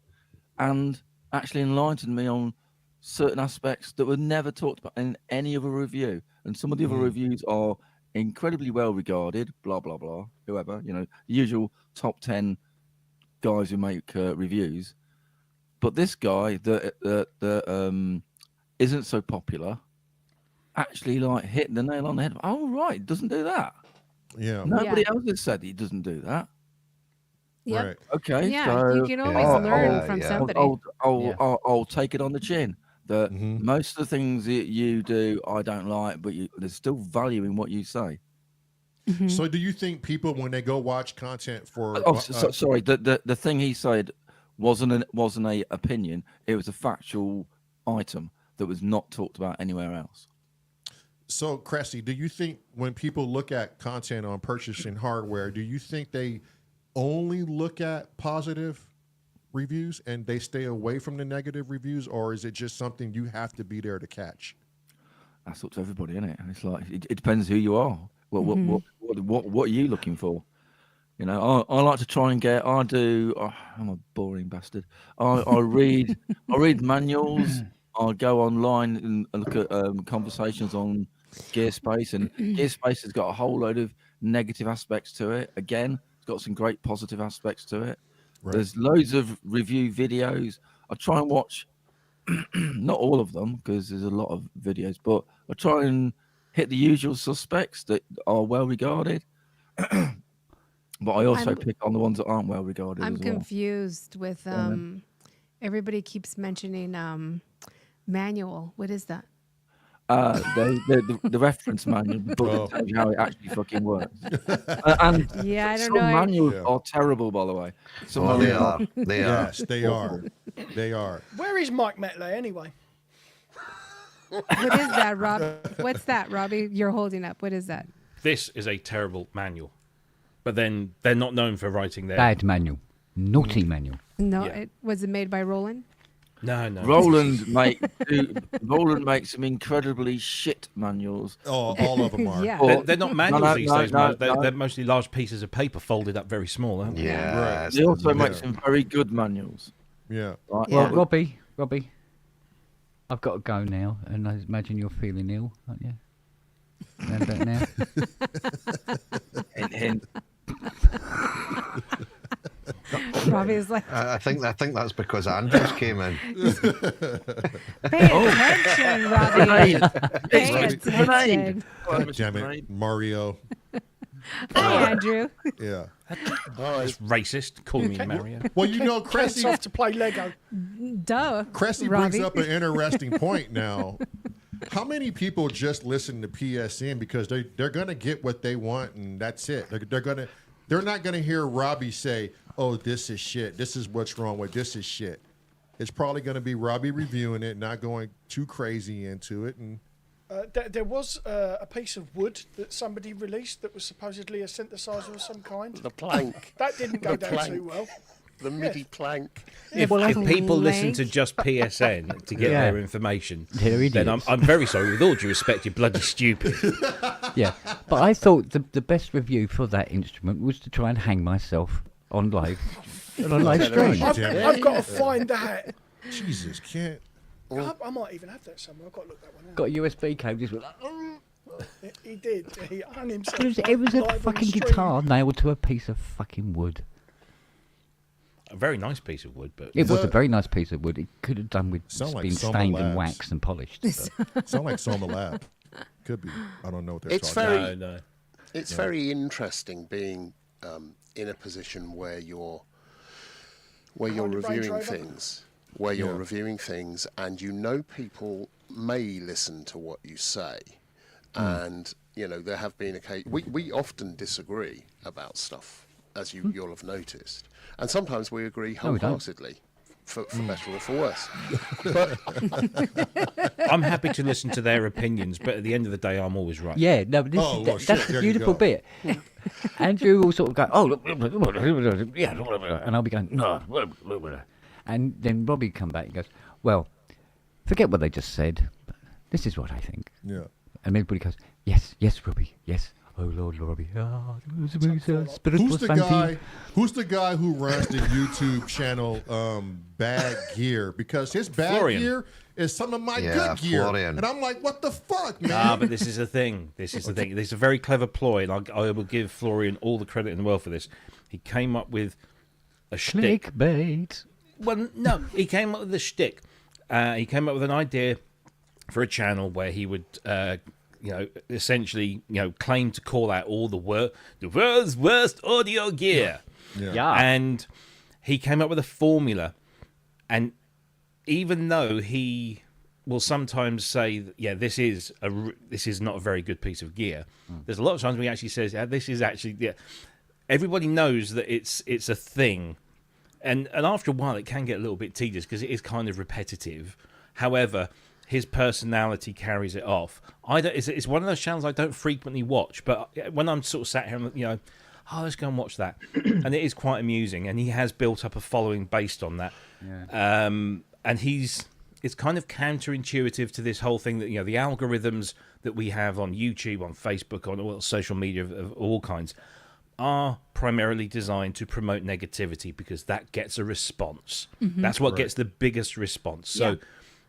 and actually enlightened me on certain aspects that were never talked about in any other review. And some of the other reviews are incredibly well regarded. Blah blah blah. Whoever, the usual top 10 guys who make reviews, but this guy that isn't so popular actually hit the nail on the head. Oh right, doesn't do that. Yeah. Nobody else has said he doesn't do that. Yep. Right. Okay. Yeah, so you can always learn from somebody. I'll take it on the chin that most of the things that you do I don't like, but there's still value in what you say. So do you think people, when they go watch content for... sorry, the thing he said wasn't a opinion. It was a factual item that was not talked about anywhere else. So, Cressy, do you think when people look at content on purchasing hardware, do you think they only look at positive reviews and they stay away from the negative reviews, or is it just something you have to be there to catch? That's up to everybody, isn't it? And it's like it depends who you are. What are you looking for? You know, I like to try and get. I'm a boring bastard. I read manuals. I go online and look at conversations on Gearspace, and Gearspace has got a whole load of negative aspects to it. Again, it's got some great positive aspects to it. Right. There's loads of review videos. I try and watch, not all of them because there's a lot of videos, but I try and hit the usual suspects that are well regarded. But I also pick on the ones that aren't well regarded. I'm as well. confused with everybody keeps mentioning manual. What is that? The reference manual, the book that tells you how it actually fucking works. And yeah, I don't some know. manuals are terrible, by the way. They are. They are. Yes, they are. They are. Where is Mike Metley anyway? What is that, Rob? What's that, Robbie? You're holding up. What is that? This is a terrible manual. But then they're not known for writing their... Bad manual. Naughty manual. No, Yeah. Was it made by Roland? No. Roland makes some incredibly shit manuals. Oh, all of them are. Yeah. They're not manuals these days. They're mostly large pieces of paper folded up very small, aren't they? Yeah. Right. They also make some very good manuals. Yeah. Right? Yeah. Well, Robbie, I've got to go now, and I imagine you're feeling ill, aren't you? Remember that now? Hint. Robbie's like, I think that's because Andrews came in. pay attention, Robbie. Pay attention. God damn it, Mario. Hi, Andrew. Yeah. It's racist. Call me Mario. Well, you know, Kent's Cressy off to play Lego. Duh. brings Robbie. up an interesting point now. How many people just listen to PSN because they're going to get what they want and that's it? They're not going to hear Robbie say, "Oh, this is shit. This is what's wrong with this is shit." It's probably going to be Robbie reviewing it, not going too crazy into it. And There was a piece of wood that somebody released that was supposedly a synthesizer of some kind. The plank. That didn't go down too well. The MIDI plank. If people listen to just PSN to get their information, then I'm very sorry. With all due respect, you're bloody stupid. Yeah, but I thought the best review for that instrument was to try and hang myself on live stream. I've got to find that. Jesus, can't. I might even have that somewhere. I've got to look that one out. Got a USB cable. Just went, He did. He hung himself. it was a live on fucking the stream. guitar nailed to a piece of fucking wood. A very nice piece of wood, but It was a very nice piece of wood. It could have done with Sound like being Soma stained and Labs. waxed and polished. but- Sound like Soma Lab. Could be. I don't know what they're It's talking very- about. no. It's very interesting being in a position where you're Behind a Range reviewing Rover. things, and you know people may listen to what you say, and you know there have been occasions we often disagree about stuff, as you'll have noticed, and sometimes we agree No, we don't. wholeheartedly. For better or for worse. I'm happy to listen to their opinions, but at the end of the day, I'm always right. Yeah, no, but that's shit, the there you beautiful go. bit. Andrew will sort of go, "Oh, look," yeah, and I'll be going, "No," and then Robbie come back and goes, "Well, forget what they just said. This is what I think." Yeah. And everybody goes, "Yes, Robbie, yes." Oh Lord, Robbie. Who's the guy who runs the YouTube channel Bad Gear? Because his bad gear is some of my good gear. Florian. And I'm like, what the fuck, man? But this is the thing. This is a very clever ploy, and I will give Florian all the credit in the world for this. He came up with a shtick. Clickbait. Well, no, he came up with a shtick. He came up with an idea for a channel where he would, essentially, claim to call out all the world's worst audio gear. Yeah. And he came up with a formula, and even though he will sometimes say, yeah, this is not a very good piece of gear. There's a lot of times when he actually says, yeah, this is actually, yeah. Everybody knows that it's a thing. And after a while, it can get a little bit tedious because it is kind of repetitive. However, his personality carries it off. It's one of those channels I don't frequently watch, but when I'm sort of sat here, let's go and watch that. And it is quite amusing. And he has built up a following based on that. Yeah. And it's kind of counterintuitive to this whole thing that, the algorithms that we have on YouTube, on Facebook, on all social media of all kinds are primarily designed to promote negativity because that gets a response. Mm-hmm. That's what gets the biggest response. So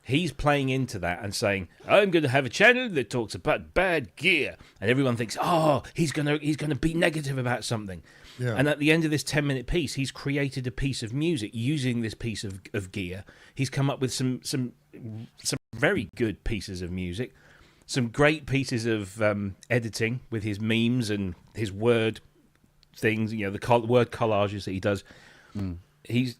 he's playing into that and saying, I'm going to have a channel that talks about bad gear. And everyone thinks, he's going to be negative about something. Yeah. And at the end of this 10-minute piece, he's created a piece of music using this piece of gear. He's come up with some very good pieces of music, some great pieces of editing with his memes and his word things, the word collages that he does. He's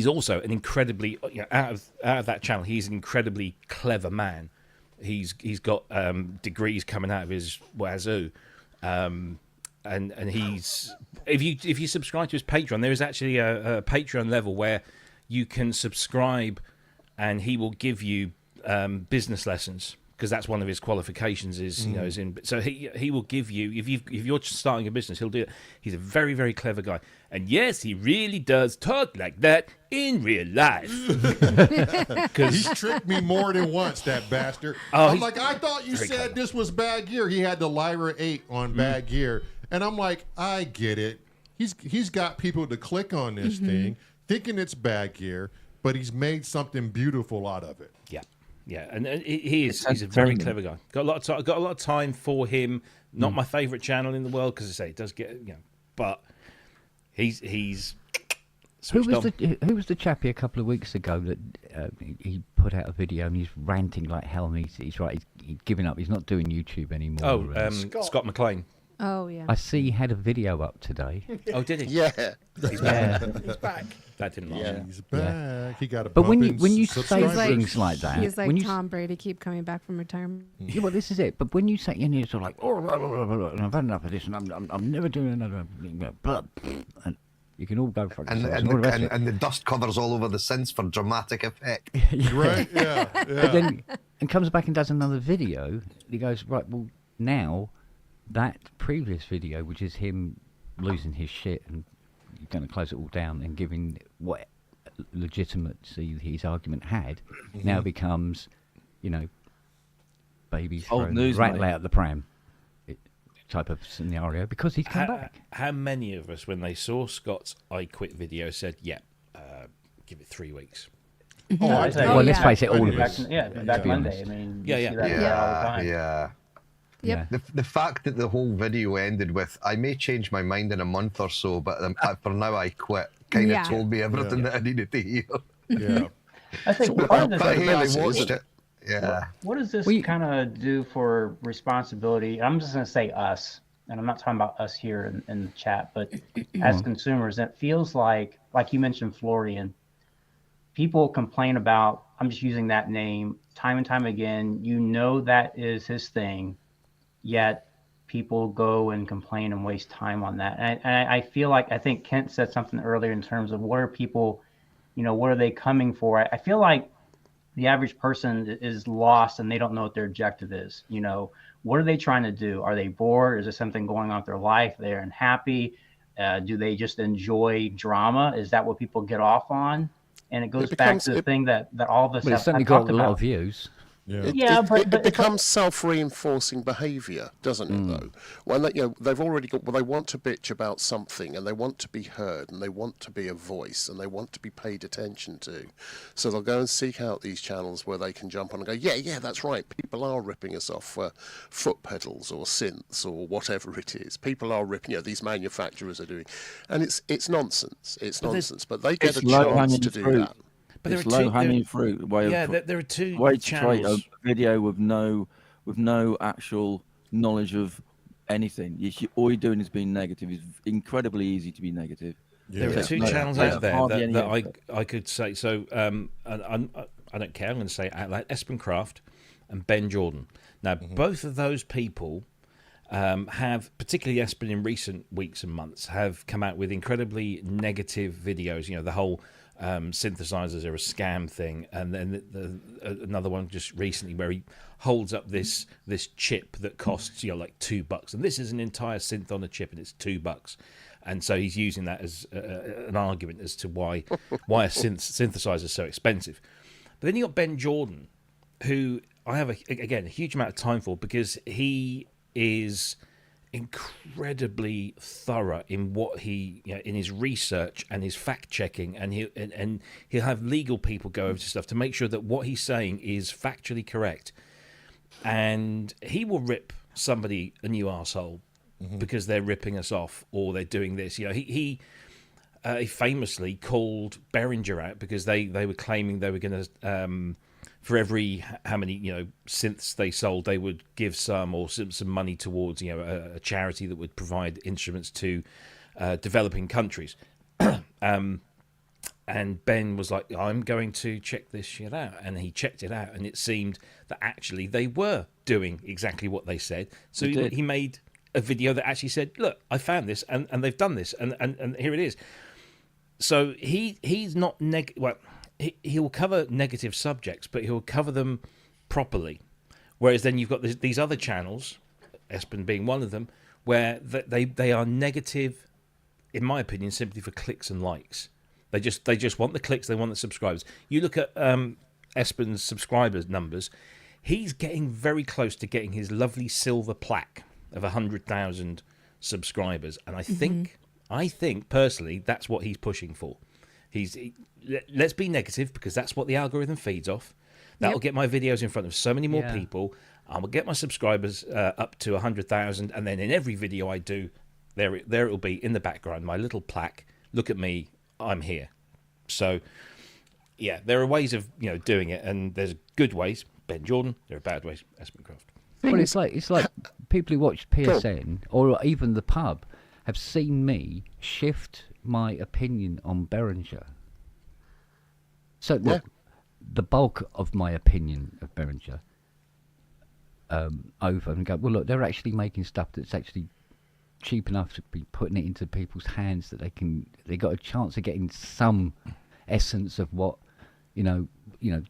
also an incredibly out of that channel. He's an incredibly clever man. He's got degrees coming out of his wazoo, and he's if you subscribe to his Patreon, there is actually a Patreon level where you can subscribe, and he will give you business lessons. Because that's one of his qualifications so he will give you if you're starting a business, he'll do it. He's a very, very clever guy, and yes, he really does talk like that in real life. He's tricked me more than once, that bastard. I'm like, I thought you said clever. This was bad gear. He had the Lyra 8 on bad gear, and I'm like, I get it. He's got people to click on this thing, thinking it's bad gear, but he's made something beautiful out of it. Yeah. Yeah, and he's a very clever guy. Got a lot of time for him. Not my favourite channel in the world because I say it does get but he's who was the chappie a couple of weeks ago that he put out a video and he's ranting like hell and he's giving up. He's not doing YouTube anymore. Scott McLean. Oh yeah. I see he had a video up today. Oh, did he? Yeah. He's back. He's back. That didn't last. Yeah. He's back. Yeah. He got a But when bump you in say subscribers. things like that, He's like when you Tom Brady, keep coming back from retirement. Yeah, well, this is it. But when you say, you're sort of like, and I've had enough of this, and I'm never doing another, and you can all go for it. And the dust covers all over the synths for dramatic effect. Right? Yeah. But then, and comes back and does another video. He goes, right, well, now that previous video, which is him losing his shit and going to close it all down and giving what legitimacy his argument had, now becomes, baby thrown right out the pram type of scenario because he's come back. How many of us, when they saw Scott's I Quit video, said, give it 3 weeks? Let's face it, all of us. Back Monday. I mean, you see that all the time. Yeah. Yep. The fact that the whole video ended with, I may change my mind in a month or so, but for now I quit, kind of told me everything that I needed to hear. Yeah. I think part of this, I watched it. Yeah. What does this kind of do for responsibility? I'm just going to say us, and I'm not talking about us here in the chat, but as consumers, it feels like you mentioned Florian, people complain about, I'm just using that name time and time again, that is his thing. Yet people go and complain and waste time on that. And I feel like, I think Kent said something earlier in terms of what are people, what are they coming for? I feel like the average person is lost and they don't know what their objective is. What are they trying to do? Are they bored? Is there something going on with their life? They're unhappy. Do they just enjoy drama? Is that what people get off on? And it goes back to the thing that all of us have certainly got a lot of views. Yeah. It becomes self-reinforcing behaviour, doesn't it? Though, when they've already got, they want to bitch about something, and they want to be heard, and they want to be a voice, and they want to be paid attention to. So they'll go and seek out these channels where they can jump on and go, yeah, that's right. People are ripping us off for foot pedals or synths or whatever it is. People are ripping. These manufacturers are doing, and it's nonsense. It's nonsense. But they get a chance to do that. But it's low-hanging fruit. There are two channels. To create a video with no actual knowledge of anything. All you're doing is being negative. It's incredibly easy to be negative. There are two channels out there that I could say. So, and I don't care. I'm going to say it out loud. Espen Kraft and Ben Jordan. Now, both of those people have, particularly Espen in recent weeks and months, have come out with incredibly negative videos. You know, the whole synthesizers are a scam thing, and then another one just recently where he holds up this chip that costs like $2, and this is an entire synth on a chip, and it's $2. And so he's using that as an argument as to why a synthesizer is so expensive. But then you got Ben Jordan, who I have a huge amount of time for, because he is incredibly thorough in what he in his research and his fact checking, and he'll have legal people go over to stuff to make sure that what he's saying is factually correct. And he will rip somebody a new arsehole because they're ripping us off or they're doing this. He famously called Behringer out because they were claiming they were going to for every how many synths they sold, they would give some money towards a charity that would provide instruments to developing countries. And Ben was like, I'm going to check this shit out. And he checked it out, and it seemed that actually they were doing exactly what they said. So he made a video that actually said, look, I found this, and they've done this, and here it is. So he's not he'll cover negative subjects, but he'll cover them properly. Whereas then you've got these other channels, Espen being one of them, where they are negative, in my opinion, simply for clicks and likes. They just want the clicks, they want the subscribers. You look at Espen's subscribers numbers, he's getting very close to getting his lovely silver plaque of 100,000 subscribers, and I think personally that's what he's pushing for. Let's be negative, because that's what the algorithm feeds off. That'll get my videos in front of so many more people. I will get my subscribers up to 100,000, and then in every video I do, there it will be in the background, my little plaque. Look at me, I'm here. So, yeah, there are ways of doing it, and there's good ways. Ben Jordan, there are bad ways. Espen Kraft. Well, it's like people who watch PSN or even the pub have seen me shift my opinion on Behringer. So look, the bulk of my opinion of Behringer over and go, well, look, they're actually making stuff that's actually cheap enough to be putting it into people's hands that they got a chance of getting some essence of what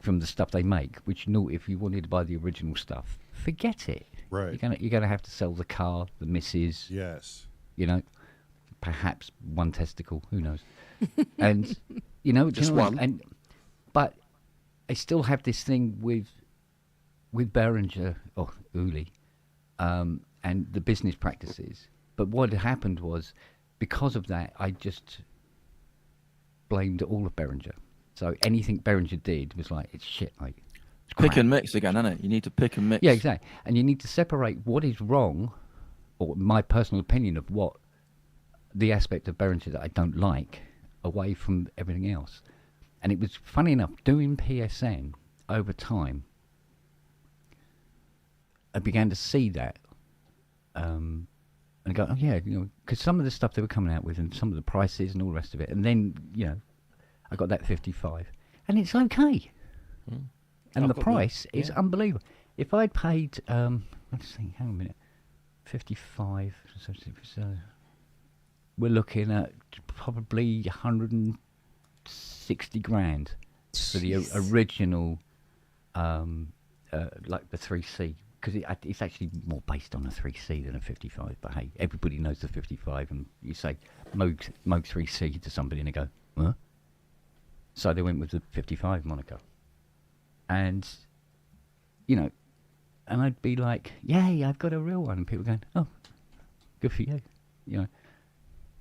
from the stuff they make. Which if you wanted to buy the original stuff, forget it. Right. You're gonna have to sell the car, the missus. Yes. Perhaps one testicle. Who knows? And just one. But I still have this thing with Behringer or Uli, and the business practices. But what had happened was, because of that, I just blamed all of Behringer. So anything Behringer did was like, it's shit, mate. It's crap. Pick and mix again, isn't it? You need to pick and mix. Yeah, exactly. And you need to separate what is wrong, or my personal opinion of what the aspect of Behringer that I don't like, away from everything else. And it was funny enough, doing PSN over time, I began to see that. And I go, oh yeah, because some of the stuff they were coming out with, and some of the prices and all the rest of it, and then I got that 55, and it's okay. And the price is unbelievable. If I'd paid, let's think, hang on a minute, 55. So we're looking at probably 160 grand for the original, like the 3C. Because it's actually more based on a 3C than a 55. But hey, everybody knows the 55, and you say Moog 3C to somebody, and they go, huh? So they went with the 55 Monaco. And, and I'd be like, yay, I've got a real one. And people going, oh, good for you.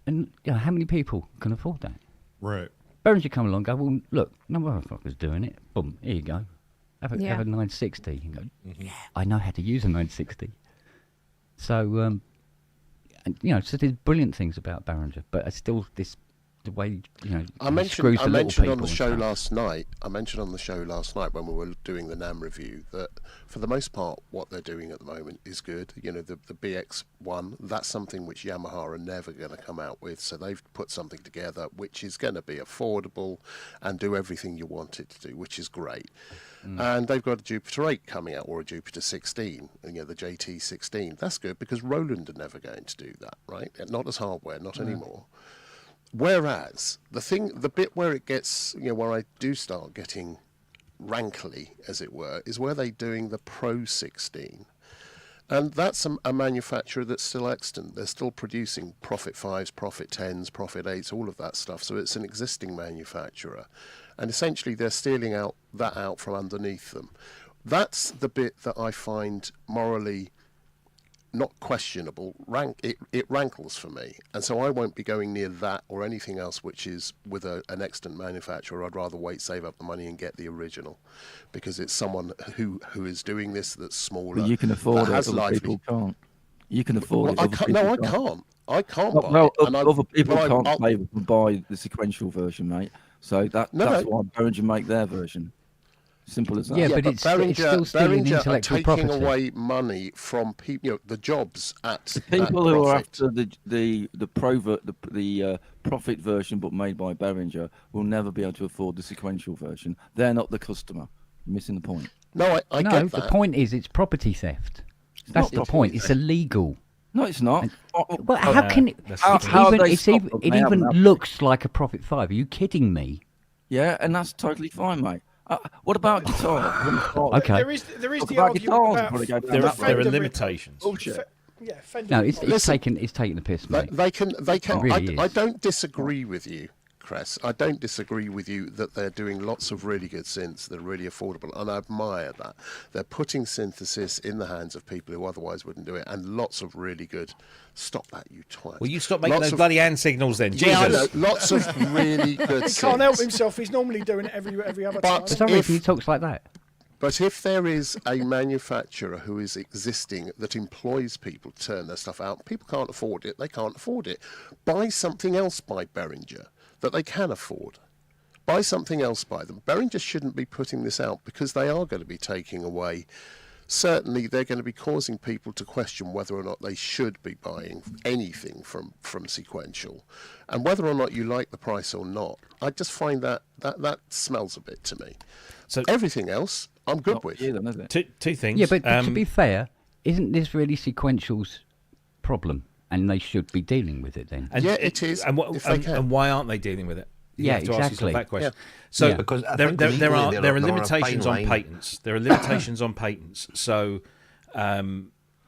And how many people can afford that? Right. Behringer come along and go, well, look, no motherfucker's doing it. Boom, here you go. Have a 960. And go, yeah, I know how to use a 960. So, so there's brilliant things about Behringer, but it's still this the way I he mentioned screws the little people on the and show stuff. last night. I mentioned on the show last night when we were doing the NAMM review that for the most part, what they're doing at the moment is good. The BX1, that's something which Yamaha are never going to come out with. So they've put something together which is going to be affordable and do everything you want it to do, which is great. And they've got a Jupiter 8 coming out, or a Jupiter 16, the JT 16. That's good because Roland are never going to do that, right? Not as hardware, not anymore. Whereas the bit where it gets, where I do start getting rankly, as it were, is where they're doing the Pro 16. And that's a manufacturer that's still extant. They're still producing Profit 5s, Profit 10s, Profit 8s, all of that stuff. So it's an existing manufacturer. And essentially they're stealing that out from underneath them. That's the bit that I find morally not questionable. It rankles for me. And so I won't be going near that or anything else which is with an extant manufacturer. I'd rather wait, save up the money and get the original, because it's someone who is doing this that's smaller. But you can afford it, other people can't. You can afford it. I can't. I can't buy it. Other people can't buy the sequential version, mate. So that's why Behringer make their version. Simple as that. Yeah, but it's still stealing intellectual taking property. away money from people, the jobs at the people who are Profit. after the profit version, but made by Behringer, will never be able to afford the sequential version. They're not the customer. You're missing the point. No, I No, get that. the point is it's property theft. That's the point. It's illegal. No, it's not. Well, how can it? It even looks like a Profit 5. Are you kidding me? Yeah, and that's totally fine, mate. What about guitar? Okay. There is the argument about there are limitations. Bullshit. Fender. No, it's taking the piss, mate. They can. It really I is. don't disagree with you, Chris. I don't disagree with you that they're doing lots of really good synths that are really affordable, and I admire that. They're putting synthesis in the hands of people who otherwise wouldn't do it, and lots of really good. Stop that, you twat. Will you stop making those bloody hand signals then? Jesus. Yeah, I know. Lots of really good synths. He can't help himself. He's normally doing it every other time. Sorry if he talks like that. But if there is a manufacturer who is existing that employs people to turn their stuff out, people can't afford it. They can't afford it. Buy something else by Behringer that they can afford. Buy something else by them. Behringer shouldn't be putting this out because they are going to be taking away. Certainly, they're going to be causing people to question whether or not they should be buying anything from Sequential, and whether or not you like the price or not. I just find that smells a bit to me. So everything else, I'm good with. Then, is it? Two things. Yeah, but to be fair, isn't this really Sequential's problem? And they should be dealing with it then. And yeah, it is. And why aren't they dealing with it? You yeah, have to exactly. ask yourself that question. So yeah. Because there are limitations on patents. There are limitations on patents. So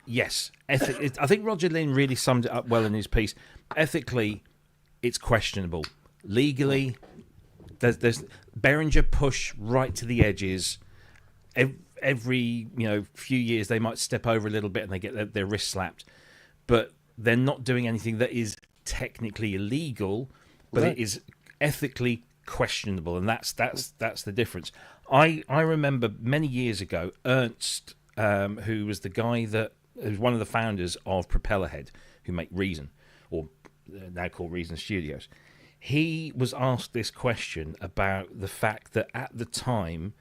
yes, I think Roger Lynn really summed it up well in his piece. Ethically, it's questionable. Legally, there's Behringer push right to the edges. Every few years they might step over a little bit and they get their wrist slapped, but they're not doing anything that is technically illegal, but it is ethically questionable, and that's the difference. I remember many years ago Ernst, who was the guy that was one of the founders of Propellerhead, who make Reason, or now called Reason Studios. He was asked this question about the fact that at the time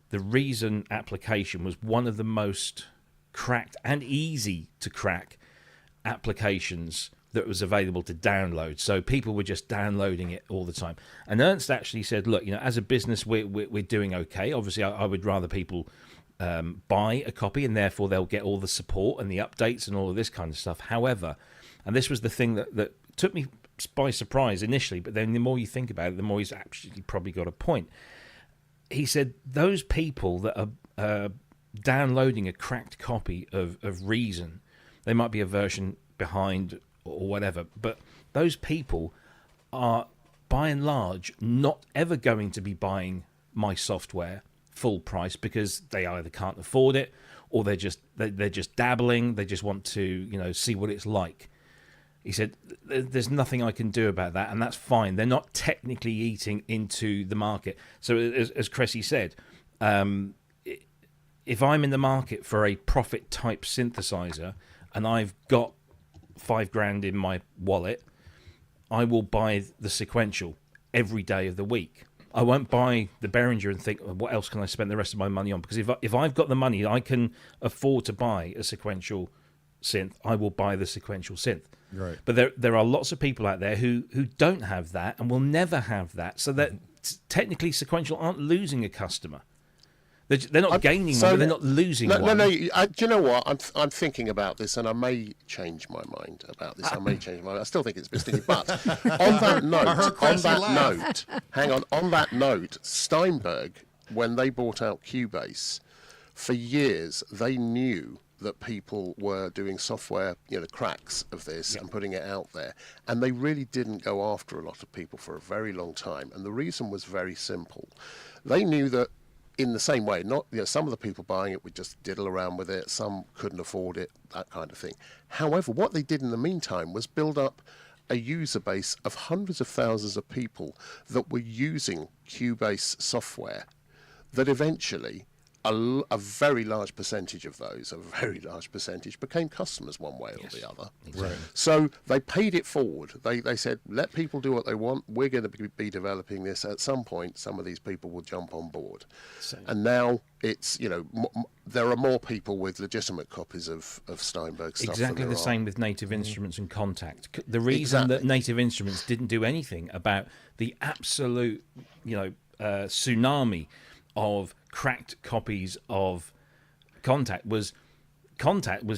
the Reason application was one of the most cracked and easy to crack applications that was available to download. So people were just downloading it all the time. And Ernst actually said, look, as a business, we're doing okay. Obviously, I would rather people buy a copy, and therefore they'll get all the support and the updates and all of this kind of stuff. However, and this was the thing that took me by surprise initially, but then the more you think about it, the more he's actually probably got a point. He said those people that are downloading a cracked copy of Reason, they might be a version behind or whatever, but those people are by and large not ever going to be buying my software full price because they either can't afford it or they're just dabbling. They just want to see what it's like. He said there's nothing I can do about that, and that's fine. They're not technically eating into the market. So as Cressy said, if I'm in the market for a profit type synthesizer and I've got $5,000 in my wallet, I will buy the sequential every day of the week. I won't buy the Behringer and think, what else can I spend the rest of my money on? Because if I've got the money, I can afford to buy a sequential synth, I will buy the sequential synth. Right. But there are lots of people out there who don't have that and will never have that. So that technically sequential aren't losing a customer. They're not gaining one, but they're not losing one. No. Do you know what? I'm thinking about this, and I may change my mind about this. I still think it's a bit stinky. But on that note, hang on. On that note, Steinberg, when they bought out Cubase, for years they knew that people were doing software, cracks of this and putting it out there. And they really didn't go after a lot of people for a very long time. And the reason was very simple. They knew that in the same way, some of the people buying it would just diddle around with it, some couldn't afford it, that kind of thing. However, what they did in the meantime was build up a user base of hundreds of thousands of people that were using Cubase software, that eventually a very large percentage of those, became customers one way or the other. Exactly. Right. So they paid it forward. They said, let people do what they want. We're going to be developing this. At some point, some of these people will jump on board. And now it's, there are more people with legitimate copies of Steinberg stuff. Exactly the same with Native Instruments and Contact. The reason that Native Instruments didn't do anything about the absolute, tsunami of cracked copies of Contact was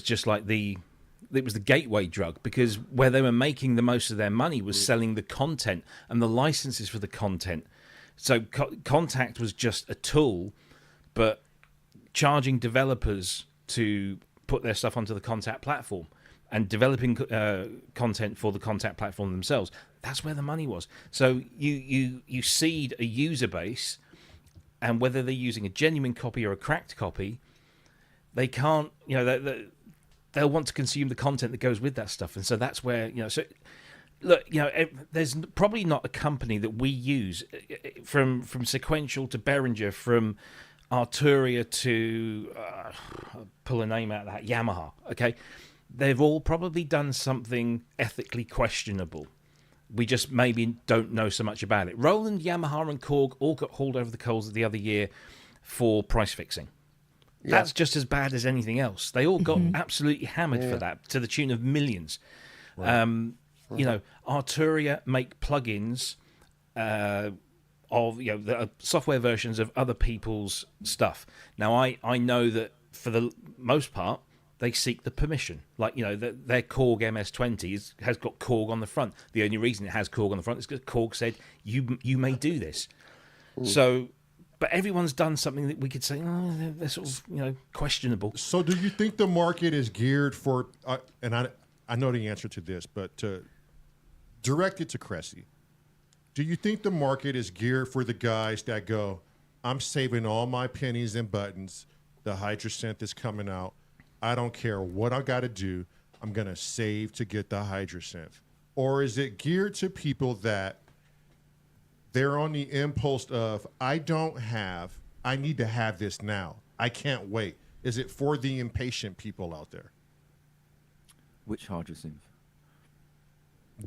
just like it was the gateway drug, because where they were making the most of their money was selling the content and the licenses for the content. So Contact was just a tool, but charging developers to put their stuff onto the Contact platform and developing content for the Contact platform themselves, that's where the money was. So you seed a user base, and whether they're using a genuine copy or a cracked copy, they can't, they'll want to consume the content that goes with that stuff. And so that's where, so look, there's probably not a company that we use from Sequential to Behringer, from Arturia to, pull a name out of that, Yamaha, okay? They've all probably done something ethically questionable. We just maybe don't know so much about it. Roland, Yamaha, and Korg all got hauled over the coals the other year for price fixing. Yeah. That's just as bad as anything else. They all got absolutely hammered for that, to the tune of millions. Right. Arturia make plugins of the software versions of other people's stuff. Now, I know that for the most part, they seek the permission. Like, their Korg MS-20 has got Korg on the front. The only reason it has Korg on the front is because Korg said, you may do this. Ooh. So, but everyone's done something that we could say, they're sort of, questionable. So do you think the market is geared for, and I know the answer to this, but to direct it to Cressy, do you think the market is geared for the guys that go, I'm saving all my pennies and buttons, the Hydrasynth is coming out, I don't care what I got to do, I'm going to save to get the Hydrasynth? Or is it geared to people that they're on the impulse of, I need to have this now, I can't wait? Is it for the impatient people out there? Which Hydrasynth?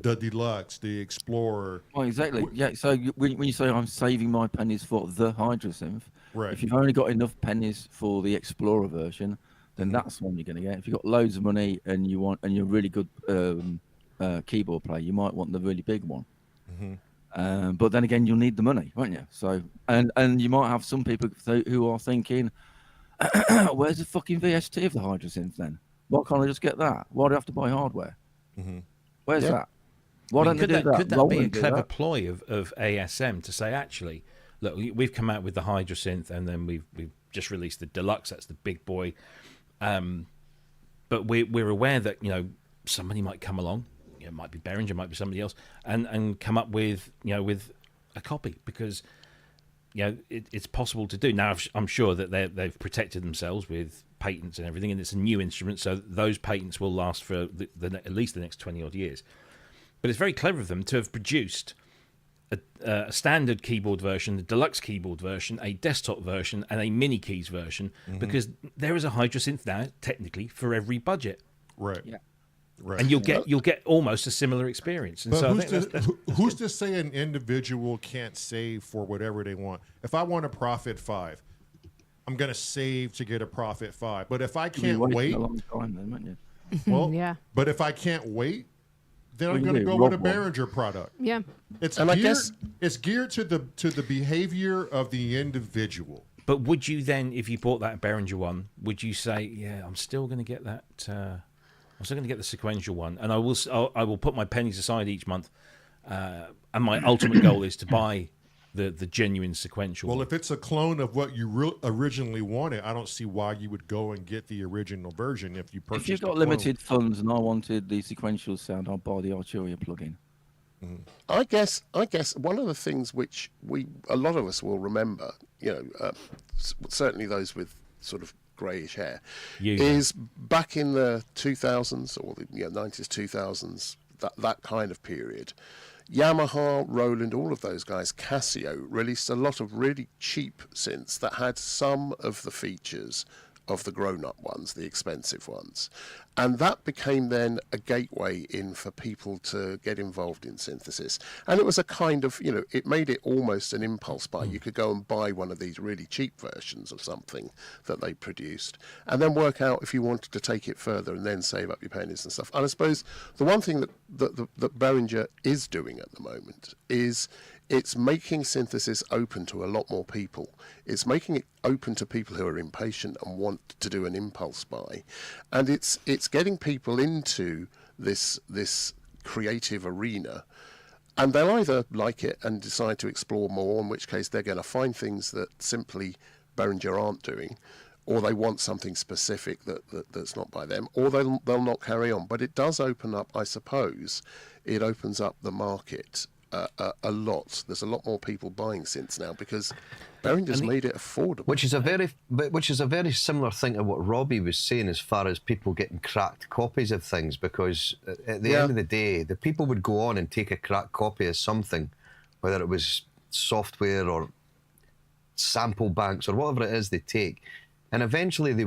The Deluxe, the Explorer. Well, exactly. Yeah. So when you say I'm saving my pennies for the Hydrasynth, right? If you've only got enough pennies for the Explorer version, then that's the one you're going to get. If you've got loads of money and you're a really good keyboard player, you might want the really big one. Mm-hmm. But then again, you'll need the money, won't you? So and you might have some people who are thinking, where's the fucking VST of the Hydrasynth then? Why can't I just get that? Why do I have to buy hardware? Mm-hmm. Where's that? Why don't they do that? Could that be a clever ploy of ASM to say, actually, look, we've come out with the Hydrasynth, and then we've just released the Deluxe. That's the big boy. But we're aware that somebody might come along, it might be Behringer, might be somebody else, and come up with with a copy, because it's possible to do. Now I'm sure that they've protected themselves with patents and everything, and it's a new instrument, so those patents will last for at least the next 20 odd years. But it's very clever of them to have produced a standard keyboard version, the deluxe keyboard version, a desktop version, and a mini keys version, because there is a Hydrasynth now, technically, for every budget. Right. Yeah. Right. and you'll get almost a similar experience. And But so who's to say an individual can't save for whatever they want? If I want a profit 5, I'm going to save to get a profit 5. But if I can't wait, a long time then, won't you? well, Yeah. But if I can't wait, then Well, I'm you going to do, go with a rob one. Behringer product. Yeah. It's And I geared, guess- it's geared to the behavior of the individual. But would you then, if you bought that Behringer one, would you say, yeah, I'm still going to get that? I'm still going to get the sequential one, and I will put my pennies aside each month, and my ultimate goal is to buy the genuine sequential. Well, one. if it's a clone of what you originally wanted, I don't see why you would go and get the original version if you purchased. If you've the got clone. limited funds and I wanted the sequential sound, I'll buy the Arturia plugin. I guess one of the things which a lot of us will remember, certainly those with sort of greyish hair, is back in the 2000s or the 90s, 2000s, that kind of period. Yamaha, Roland, all of those guys, Casio released a lot of really cheap synths that had some of the features of the grown-up ones, the expensive ones. And that became then a gateway in for people to get involved in synthesis. And it was a kind of, it made it almost an impulse buy. You could go and buy one of these really cheap versions of something that they produced and then work out if you wanted to take it further and then save up your pennies and stuff. And I suppose the one thing that Behringer is doing at the moment is it's making synthesis open to a lot more people. It's making it open to people who are impatient and want to do an impulse buy. And it's getting people into this creative arena. And they'll either like it and decide to explore more, in which case they're going to find things that simply Behringer aren't doing, or they want something specific that's not by them, or they'll not carry on. But it does open up, I suppose, it opens up the market a lot. There's a lot more people buying synths now because Behringer's made it affordable. Which is a very similar thing to what Robbie was saying as far as people getting cracked copies of things, because at the end of the day, the people would go on and take a cracked copy of something, whether it was software or sample banks or whatever it is they take, and eventually they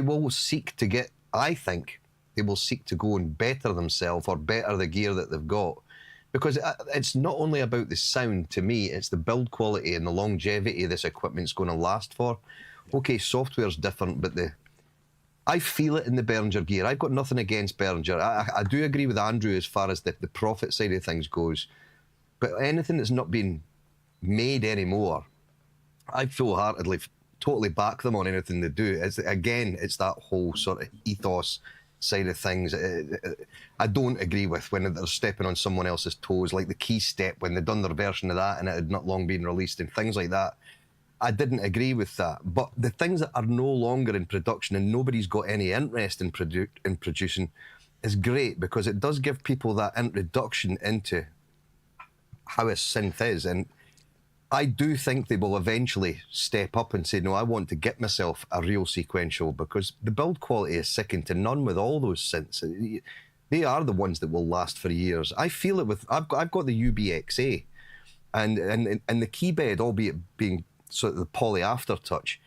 will seek to get, I think, they will seek to go and better themselves or better the gear that they've got. Because it's not only about the sound, to me, it's the build quality and the longevity this equipment's going to last for. Okay, software's different, but I feel it in the Behringer gear. I've got nothing against Behringer. I do agree with Andrew as far as the profit side of things goes. But anything that's not being made anymore, I full-heartedly, totally back them on anything they do. It's that whole sort of ethos side of things. I don't agree with when they're stepping on someone else's toes, like the Key Step, when they'd done their version of that and it had not long been released and things like that. I didn't agree with that. But the things that are no longer in production and nobody's got any interest in producing is great, because it does give people that introduction into how a synth is. And I do think they will eventually step up and say, no, I want to get myself a real sequential, because the build quality is second to none with all those synths. They are the ones that will last for years. I feel it with, I've got the UBXA and the key bed, albeit being sort of the poly aftertouch,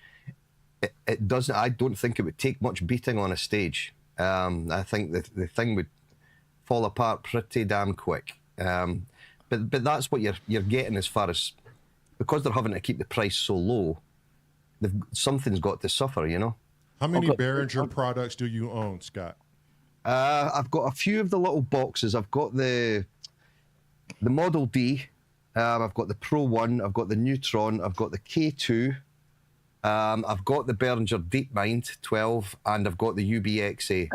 it doesn't, I don't think it would take much beating on a stage. I think the thing would fall apart pretty damn quick. But that's what you're getting as far as, because they're having to keep the price so low, something's got to suffer, you know. How many Behringer products do you own, Scott? I've got a few of the little boxes. I've got the Model D, I've got the Pro 1, I've got the Neutron, I've got the K2, I've got the Behringer DeepMind 12, and I've got the UBXA.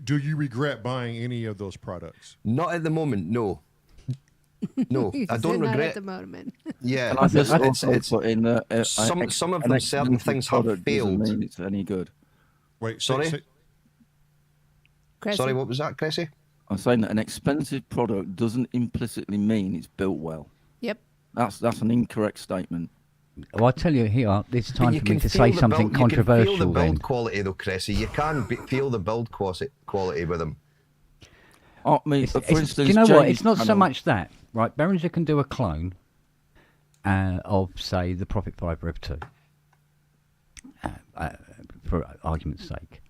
Do you regret buying any of those products? Not at the moment, no. No, I don't Not regret. at the moment. Yeah, And I just it's put in some of them, certain things have failed. Mean it's any good. Wait, Sorry? Cressy? Sorry, what was that, Cressy? I'm saying that an expensive product doesn't implicitly mean it's built well. Yep. That's an incorrect statement. Well, I tell you here, it's But time you for me can to feel say the something build- You can controversial feel the then. build quality though, Cressy. You can feel the build quality with them. I mean, for instance, do you know what? James It's not so Channel- much that, right? Behringer can do a clone of, say, the Prophet 5 Rev 2, for argument's sake.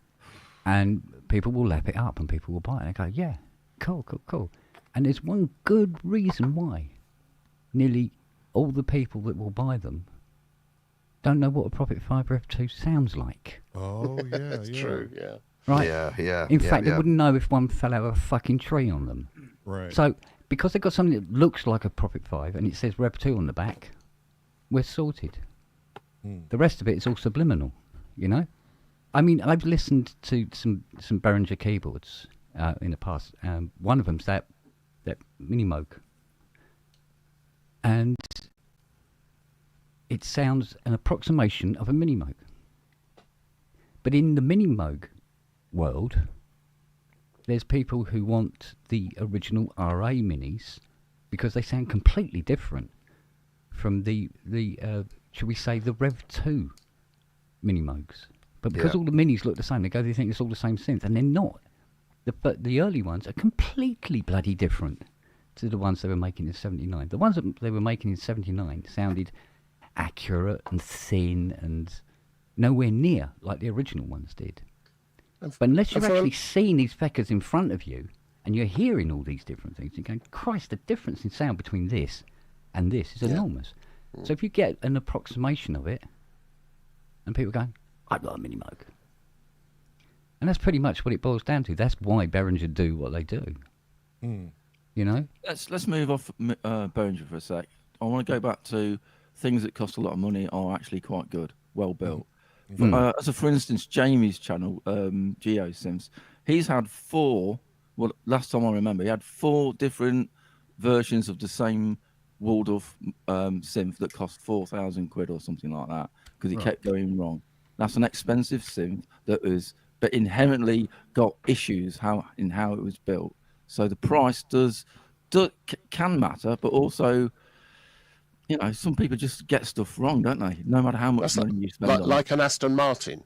And people will lap it up and people will buy it. And they go, yeah, cool. And there's one good reason why nearly all the people that will buy them don't know what a Prophet 5 Rev 2 sounds like. Oh, yeah, That's true, yeah. Right? Yeah. In fact, they wouldn't know if one fell out of a fucking tree on them. Right. So, because they've got something that looks like a Prophet 5 and it says Rev 2 on the back, we're sorted. The rest of it is all subliminal, you know? I mean, I've listened to some Behringer keyboards in the past. One of them's that Mini Moog. And it sounds an approximation of a Mini Moog. But in the Mini Moog world, there's people who want the original RA Minis because they sound completely different from the shall we say, the Rev 2 Mini Moogs. But because all the Minis look the same, they think it's all the same synth, and they're not. But the early ones are completely bloody different to the ones they were making in 79. The ones that they were making in 79 sounded accurate and thin and nowhere near like the original ones did. But unless you've actually seen these feckers in front of you and you're hearing all these different things, you're going, Christ, the difference in sound between this and this is enormous. So if you get an approximation of it and people go, I've got a Mini Moog. And that's pretty much what it boils down to. That's why Behringer do what they do. You know? Let's move off Behringer for a sec. I want to go back to things that cost a lot of money are actually quite good, well built. For instance, Jamie's channel, GeoSims, he's had 4, well, last time I remember, he had 4 different versions of the same Waldorf synth that cost 4,000 quid or something like that because he kept going wrong. That's an expensive synth but inherently got issues in how it was built. So the price can matter, but also, you know, some people just get stuff wrong, don't they? No matter how much money you spend on it. Like an Aston Martin.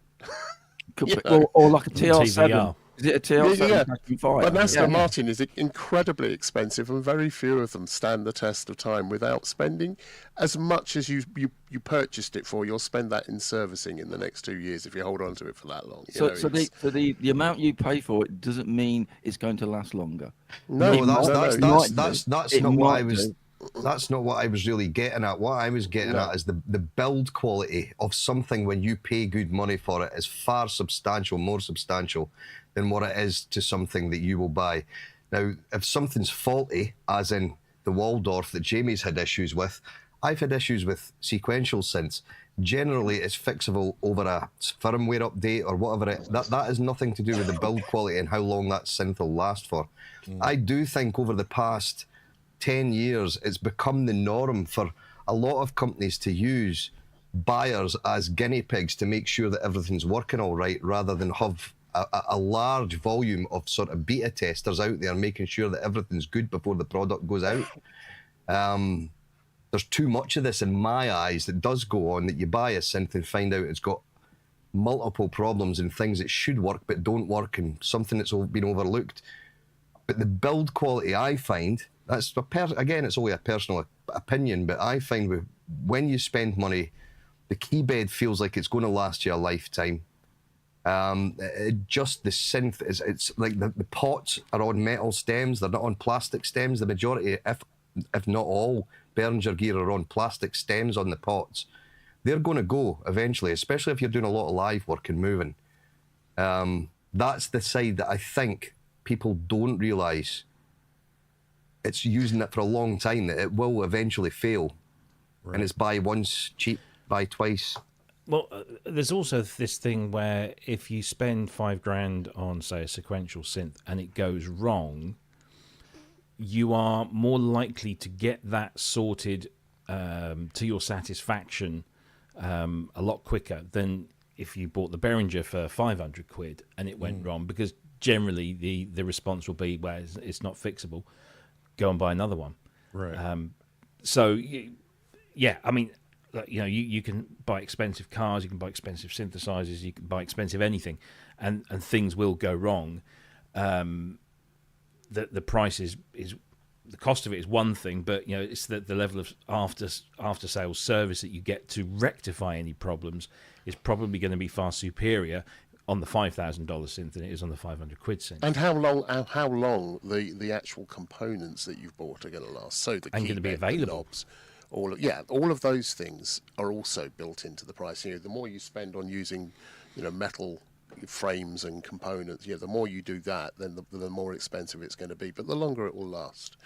Or like a TR7. TVR. Is it a TR7? But an Aston Martin is incredibly expensive, and very few of them stand the test of time without spending as much as you purchased it for. You'll spend that in servicing in the next 2 years if you hold on to it for that long. So the amount you pay for it doesn't mean it's going to last longer. No, that's not what I was. That's not what I was really getting at. What I was getting at is the build quality of something when you pay good money for it is far more substantial than what it is to something that you will buy. Now, if something's faulty, as in the Waldorf that Jamie's had issues with, I've had issues with sequential synths. Generally, it's fixable over a firmware update or whatever. That has nothing to do with the build quality and how long that synth will last for. I do think over the past 10 years, it's become the norm for a lot of companies to use buyers as guinea pigs to make sure that everything's working all right, rather than have a large volume of sort of beta testers out there making sure that everything's good before the product goes out. There's too much of this in my eyes that does go on, that you buy a synth and find out it's got multiple problems and things that should work but don't work, and something that's been overlooked. But the build quality, I find, again, it's only a personal opinion, but I find when you spend money, the key bed feels like it's going to last you a lifetime. Just the synth it's like the pots are on metal stems, they're not on plastic stems. The majority, if not all, Behringer gear are on plastic stems on the pots. They're going to go eventually, especially if you're doing a lot of live work and moving. That's the side that I think people don't realise. It's using it for a long time that it will eventually fail. Right. And it's buy once, cheap, buy twice. Well, there's also this thing where if you spend $5,000 on, say, a sequential synth and it goes wrong, you are more likely to get that sorted to your satisfaction a lot quicker than if you bought the Behringer for 500 quid and it went wrong, because generally the response will be, well, it's not fixable. Go and buy another one. Right. So, yeah, I mean, you know, you can buy expensive cars, you can buy expensive synthesizers, you can buy expensive anything, and things will go wrong. The price is the cost of it is one thing, but you know, it's the level of after sales service that you get to rectify any problems is probably going to be far superior on the $5,000 synth than it is on the 500 quid synth. And how long the actual components that you've bought are going to last? So the And gonna be keyboard, the available. knobs, all of those things are also built into the price. You know, the more you spend on using, you know, metal frames and components, the more you do that, then the more expensive it's going to be. But the longer it will last,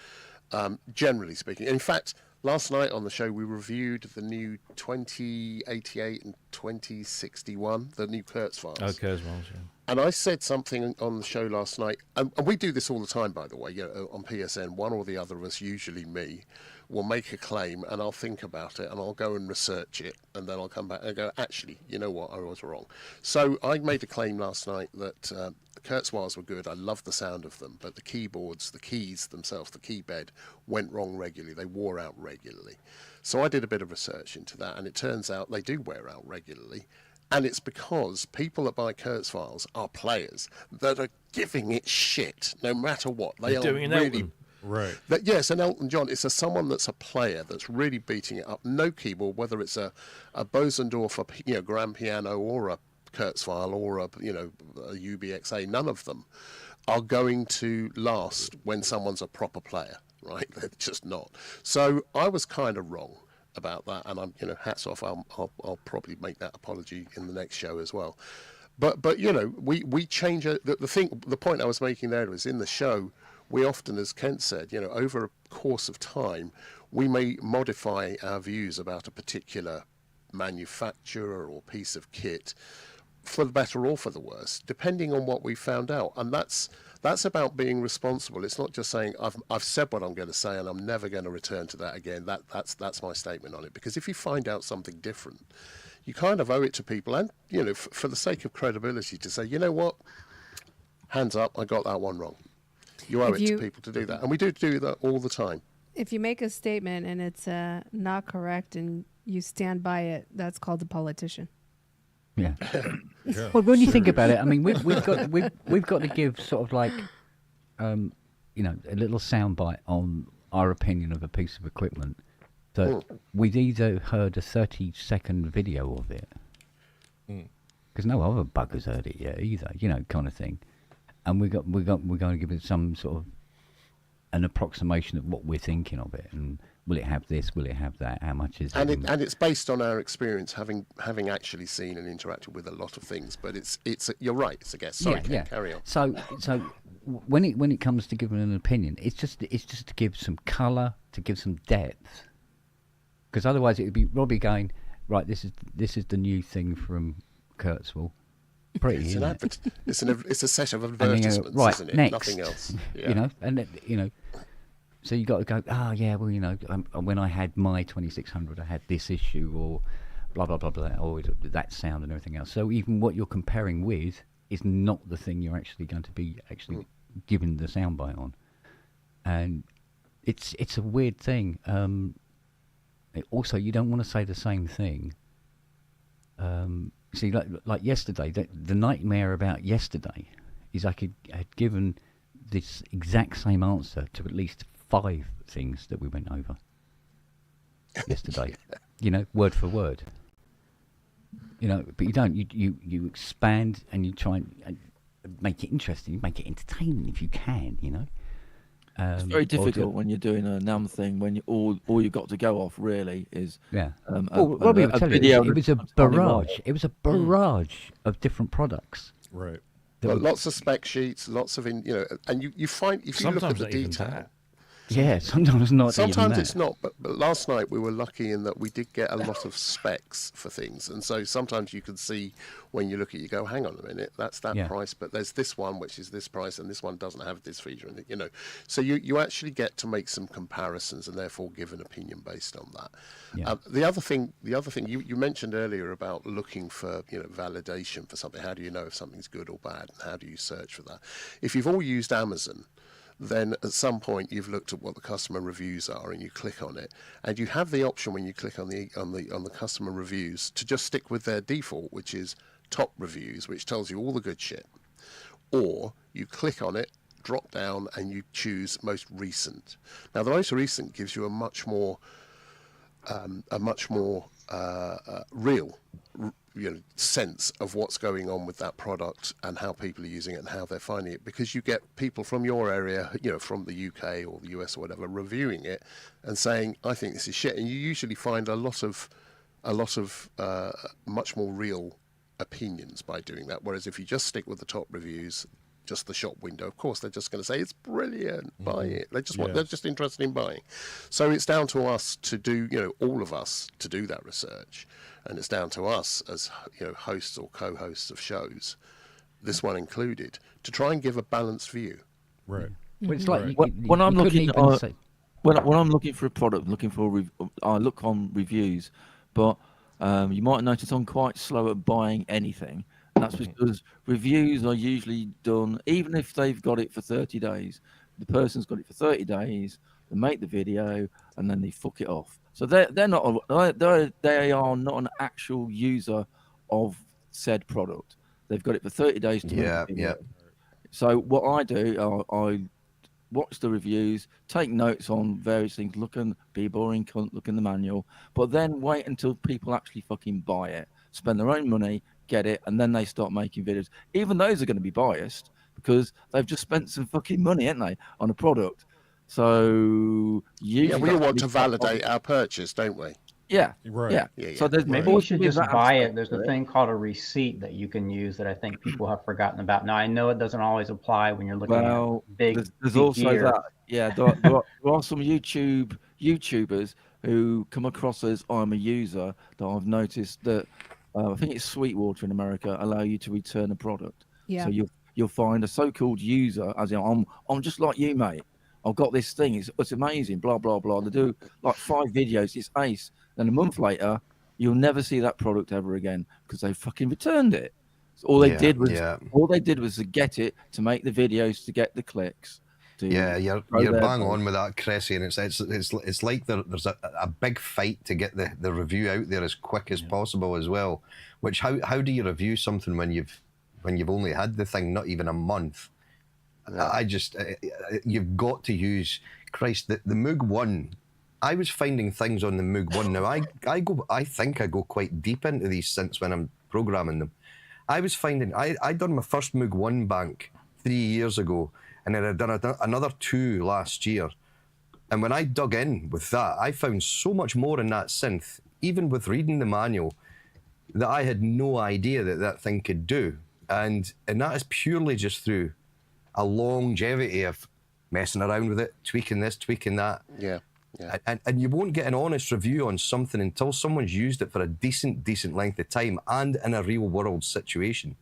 generally speaking. In fact, last night on the show we reviewed the new 2088 and 2061, the new Kurzweils. Oh, Kurzweils, yeah. And I said something on the show last night, and we do this all the time, by the way, on PSN. One or the other of us, usually me, will make a claim, and I'll think about it, and I'll go and research it, and then I'll come back and go, actually, you know what, I was wrong. So I made a claim last night that the Kurzweils were good. I loved the sound of them, but the keyboards, the keys themselves, the key bed, went wrong regularly. They wore out regularly. So I did a bit of research into that, and it turns out they do wear out regularly. And it's because people that buy Kurzweils are players that are giving it shit no matter what. They They're are doing an really Elton. Right. yes, an Elton John. It's someone that's a player that's really beating it up. No keyboard, whether it's a Bosendorfer, grand piano, or a Kurzweil, or a UBXA. None of them are going to last when someone's a proper player, right? They're just not. So I was kind of wrong about that, and I'm, hats off. I'll probably make that apology in the next show as well. But we change it. The point I was making there was in the show. We often, as Kent said, over a course of time, we may modify our views about a particular manufacturer or piece of kit for the better or for the worse, depending on what we found out. And that's about being responsible. It's not just saying I've said what I'm going to say and I'm never going to return to that again. That's my statement on it. Because if you find out something different, you kind of owe it to people, and for the sake of credibility, to say, you know what, hands up, I got that one wrong. You owe it to people to do that, and we do that all the time. If you make a statement and it's not correct and you stand by it, that's called a politician. Yeah. Yeah. Well, when you think about it, I mean, we've got to give sort of like, a little soundbite on our opinion of a piece of equipment. So we'd either heard a 30-second video of it, because no other buggers heard it yet either, kind of thing. And we're going to give it some sort of an approximation of what we're thinking of it, and will it have this? Will it have that? How much is it? And it's based on our experience, having actually seen and interacted with a lot of things. But it's you're right. It's a guess. Sorry, Ken, carry on. So when it comes to giving an opinion, it's just to give some colour, to give some depth, because otherwise it would be Robbie going, right, this is the new thing from Kurzweil. Pretty, it's a set of advertisements, right, isn't it? next. Nothing else. Yeah. So you got to go. When I had my 2600, I had this issue, or blah blah blah blah, or that sound and everything else. So even what you're comparing with is not the thing you're actually going to be giving the soundbite on, and it's a weird thing. Also, you don't want to say the same thing. See, like yesterday, the nightmare about yesterday is I had given this exact same answer to at least 5 things that we went over yesterday. Word for word. But you don't. You expand and you try and make it interesting, make it entertaining if you can. It's very difficult when you're doing a NUM thing, when all you've got to go off really is Robbie will tell you, it was a barrage. It was a barrage of different products. Right. Well, lots of spec sheets, lots of and you find if you look at the detail. Yeah, sometimes not. Sometimes it's not, but last night we were lucky in that we did get a lot of specs for things, and so sometimes you can see when you look at it, you go, hang on a minute, that's that price, but there's this one which is this price, and this one doesn't have this feature, and so you actually get to make some comparisons and therefore give an opinion based on that. Yeah. The other thing you mentioned earlier about looking for validation for something. How do you know if something's good or bad, and how do you search for that? If you've all used Amazon, then at some point you've looked at what the customer reviews are and you click on it, and you have the option when you click on the customer reviews to just stick with their default, which is top reviews, which tells you all the good shit, or you click on it, drop down, and you choose most recent. Now the most recent gives you a much more real sense of what's going on with that product and how people are using it and how they're finding it, because you get people from your area, from the UK or the US or whatever, reviewing it and saying, I think this is shit. And you usually find a lot of much more real opinions by doing that. Whereas if you just stick with the top reviews, just the shop window, of course they're just going to say it's brilliant, buy it. They're just interested in buying. So it's down to us to do, all of us to do that research, and it's down to us as hosts or co-hosts of shows, this one included, to try and give a balanced view. Right. Well, it's like When I'm looking say, when I'm looking for a product, I look on reviews, but you might notice I'm quite slow at buying anything. And that's because reviews are usually done, even if they've got it for 30 days, the person's got it for 30 days, they make the video, and then they fuck it off. So they are not an actual user of said product. They've got it for 30 days to make the video. Yeah. So what I do, I watch the reviews, take notes on various things, be a boring cunt, look in the manual, but then wait until people actually fucking buy it, spend their own money, get it, and then they start making videos. Even those are going to be biased because they've just spent some fucking money, haven't they, on a product. So we all want to validate our purchase, don't we? Yeah, right. Yeah. So maybe you should just buy it. There's a thing called a receipt that you can use that I think people have forgotten about. Now I know it doesn't always apply when you're looking at big. There's also gear. That. Yeah, there are some YouTubers who come across as I'm a user that I've noticed that. I think it's Sweetwater in America allow you to return a product. Yeah. So you'll find a so-called user, as in I'm just like you, mate. I've got this thing. It's amazing. Blah blah blah. They do like 5 videos. It's ace. Then a month later, you'll never see that product ever again because they fucking returned it. So all they did was to get it, to make the videos, to get the clicks. You're bang on with that, Cressy, and it's like there's a big fight to get the review out there as quick as possible as well. Which how do you review something when you've only had the thing not even a month? I just you've got to use the Moog 1. I was finding things on the Moog 1. Now I think I go quite deep into these synths when I'm programming them. I was finding I'd done my first Moog 1 bank 3 years ago. And then I'd done another 2 last year. And when I dug in with that, I found so much more in that synth, even with reading the manual, that I had no idea that thing could do. And that is purely just through a longevity of messing around with it, tweaking this, tweaking that. Yeah. And you won't get an honest review on something until someone's used it for a decent length of time and in a real world situation.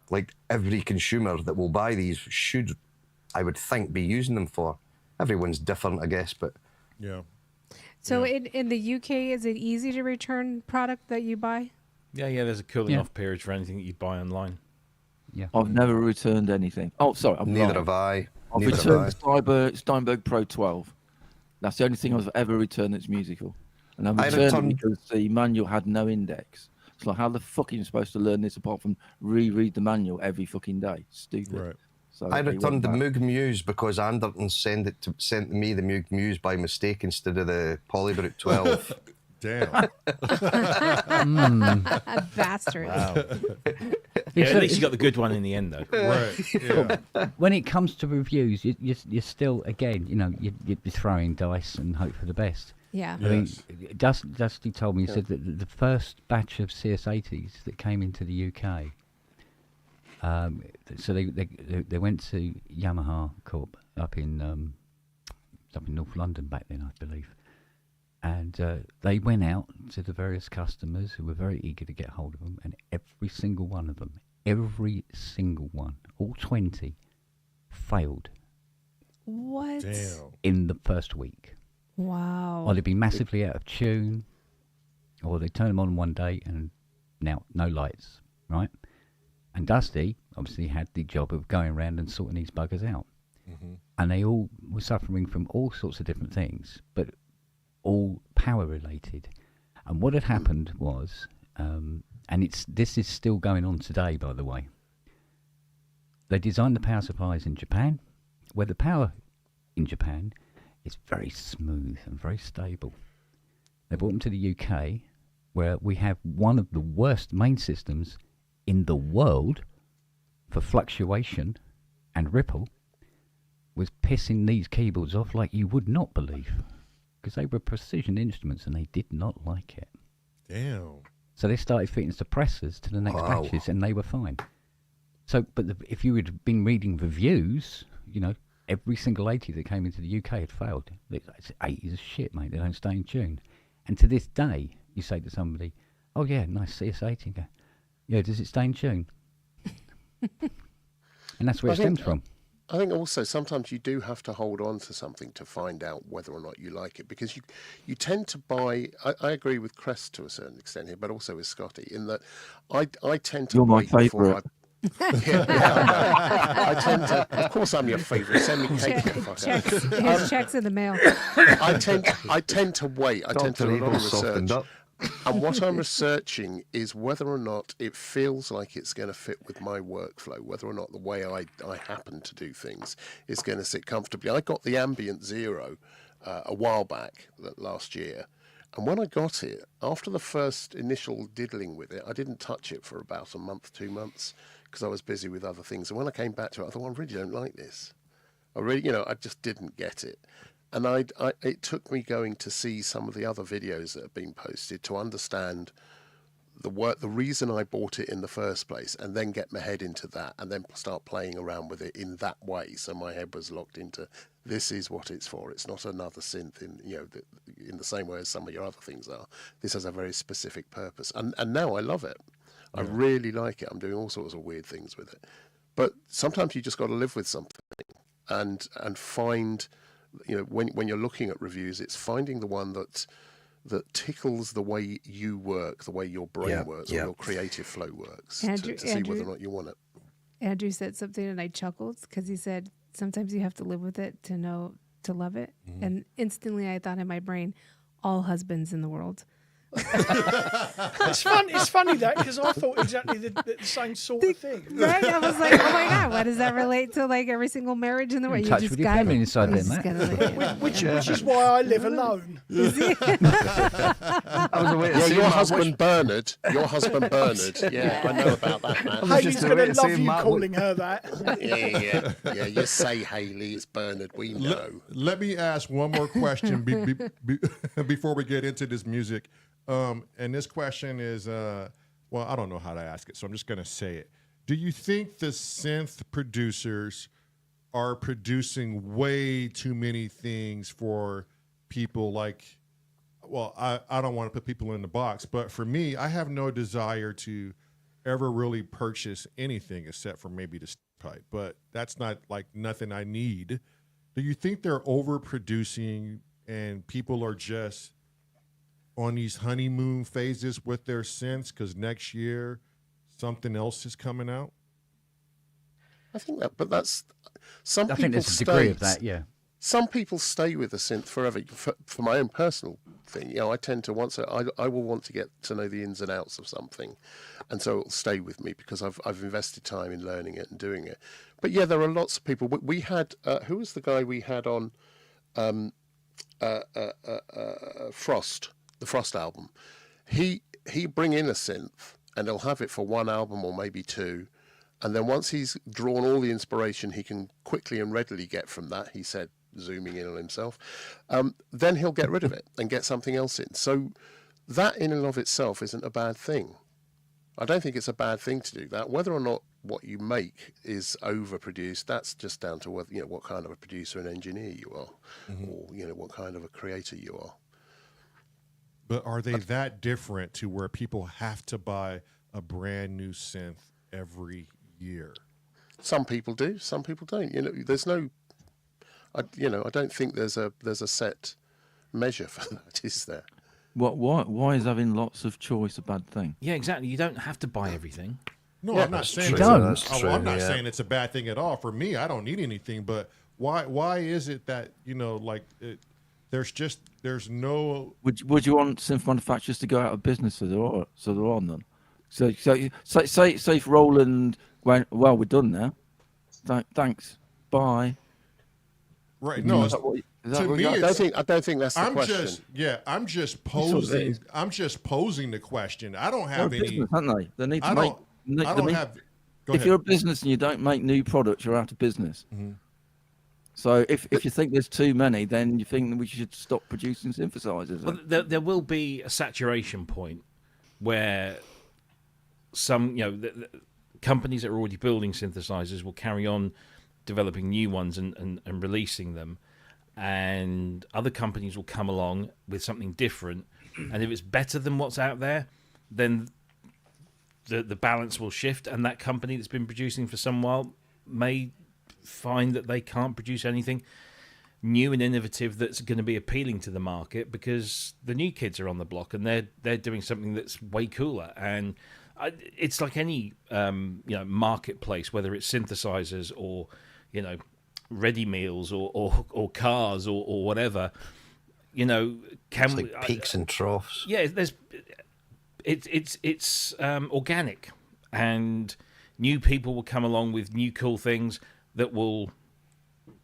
Like every consumer that will buy these should, I would think, be using them for. Everyone's different, I guess, but yeah. So in the UK, is it easy to return product that you buy? Yeah. There's a cooling off period for anything that you buy online. Yeah. I've never returned anything. Oh, sorry. Neither have I. I've returned the Steinberg Pro 12. That's the only thing I've ever returned that's musical. And I returned it because the manual had no index. It's like, how the fuck are you supposed to learn this apart from reread the manual every fucking day? Stupid. Right. So I returned the Moog Muse because Anderton sent me the Moog Muse by mistake instead of the Polybrute 12. Damn. Bastard. Wow. At least you got the good one in the end, though. Right. Yeah. When it comes to reviews, you're still, again, you're throwing dice and hope for the best. Yeah. I mean, Dusty told me, he said that the first batch of CS80s that came into the UK, so they went to Yamaha Corp up in North London back then, I believe. And they went out to the various customers who were very eager to get hold of them, and every single one of them, all 20, failed. What? Damn. In the first week. Wow. Or they'd be massively out of tune, or they turn them on one day and now no lights, right? And Dusty obviously had the job of going around and sorting these buggers out. Mm-hmm. And they all were suffering from all sorts of different things, but all power related. And what had happened was, and this is still going on today, by the way, they designed the power supplies in Japan, where the power in Japan is very smooth and very stable. They brought them to the UK, where we have one of the worst main systems in the world for fluctuation and ripple, was pissing these keyboards off like you would not believe, because they were precision instruments and they did not like it. Damn. So they started fitting suppressors to the next batches, and they were fine. So, but if you had been reading reviews, you know, every single 80 that came into the UK had failed. It's 80s are shit, mate. They don't stay in tune. And to this day, you say to somebody, "Oh yeah, nice CS80." And go, "Yeah, does it stay in tune?" And that's where it stems from. I think also sometimes you do have to hold on to something to find out whether or not you like it, because you tend to buy. I agree with Crest to a certain extent here, but also with Scotty in that I tend to. You're my wait before favourite. I tend to. Of course, I'm your favourite. Send me cake. His checks in the mail. I tend to wait. I tend to do a lot of research. And what I'm researching is whether or not it feels like it's going to fit with my workflow, whether or not the way I happen to do things is going to sit comfortably. I got the Ambient Zero a while back, last year. And when I got it, after the first initial diddling with it, I didn't touch it for about a month, 2 months, because I was busy with other things. And when I came back to it, I thought, I really don't like this. I just didn't get it. And it took me going to see some of the other videos that have been posted to understand the reason I bought it in the first place, and then get my head into that, and then start playing around with it in that way. So my head was locked into, this is what it's for. It's not another synth in the same way as some of your other things are. This has a very specific purpose, and now I love it. I really like it. I'm doing all sorts of weird things with it. But sometimes you just got to live with something and find. When you're looking at reviews, it's finding the one that tickles the way you work, the way your brain works, or your creative flow works, to see whether or not you want it. Andrew said something and I chuckled because he said, sometimes you have to live with it to know to love it. Mm-hmm. And instantly I thought in my brain, all husbands in the world. It's funny that, because I thought exactly the same sort of thing. Right? I was like, oh my God, what does that relate to, like every single marriage in the world? You just got family inside there, Matt. Which is why I live alone. Your husband Bernard. Yeah, I know about that, man. Haley's going to love you calling her that. Yeah. You say Haley, it's Bernard. We know. Let me ask one more question before we get into this music. And this question is, well, I don't know how to ask it, so I'm just going to say it. Do you think the synth producers are producing way too many things for people like, well, I don't want to put people in the box, but for me, I have no desire to ever really purchase anything except for maybe the pipe, but that's not like nothing I need. Do you think they're overproducing and people are just on these honeymoon phases with their synths because next year something else is coming out? I think that, but that's some I people think there's a degree of that, yeah. Some people stay with the synth forever. For my own personal thing, I tend to I will want to get to know the ins and outs of something, and so it'll stay with me because I've invested time in learning it and doing it. But yeah, there are lots of people. We had who was the guy we had on Frost, the Frost album. He bring in a synth and he'll have it for one album or maybe two. And then once he's drawn all the inspiration he can quickly and readily get from that, he said, zooming in on himself, then he'll get rid of it and get something else in. So that in and of itself isn't a bad thing. I don't think it's a bad thing to do that. Whether or not what you make is overproduced, that's just down to whether, what kind of a producer and engineer you are, or what kind of a creator you are. But are they that different to where people have to buy a brand new synth every year? Some people do, some people don't. There's no, I don't think there's a set measure for that, is there? Why is having lots of choice a bad thing? Yeah, exactly. You don't have to buy everything. No, I'm not saying I'm not saying it's a bad thing at all. For me, I don't need anything. But why is it that there's no? Would you want synth manufacturers to go out of business so they're on them? So say if Roland went, well, we're done now. Thanks, bye. Right. No, to me, I don't think that's the question. I'm just posing. I'm just posing the question. I don't have any. Business, aren't they? They need to make. I don't have. Go if ahead. you're a business and you don't make new products, you're out of business. Mm-hmm. So if you think there's too many, then you think that we should stop producing synthesizers. Well, there will be a saturation point where some, the companies that are already building synthesizers will carry on developing new ones and releasing them, and other companies will come along with something different, and if it's better than what's out there, then the balance will shift, and that company that's been producing for some while may find that they can't produce anything new and innovative that's going to be appealing to the market, because the new kids are on the block and they're doing something that's way cooler. And it's like any marketplace, whether it's synthesizers or ready meals or cars or whatever. It's like peaks and troughs. Yeah, it's organic, and new people will come along with new cool things that will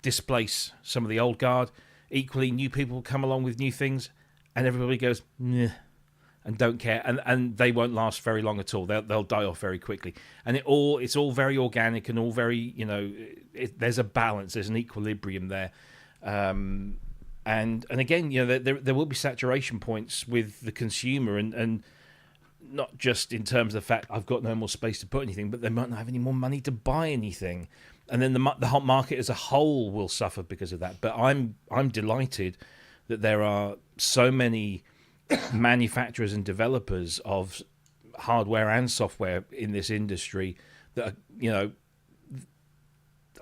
displace some of the old guard. Equally, new people will come along with new things, and everybody goes, "Meh," and don't care, and they won't last very long at all. They'll die off very quickly. And it's all very organic and all very, there's a balance, there's an equilibrium there. And again, there will be saturation points with the consumer, and not just in terms of the fact I've got no more space to put anything, but they might not have any more money to buy anything. And then the whole market as a whole will suffer because of that. But I'm delighted that there are so many manufacturers and developers of hardware and software in this industry that are,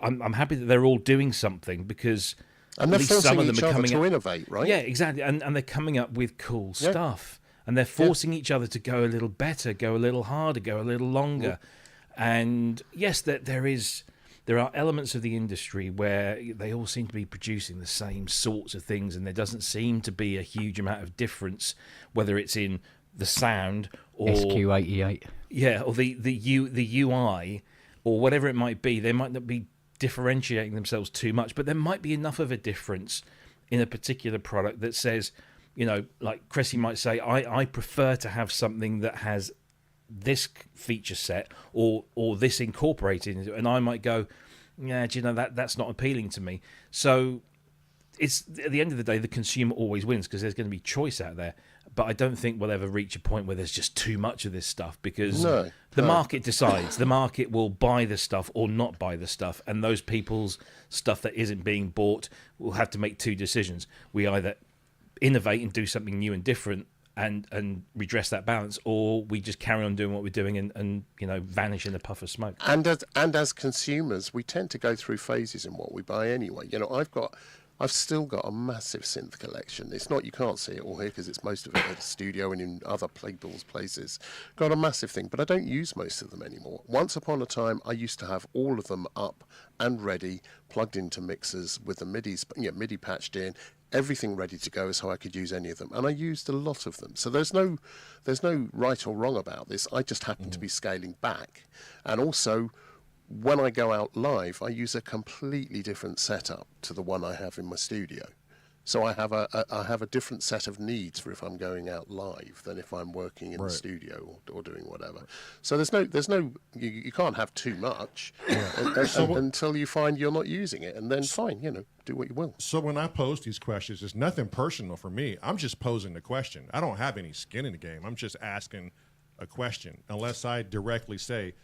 I'm happy that they're all doing something, because and at they're least some of forcing them each are other coming to up, innovate, right? Yeah, exactly. And they're coming up with cool stuff, and they're forcing each other to go a little better, go a little harder, go a little longer. And yes, there are elements of the industry where they all seem to be producing the same sorts of things, and there doesn't seem to be a huge amount of difference, whether it's in the sound or SQ88. Yeah, or the UI or whatever it might be. They might not be differentiating themselves too much, but there might be enough of a difference in a particular product that says, like Cressy might say, I prefer to have something that has this feature set or this incorporated into it, and I might go, that's not appealing to me. So it's, at the end of the day, the consumer always wins, because there's going to be choice out there. But I don't think we'll ever reach a point where there's just too much of this stuff, because the market decides. The market will buy the stuff or not buy the stuff, and those people's stuff that isn't being bought will have to make two decisions. We either innovate and do something new and different and redress that balance, or we just carry on doing what we're doing and vanish in a puff of smoke. And as consumers, we tend to go through phases in what we buy anyway. I've still got a massive synth collection. It's not, you can't see it all here because it's most of it at the studio and in other people's places. Got a massive thing, but I don't use most of them anymore. Once upon a time, I used to have all of them up and ready, plugged into mixers with the MIDI patched in, everything ready to go so I could use any of them. And I used a lot of them. So there's no right or wrong about this. I just happen to be scaling back. And also, when I go out live, I use a completely different setup to the one I have in my studio. So I have a different set of needs for if I'm going out live than if I'm working in the studio or doing whatever. So there's no you can't have too much until you find you're not using it, and then fine, do what you will. So when I pose these questions, it's nothing personal for me. I'm just posing the question. I don't have any skin in the game. I'm just asking a question, unless I directly say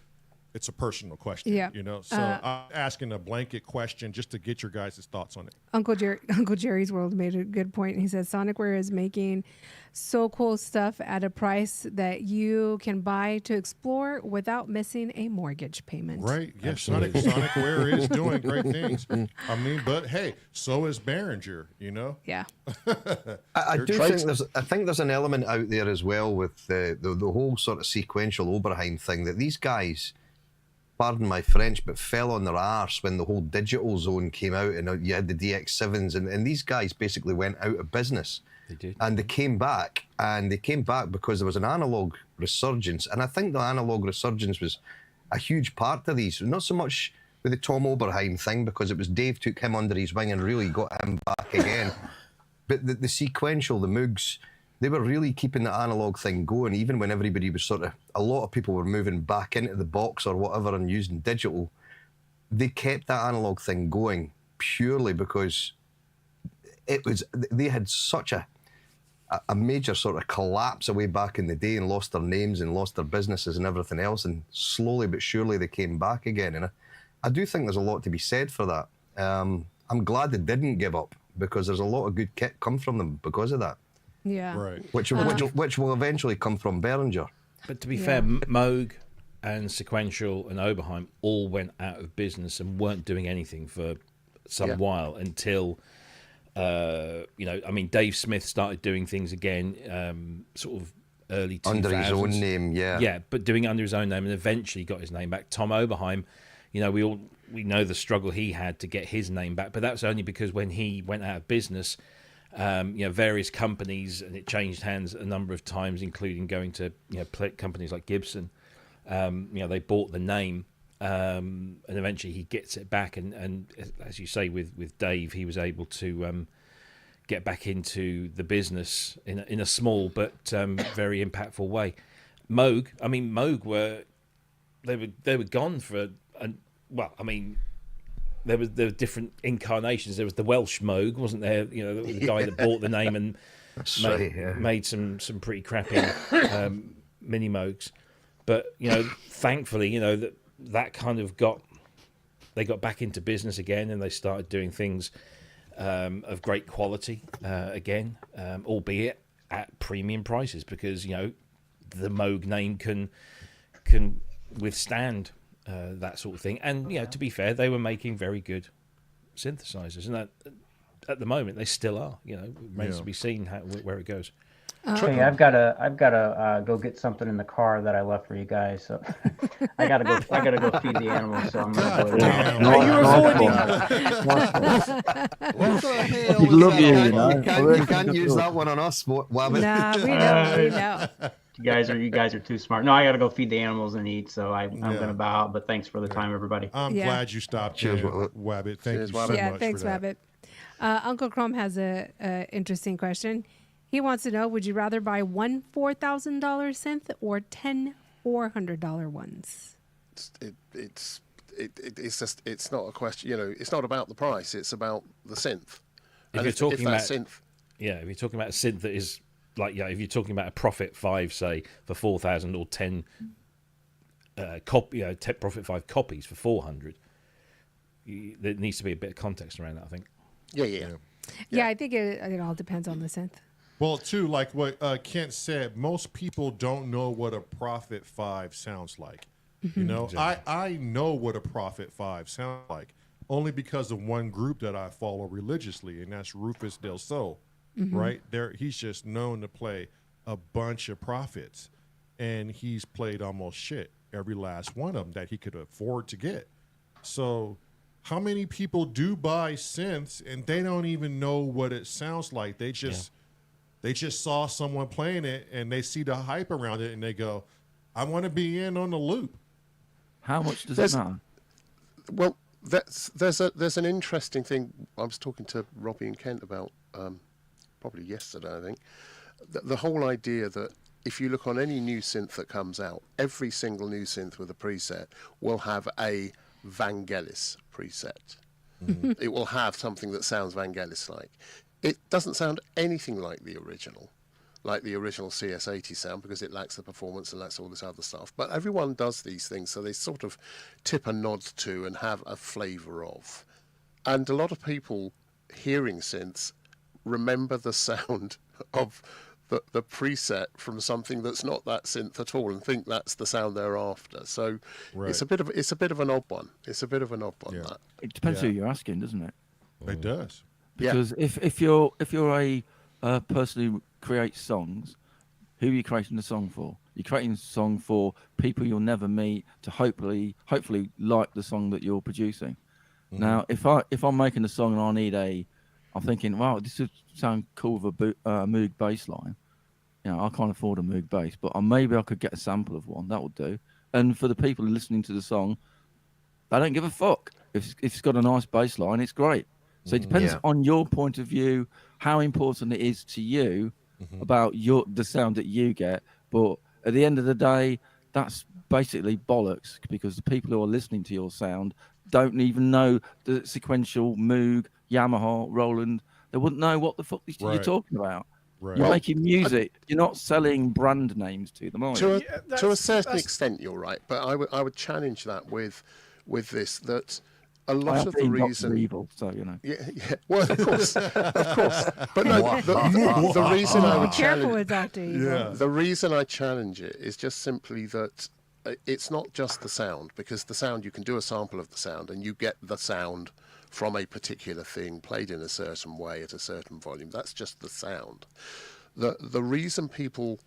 it's a personal question. Yeah. So I'm asking a blanket question just to get your guys' thoughts on it. Uncle Jerry's World made a good point. He said Sonicware is making so cool stuff at a price that you can buy to explore without missing a mortgage payment. Right. Yes, Sonicware is doing great things. I mean, but hey, so is Behringer, Yeah. I think there's an element out there as well with the whole sort of sequential Oberheim thing, that these guys, pardon my French, but fell on their arse when the whole digital zone came out, and you had the DX7s, and these guys basically went out of business. They did. And they came back, because there was an analog resurgence, and I think the analog resurgence was a huge part of these. Not so much the Tom Oberheim thing, because it was Dave took him under his wing and really got him back again. But the sequential, the Moogs, they were really keeping the analog thing going, even when everybody was a lot of people were moving back into the box or whatever and using digital. They kept that analog thing going purely because they had such a major sort of collapse away back in the day and lost their names and lost their businesses and everything else, and slowly but surely they came back again. And I do think there's a lot to be said for that. I'm glad they didn't give up, because there's a lot of good kit come from them because of that. Yeah. Right. Which will eventually come from Behringer. But to be fair, Moog and Sequential and Oberheim all went out of business and weren't doing anything for some while until, Dave Smith started doing things again, sort of early 2000s. Under his own name, Yeah, but doing it under his own name, and eventually got his name back. Tom Oberheim, we know the struggle he had to get his name back, but that's only because when he went out of business, various companies, and it changed hands a number of times, including going to companies like Gibson. They bought the name, and eventually he gets it back. And as you say, with Dave, he was able to get back into the business in a small but very impactful way. Moog were gone for there were different incarnations. There was the Welsh Moog, wasn't there? The guy that bought the name and made some pretty crappy mini Moogs. But thankfully, that kind of they got back into business again, and they started doing things of great quality again, albeit at premium prices, because the Moog name can withstand that sort of thing. And to be fair, they were making very good synthesizers, and that at the moment they still are. Remains to be seen where it goes. Hey, I've gotta go get something in the car that I left for you guys. So I gotta go feed the animals. So I'm gonna go. Are you avoiding? We'd love you, You can't use that one on us, Wabbit. Nah, we know. You guys are too smart. No, I gotta go feed the animals and eat. So I'm gonna bow out. But thanks for the time, everybody. I'm glad you stopped. Cheers, Wabbit. Thank you so much. Yeah, thanks, Wabbit. Uncle Chrome has a interesting question. He wants to know: would you rather buy one $4,000 synth or 10 $400 ones? It's not a question. It's not about the price. It's about the synth. If you're talking about synth, if you're talking about a synth that is if you're talking about a Prophet 5, say for 4,000, or 10 Prophet 5 copies for 400, there needs to be a bit of context around that, I think. Yeah, I think it all depends on the synth. Well, too, like what Kent said, most people don't know what a Prophet 5 sounds like. Exactly. I know what a Prophet 5 sounds like only because of one group that I follow religiously, and that's Rufus Del Sol. Right there, he's just known to play a bunch of Prophets, and he's played almost every last one of them that he could afford to get. So how many people do buy synths and they don't even know what it sounds like? They just saw someone playing it and they see the hype around it and they go, I want to be in on the loop. How much does it matter? Well, there's an interesting thing I was talking to Robbie and Kent about probably yesterday, I think. The whole idea that if you look on any new synth that comes out, every single new synth with a preset will have a Vangelis preset. It will have something that sounds Vangelis-like. It doesn't sound anything like the original CS80 sound, because it lacks the performance and lacks all this other stuff. But everyone does these things, so they sort of tip a nod to and have a flavour of. And a lot of people hearing synths remember the sound of the preset from something that's not that synth at all and think that's the sound they're after. So it's a bit of an odd one. That. It depends who you're asking, doesn't it? It does. Because if you're a person who creates songs, who are you creating the song for? You're creating a song for people you'll never meet to hopefully like the song that you're producing. Now, if I'm making a song and I'm thinking, wow, this would sound cool with a Moog bass line. I can't afford a Moog bass, but maybe I could get a sample of one. That would do. And for the people listening to the song, they don't give a fuck. If it's got a nice bass line, it's great. So it depends on your point of view, how important it is to you about the sound that you get. But at the end of the day, that's basically bollocks, because the people who are listening to your sound don't even know the sequential Moog, Yamaha, Roland. They wouldn't know what the fuck you're talking about. Right. You're making music. You're not selling brand names to them, are you? To a certain extent, you're right. But I would challenge that with this, that a lot of the reason evil, so you know. Yeah. Well, of course. But no, the reason I would careful challenge with Dr. Evil. the reason I challenge it is just simply that it's not just the sound, because the sound, you can do a sample of the sound and you get the sound from a particular thing played in a certain way at a certain volume. That's just the sound. The reason people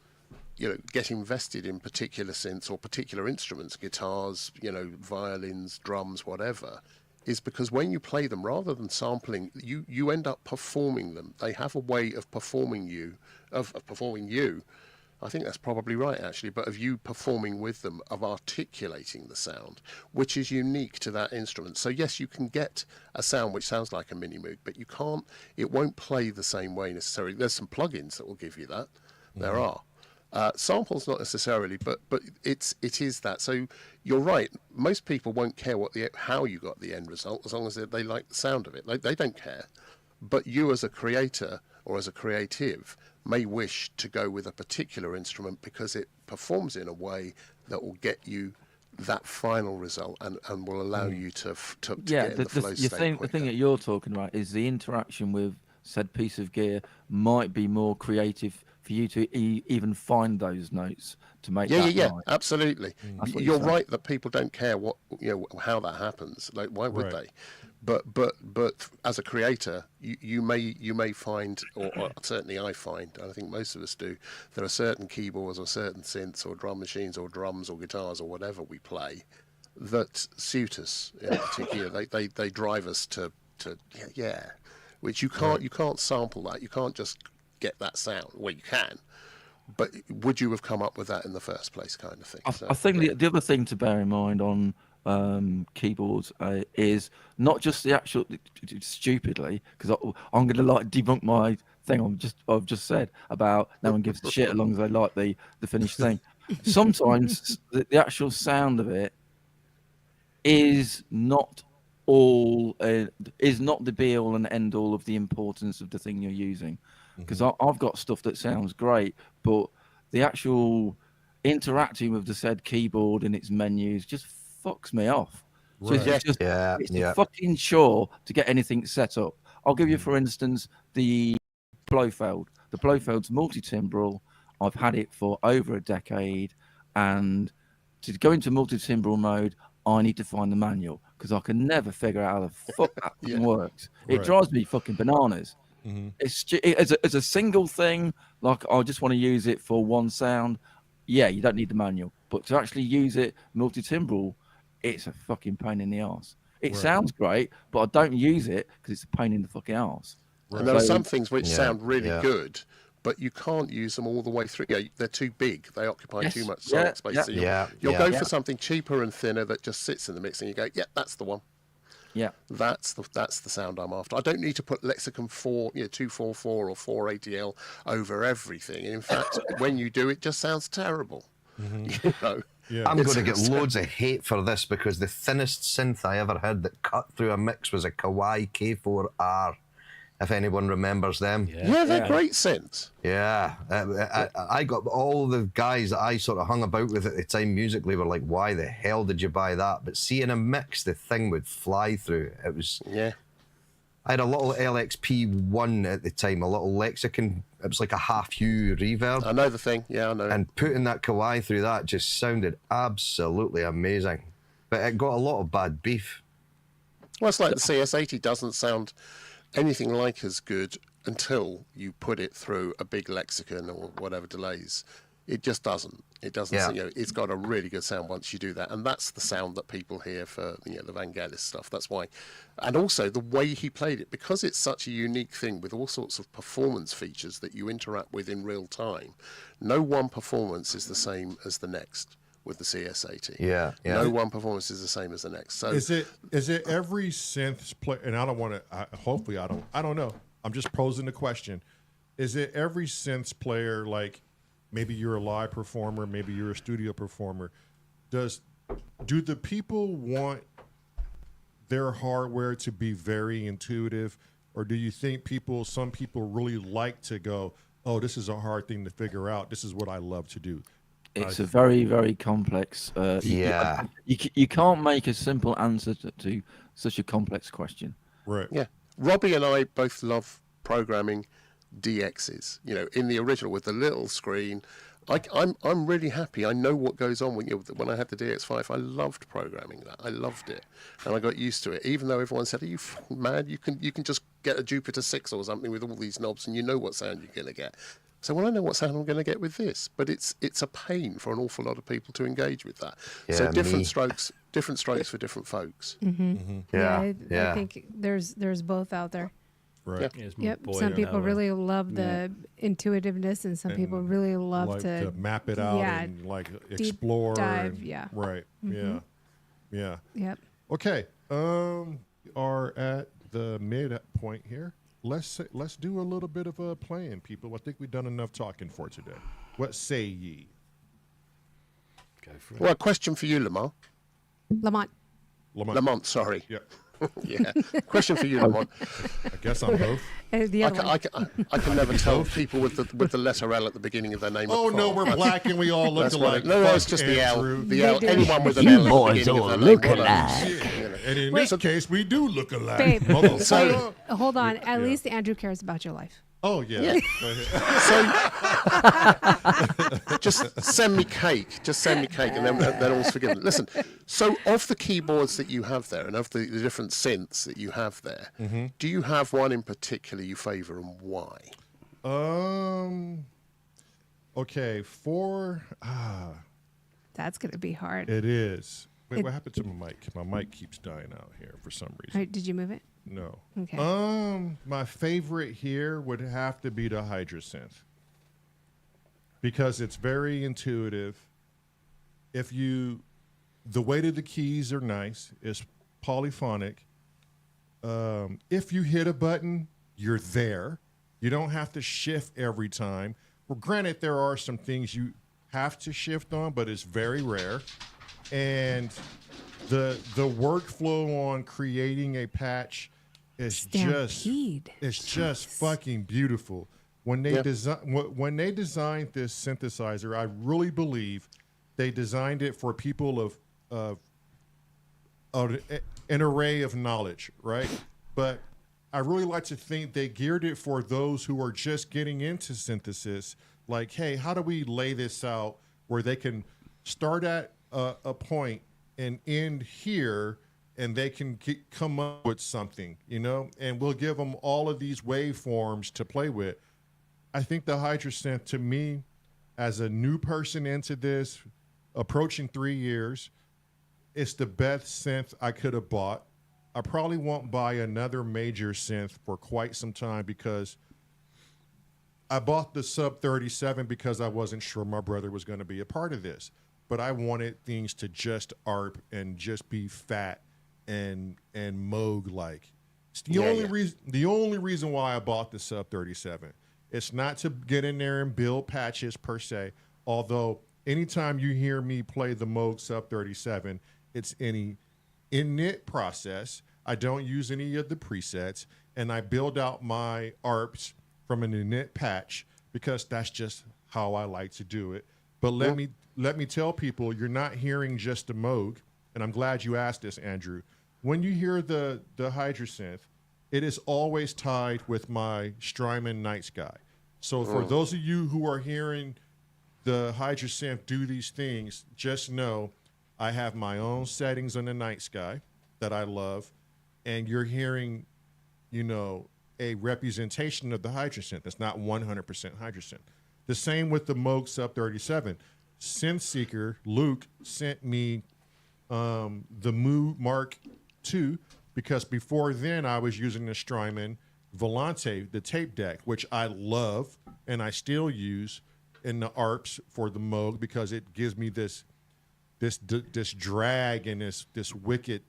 get invested in particular synths or particular instruments, guitars, violins, drums, whatever, is because when you play them, rather than sampling, you end up performing them. They have a way of performing you. I think that's probably right, actually, but of you performing with them, of articulating the sound, which is unique to that instrument. So yes, you can get a sound which sounds like a mini Moog, but it won't play the same way necessarily. There's some plugins that will give you that. There are. Samples not necessarily, but it is that. So you're right. Most people won't care how you got the end result, as long as they like the sound of it. They don't care. But you, as a creator or as a creative, may wish to go with a particular instrument because it performs in a way that will get you that final result and will allow you to get in the flow state. The thing that you're talking about is the interaction with said piece of gear might be more creative for you to even find those notes to make that right. Absolutely. You're right that people don't care how that happens. Like, why would they? But as a creator, you may find, or certainly I find, and I think most of us do, there are certain keyboards or certain synths or drum machines or drums or guitars or whatever we play that suit us in particular. They drive us to which you can't sample that. You can't just get that sound. Well, you can, but would you have come up with that in the first place, kind of thing? I think the other thing to bear in mind on keyboards is not just the actual, stupidly, because I'm going to debunk my thing I've just said about no one gives a shit as long as they like the finished thing. Sometimes the actual sound of it is not the be all and end all of the importance of the thing you're using, because I've got stuff that sounds great, but the actual interacting with the said keyboard and its menus just fucks me off. So it's just a fucking chore to get anything set up. I'll give you, for instance, the Blofeld. The Blofeld's multi-timbral. I've had it for over a decade, and to go into multi-timbral mode, I need to find the manual because I can never figure out how the fuck that thing works. It drives me fucking bananas. It's as a single thing, like I just want to use it for one sound. Yeah, you don't need the manual, but to actually use it multi-timbral, it's a fucking pain in the arse. It sounds great, but I don't use it because it's a pain in the fucking arse. And there are some things which sound really good, but you can't use them all the way through. They're too big. They occupy too much sonic space. So you'll go for something cheaper and thinner that just sits in the mix, and you go, that's the one. Yeah, that's the sound I'm after. I don't need to put Lexicon 4, 244 or 4 ADL over everything. And in fact, when you do, it just sounds terrible. I'm going to get loads of hate for this because the thinnest synth I ever had that cut through a mix was a Kawai K4R. If anyone remembers them. They're great synths. I got all the guys that I sort of hung about with at the time musically were like, why the hell did you buy that? But see, in a mix, the thing would fly through. It was... I had a little LXP1 at the time, a little Lexicon. It was like a half hue reverb. I know the thing. Yeah, I know. And putting that Kawai through that just sounded absolutely amazing. But it got a lot of bad beef. Well, it's like the CS80 doesn't sound anything like as good until you put it through a big Lexicon or whatever delays. It just doesn't. It doesn't. It's got a really good sound once you do that, and that's the sound that people hear for the Vangelis stuff. That's why, and also the way he played it, because it's such a unique thing with all sorts of performance features that you interact with in real time. No one performance is the same as the next. with the CS80. Yeah. No one performance is the same as the next. So is it every synth player? And I don't want to. Hopefully, I don't know. I'm just posing the question. Is it every synth player? Like maybe you're a live performer, maybe you're a studio performer. Do the people want their hardware to be very intuitive, or do you think some people really like to go, oh, this is a hard thing to figure out. This is what I love to do. It's a very, very complex. You can't make a simple answer to such a complex question. Right. Yeah. Robbie and I both love programming DXs. You know, in the original with the little screen. I'm really happy. I know what goes on when I had the DX5. I loved programming that. I loved it, and I got used to it. Even though everyone said, "Are you mad? You can just get a Jupiter 6 or something with all these knobs, and you know what sound you're going to get." So, well, I know what sound I'm going to get with this, but it's a pain for an awful lot of people to engage with that. Yeah, so different strokes for different folks. I think there's both out there. Right. Yep. Some people really love the intuitiveness, and some people really love like to map it out and like explore. Dive, Right. Yeah. Yep. Okay. We are at the midpoint here. Let's do a little bit of a playing, people. I think we've done enough talking for today. What say ye? Go for it. Well, a question for you, Lamont. Lamont. Sorry. Yeah. Yeah. Question for you, Lamont. I guess I'm both. The other one. I can never tell people with the letter L at the beginning of their name. Oh no, we're black and we all look That's alike. No, it's just Andrew. the L. Anyone with an You L at the boys beginning all of their look name. alike. And in this case, we do look alike. Babe, Motherfucker. hold on. At least Andrew cares about your life. Oh yeah. So just send me cake. And then all's forgiven. Listen. So of the keyboards that you have there, and of the different synths that you have there, do you have one in particular you favour, and why? Okay. That's gonna be hard. It is. Wait, what happened to my mic? My mic keeps dying out here for some reason. Did you move it? No. Okay. My favorite here would have to be the Hydrosynth because it's very intuitive. The weight of the keys are nice. It's polyphonic. If you hit a button, you're there. You don't have to shift every time. Well, granted, there are some things you have to shift on, but it's very rare. And the workflow on creating a patch is just fucking beautiful. When they designed this synthesizer, I really believe they designed it for people of an array of knowledge, right? But I really like to think they geared it for those who are just getting into synthesis. Like, hey, how do we lay this out where they can start at a point and end here, and they can come up with something, and we'll give them all of these waveforms to play with. I think the Hydrosynth, to me, as a new person into this, approaching 3 years, it's the best synth I could have bought. I probably won't buy another major synth for quite some time because I bought the Sub 37 because I wasn't sure my brother was going to be a part of this. But I wanted things to just ARP and just be fat and Moog like. It's the only reason why I bought the Sub 37. It's not to get in there and build patches per se. Although anytime you hear me play the Moog Sub 37, it's any init process. I don't use any of the presets, and I build out my ARPs from an init patch because that's just how I like to do it. But let me tell people, you're not hearing just a Moog, and I'm glad you asked this, Andrew. When you hear the Hydrosynth, it is always tied with my Strymon Night Sky. So for those of you who are hearing the Hydrosynth do these things, just know I have my own settings on the Night Sky that I love, and you're hearing, a representation of the Hydrosynth. It's not 100% Hydrosynth. The same with the Moog Sub 37. Synth Seeker, Luke, sent me the Moog Mark II because before then I was using the Strymon Volante, the tape deck, which I love and I still use in the ARPs for the Moog because it gives me this this drag and this wicked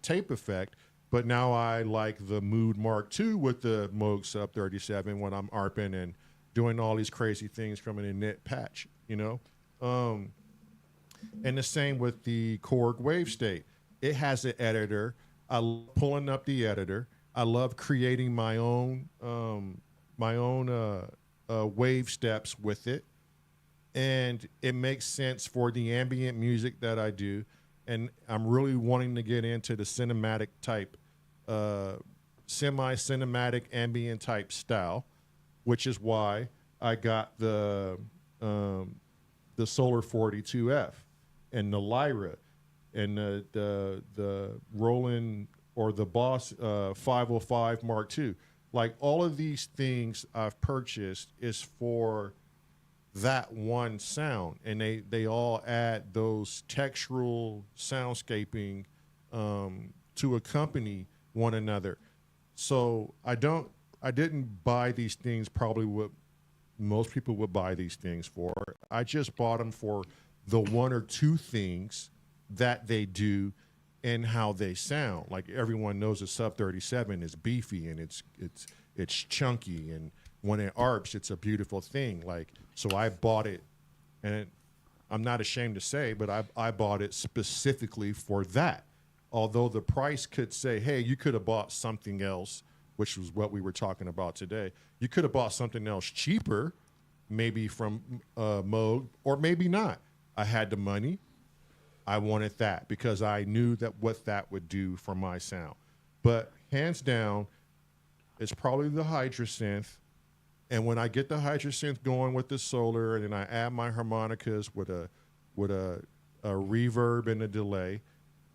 tape effect. But now I like the Mood Mark II with the Moog Sub 37 when I'm ARPing and doing all these crazy things from an init patch, you know? And the same with the Korg Wave State. It has an editor. I love pulling up the editor. I love creating my own wave steps with it. And it makes sense for the ambient music that I do. And I'm really wanting to get into the cinematic type, semi-cinematic ambient type style, which is why I got the Solar 42F and the Lyra and the Roland or the Boss 505 Mark II. Like all of these things I've purchased is for that one sound, and they all add those textural soundscaping to accompany one another. So I didn't buy these things probably what most people would buy these things for. I just bought them for the one or two things that they do and how they sound. Like everyone knows a Sub 37 is beefy and it's chunky, and when it arps, it's a beautiful thing. Like, so I bought it, and I'm not ashamed to say, but I bought it specifically for that. Although the price could say, hey, you could have bought something else, which was what we were talking about today. You could have bought something else cheaper, maybe from Moog, or maybe not. I had the money. I wanted that because I knew that what that would do for my sound. But hands down, it's probably the Hydrosynth. And when I get the Hydrosynth going with the Solar, and then I add my harmonicas with a reverb and a delay,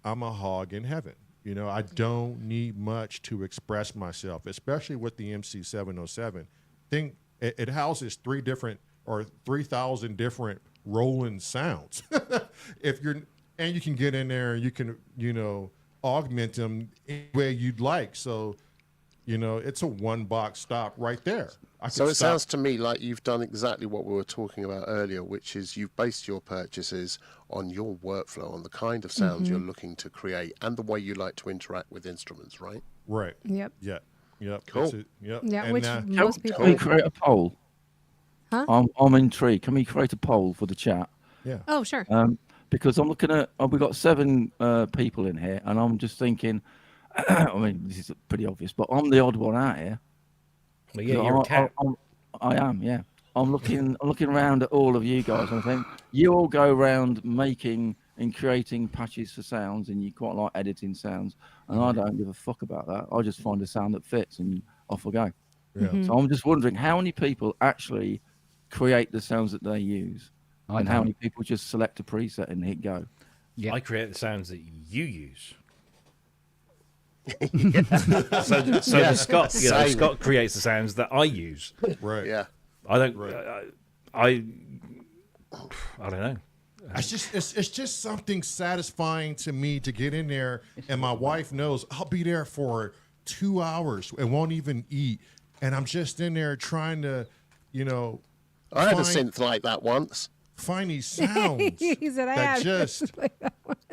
I'm a hog in heaven. You know, I don't need much to express myself, especially with the MC707. Think it houses 3,000 different Roland sounds. And you can get in there and you can, you know, augment them any way you'd like. So, you know, it's a one box stop right there. So it sounds to me like you've done exactly what we were talking about earlier, which is you've based your purchases on your workflow, on the kind of sounds you're looking to create and the way you like to interact with instruments, right? Right. Yep. Yeah. Yep. Cool. Yeah, and, which most people... Can we create a poll? Huh? I'm intrigued. Can we create a poll for the chat? Yeah. Oh, sure. Because I'm looking at, we've got 7 people in here, and I'm just thinking, I mean, this is pretty obvious, but I'm the odd one out here. Well, yeah, you're a cat. I am, yeah. I'm looking around at all of you guys, and I think you all go around making and creating patches for sounds, and you quite like editing sounds, and I don't give a fuck about that. I just find a sound that fits, and off I go. Yeah. So I'm just wondering how many people actually create the sounds that they use, and how many people just select a preset and hit go. Yeah. I create the sounds that you use. So Scott, Scott creates the sounds that I use. Right. Yeah. I don't. Right. I don't know. It's just something satisfying to me to get in there, and my wife knows I'll be there for 2 hours and won't even eat, and I'm just in there trying to, you know. I had a synth like that once. Find these sounds He said, I that had just,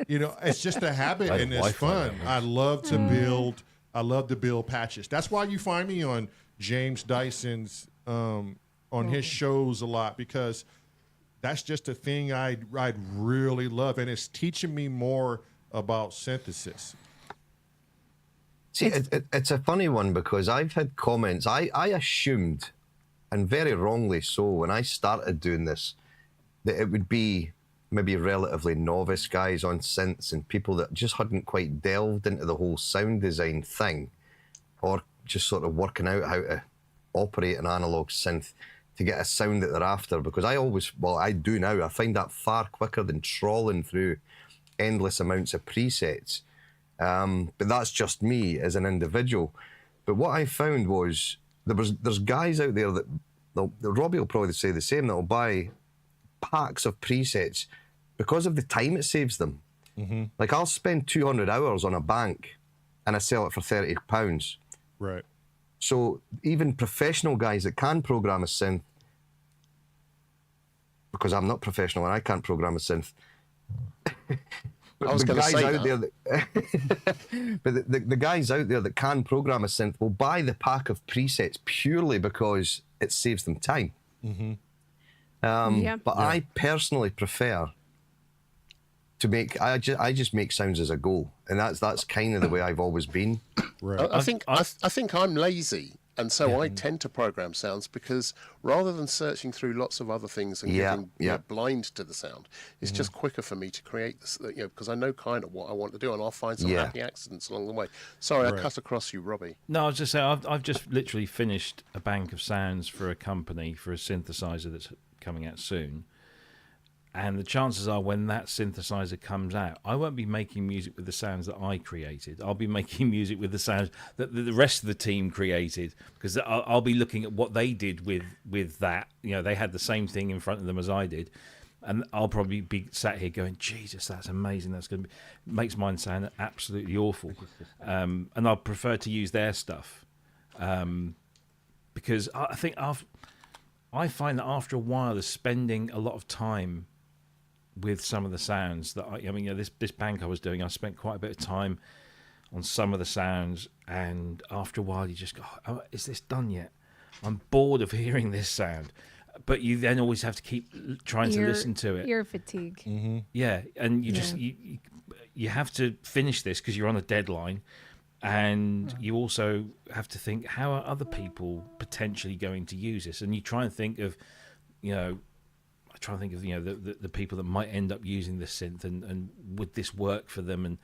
you know, it's just a habit I and had it's Wi-Fi fun. then. I love to build. I love to build patches. That's why you find me on James Dyson's on his shows a lot, because that's just a thing I'd really love, and it's teaching me more about synthesis. See, it's a funny one because I've had comments. I assumed, and very wrongly so, when I started doing this, that it would be maybe relatively novice guys on synths and people that just hadn't quite delved into the whole sound design thing, or just sort of working out how to operate an analog synth to get a sound that they're after. Because I do now, I find that far quicker than trawling through endless amounts of presets. But that's just me as an individual. But what I found was there's guys out there that Robbie will probably say the same, that'll buy packs of presets because of the time it saves them. Mm-hmm. Like I'll spend 200 hours on a bank and I sell it for £30. Right. So even professional guys that can program a synth, because I'm not professional and I can't program a synth, I was going to say that. But the guys out there that can program a synth will buy the pack of presets purely because it saves them time. But I personally prefer to make. I just make sounds as I go, and that's kind of the way I've always been. Right. I think I'm lazy, and so I tend to program sounds because rather than searching through lots of other things and getting blind to the sound, it's just quicker for me to create this, because I know kind of what I want to do, and I'll find some happy accidents along the way. Sorry, I cut across you, Robbie. No, I was just saying, I've just literally finished a bank of sounds for a company, for a synthesizer that's coming out soon. And the chances are when that synthesizer comes out, I won't be making music with the sounds that I created. I'll be making music with the sounds that the rest of the team created, because I'll be looking at what they did with that. They had the same thing in front of them as I did. And I'll probably be sat here going, Jesus, that's amazing. That's going to makes mine sound absolutely awful. And I'll prefer to use their stuff. Because I think I find that after a while of spending a lot of time with some of the sounds that this bank I was doing, I spent quite a bit of time on some of the sounds, and after a while you just go, oh, is this done yet? I'm bored of hearing this sound. But you then always have to keep trying to listen to it. Ear fatigue. Yeah, and you just you have to finish this because you're on a deadline, and you also have to think, how are other people potentially going to use this? And you try and think of, the people that might end up using this synth, and would this work for them, and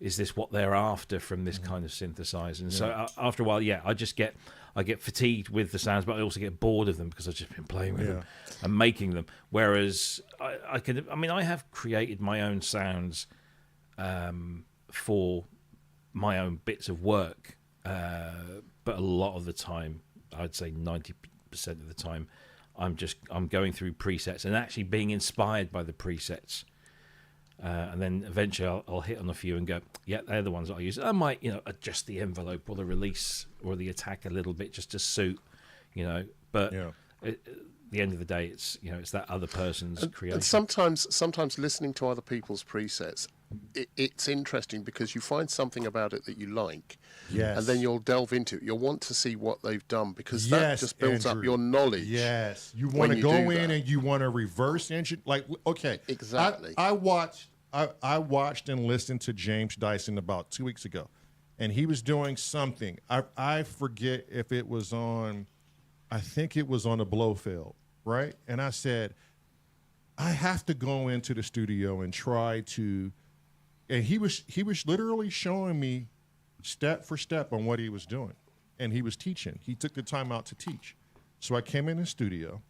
is this what they're after from this kind of synthesizer? And so after a while, I get fatigued with the sounds, but I also get bored of them because I've just been playing with them and making them. Whereas I have created my own sounds for my own bits of work, but a lot of the time, I'd say 90% of the time, I'm going through presets and actually being inspired by the presets, and then eventually I'll hit on a few and go, yeah, they're the ones that I use. I might adjust the envelope or the release or the attack a little bit just to suit, but at the end of the day, it's that other person's creation. And sometimes listening to other people's presets, it's interesting because you find something about it that you like, and then you'll delve into it. You'll want to see what they've done because that just builds up your knowledge. Yes, you want to go in and you want to reverse engineer. Like, okay, exactly. I watched and listened to James Dyson about 2 weeks ago, and he was doing something. I forget if it was on. I think it was on a Blofeld, right? And I said, I have to go into the studio and try to. And he was literally showing me step for step on what he was doing. And he was teaching. He took the time out to teach. So I came in the studio,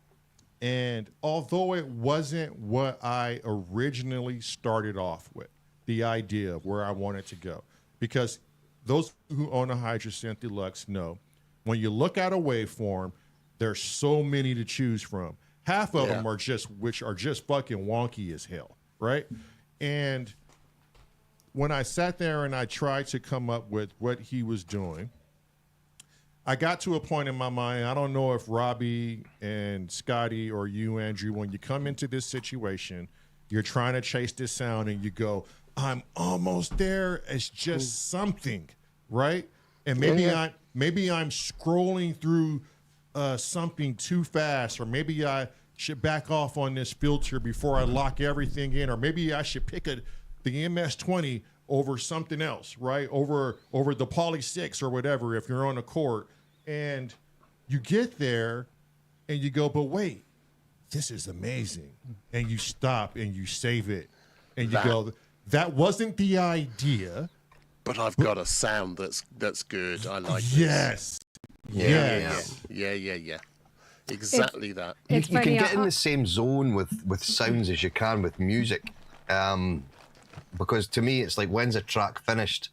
and although it wasn't what I originally started off with, the idea of where I wanted to go, because those who own a Hydra Synth Deluxe know, when you look at a waveform, there's so many to choose from. Half of them are just fucking wonky as hell, right? And when I sat there and I tried to come up with what he was doing, I got to a point in my mind, I don't know if Robbie and Scotty or you, Andrew, when you come into this situation, you're trying to chase this sound and you go, I'm almost there. It's just something, right? And maybe I'm scrolling through something too fast, or maybe I should back off on this filter before I lock everything in, or maybe I should pick the MS-20 over something else, right? Over the Poly 6 or whatever, if you're on a court. And you get there and you go, but wait, this is amazing. And you stop and you save it. And you go, that wasn't the idea. But I've got a sound that's good. I like this. Yes. Yeah. Exactly that. You can get in the same zone with sounds as you can with music. Because to me, it's like, when's a track finished?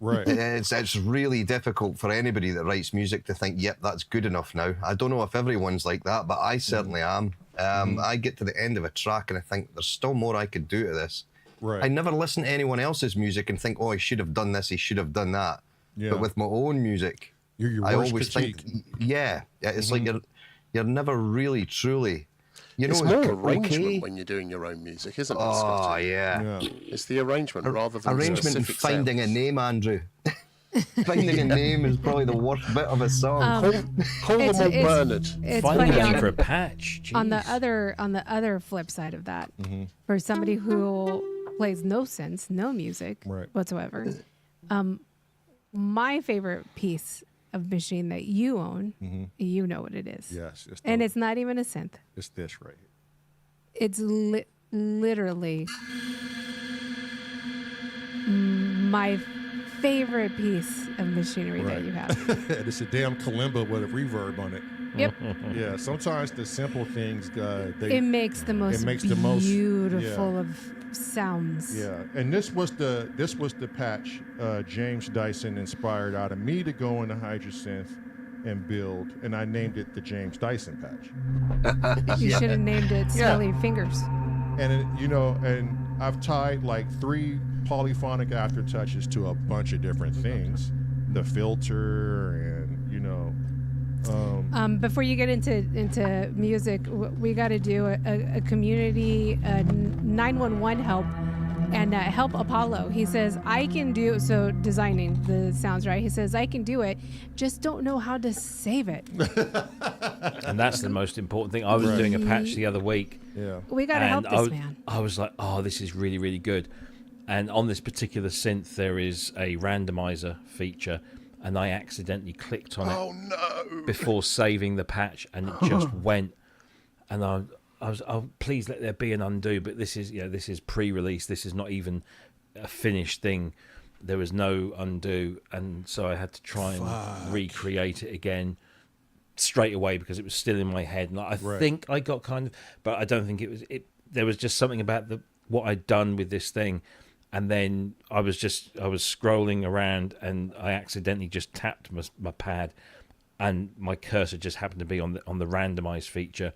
Right. It's really difficult for anybody that writes music to think, yep, that's good enough now. I don't know if everyone's like that, but I certainly am. I get to the end of a track and I think there's still more I could do to this. Right. I never listen to anyone else's music and think, oh, he should have done this, he should have done that. Yeah. But with my own music, your I worst always critique. think, it's like you're never really truly You know, it's more arrangement okay. when you're doing your own music, isn't it? Oh, Scotty? yeah. It's the arrangement rather than arrangement and specific finding sounds. a name, Andrew. Finding a name is probably the worst bit of a song. Call them all Bernard. It's Finding funny a name on, for a patch. on the Jeez. other flip side of that, for somebody who plays no synths, no music whatsoever, my favorite piece of machine that you own, you know what it is. Yes. And it's not even a synth. It's this right here. It's literally my favorite piece of machinery that you have. And it's a damn kalimba with a reverb on it. Yep. Yeah, sometimes the simple things, It makes the most beautiful of sounds. Yeah, and this was the patch James Dyson inspired out of me to go into Hydrosynth and build, and I named it the James Dyson patch. You should have named it Smelly Fingers. And and I've tied like 3 polyphonic aftertouches to a bunch of different things, the filter, and before you get into music, we got to do a community 911 help and help Apollo. He says, I can do, so designing the sounds, right? He says, I can do it, just don't know how to save it. And that's the most important thing. I was doing a patch the other week. Yeah. We got to help this man. I was like, oh, this is really, really good. And on this particular synth, there is a randomizer feature, and I accidentally clicked on it before saving the patch, and it just went. And I was, oh, please let there be an undo. But this is pre-release. This is not even a finished thing. There was no undo, and so I had to try and recreate it again straight away because it was still in my head. And I think I got kind of, but I don't think it was. There was just something about what I'd done with this thing. And then I was scrolling around, and I accidentally just tapped my pad, and my cursor just happened to be on the randomize feature,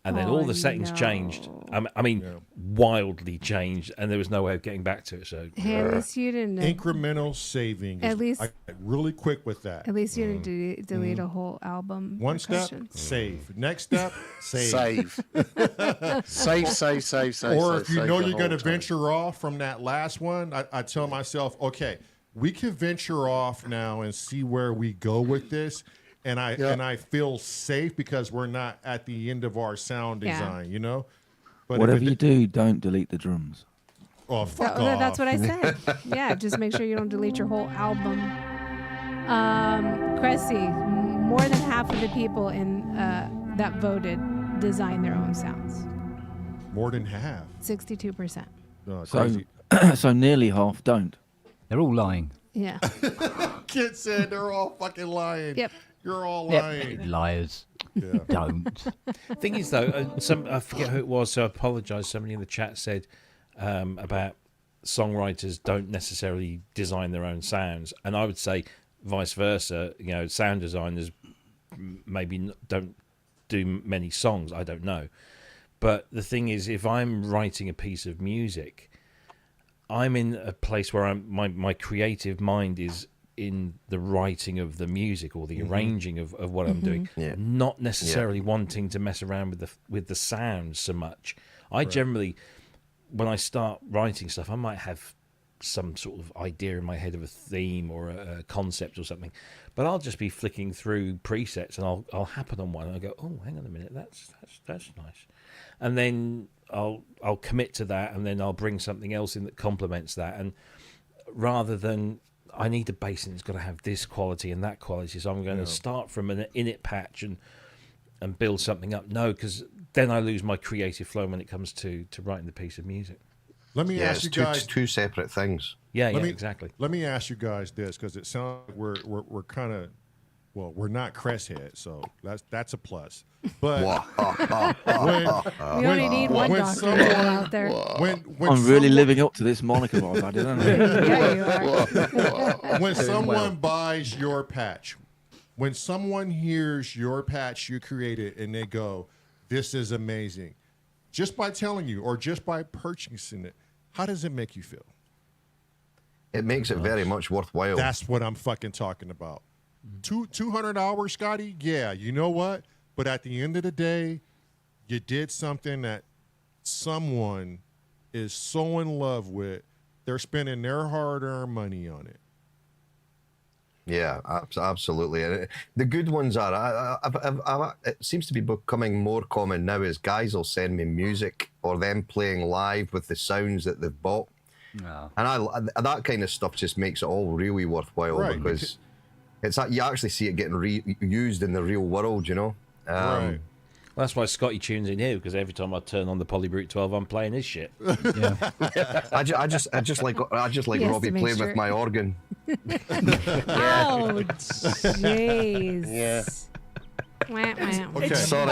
and then all the settings changed. I mean, wildly changed, and there was no way of getting back to it. So hey, at least you didn't. Incremental saving. At least really quick with that. At least you didn't delete a whole album. One step, save. Next step, save. Save. Or if you know you're going to venture off from that last one, I tell myself, okay, we can venture off now and see where we go with this. And I feel safe because we're not at the end of our sound design, But whatever you do, don't delete the drums. Oh, fuck off. That's what I said. Yeah, just make sure you don't delete your whole album. Cressy, more than half of the people that voted designed their own sounds. More than half. 62%. No, crazy. So nearly half don't. They're all lying. Yeah. Kid said they're all fucking lying. Yep. You're all lying. Liars. Yeah. Don't. thing is, though, I forget who it was, so I apologise. Somebody in the chat said about songwriters don't necessarily design their own sounds, and I would say vice versa. Sound designers maybe don't do many songs. I don't know, but the thing is, if I'm writing a piece of music, I'm in a place where my creative mind is in the writing of the music or the arranging of what I'm doing, not necessarily wanting to mess around with the sounds so much. I generally, when I start writing stuff, I might have some sort of idea in my head of a theme or a concept or something, but I'll just be flicking through presets and I'll happen on one and I go, oh, hang on a minute, that's nice, and then I'll commit to that, and then I'll bring something else in that complements that, and rather than I need a bass and it's got to have this quality and that quality, so I'm going to start from an init patch and build something up. No, because then I lose my creative flow when it comes to writing the piece of music. Let me ask you guys two separate things. Exactly. Let me ask you guys this, because it sounds like we're kind of, well, we're not crest heads, so that's a plus. But we only need one doctor out there. I'm really living up to this moniker I've had, isn't I? Yeah, you are. When someone buys your patch, when someone hears your patch you created and they go, this is amazing, just by telling you or just by purchasing it, how does it make you feel? It makes it very much worthwhile. That's what I'm fucking talking about. 200 hours, Scotty? Yeah, you know what? But at the end of the day, you did something that someone is so in love with, they're spending their hard-earned money on it. Yeah, absolutely. And the good ones are, it seems to be becoming more common now as guys will send me music or them playing live with the sounds that they've bought. No. And that kind of stuff just makes it all really worthwhile, Right, because you actually see it getting used in the real world, you know? Right. Well, that's why Scotty tunes in here, because every time I turn on the Polybrute 12, I'm playing his shit. Yeah. I just like Yes, Robbie to make playing sure. with my organ. Oh, jeez. Yeah. Wah, wah, wah. Okay. Sorry,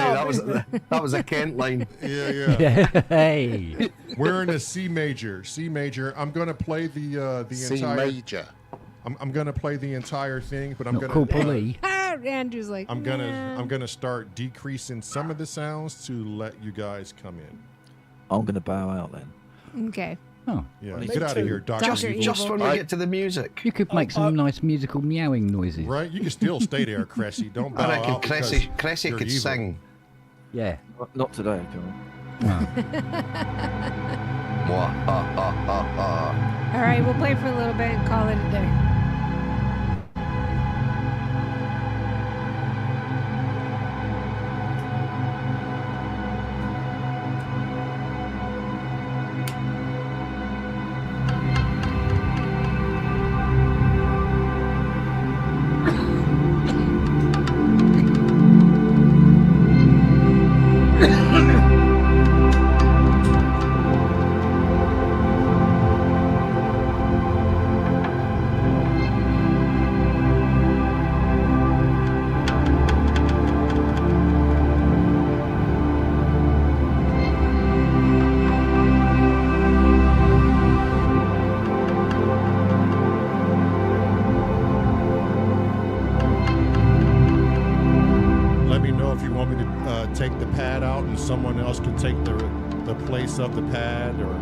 that was a Kent line. Yeah. Yeah. Hey. We're in a C major. C major. I'm gonna play the C entire. major. I'm gonna play the entire thing, but I'm Not gonna. called Polly. Ah, Andrew's like, I'm gonna nah. start decreasing some of the sounds to let you guys come in. I'm going to bow out then. Okay. Oh. Yeah, Me get out too. of here, Doctor Dr. Evil. Just when we get to the music. You could make some nice musical meowing noises. Right? You can still stay there, Cressy. Don't bow I reckon out because Cressy you're could evil. sing. Yeah. Not today, Carl. Oh. Mwah, ha, ha, ha, ha. All right, we'll play for a little bit and call it a day. Let me know if you want me to take the pad out and someone else can take the place of the pad, or.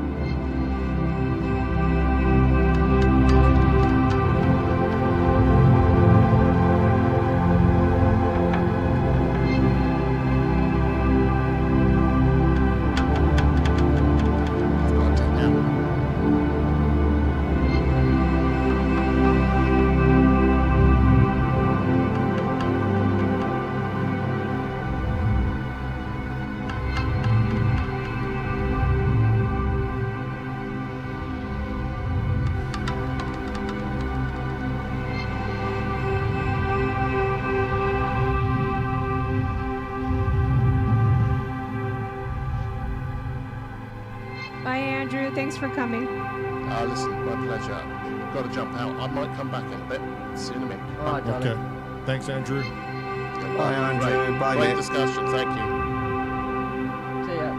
Got it now. Bye, Andrew. Thanks for coming. Listen, my pleasure. Got to jump out. I might come back in a bit. See you in a minute. All right, darling. Okay. Thanks, Andrew. Bye, Andrew. Great, Bye, great mate. discussion. Thank you. See ya.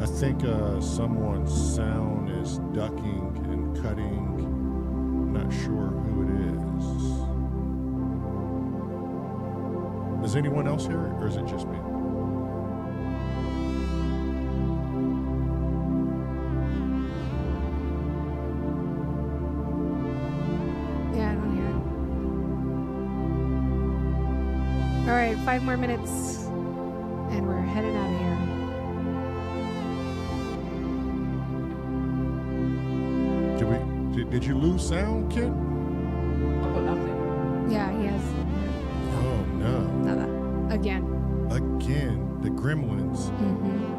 I think someone's sound is ducking and cutting. Not sure who it is. Is anyone else here, or is it just me? Yeah, I don't hear it. All right, 5 more minutes, and we're headed out of here. Did you lose sound, kid? I've got nothing. Yeah, he has. Oh no! Nada. Again. Again, the gremlins. Mm-hmm.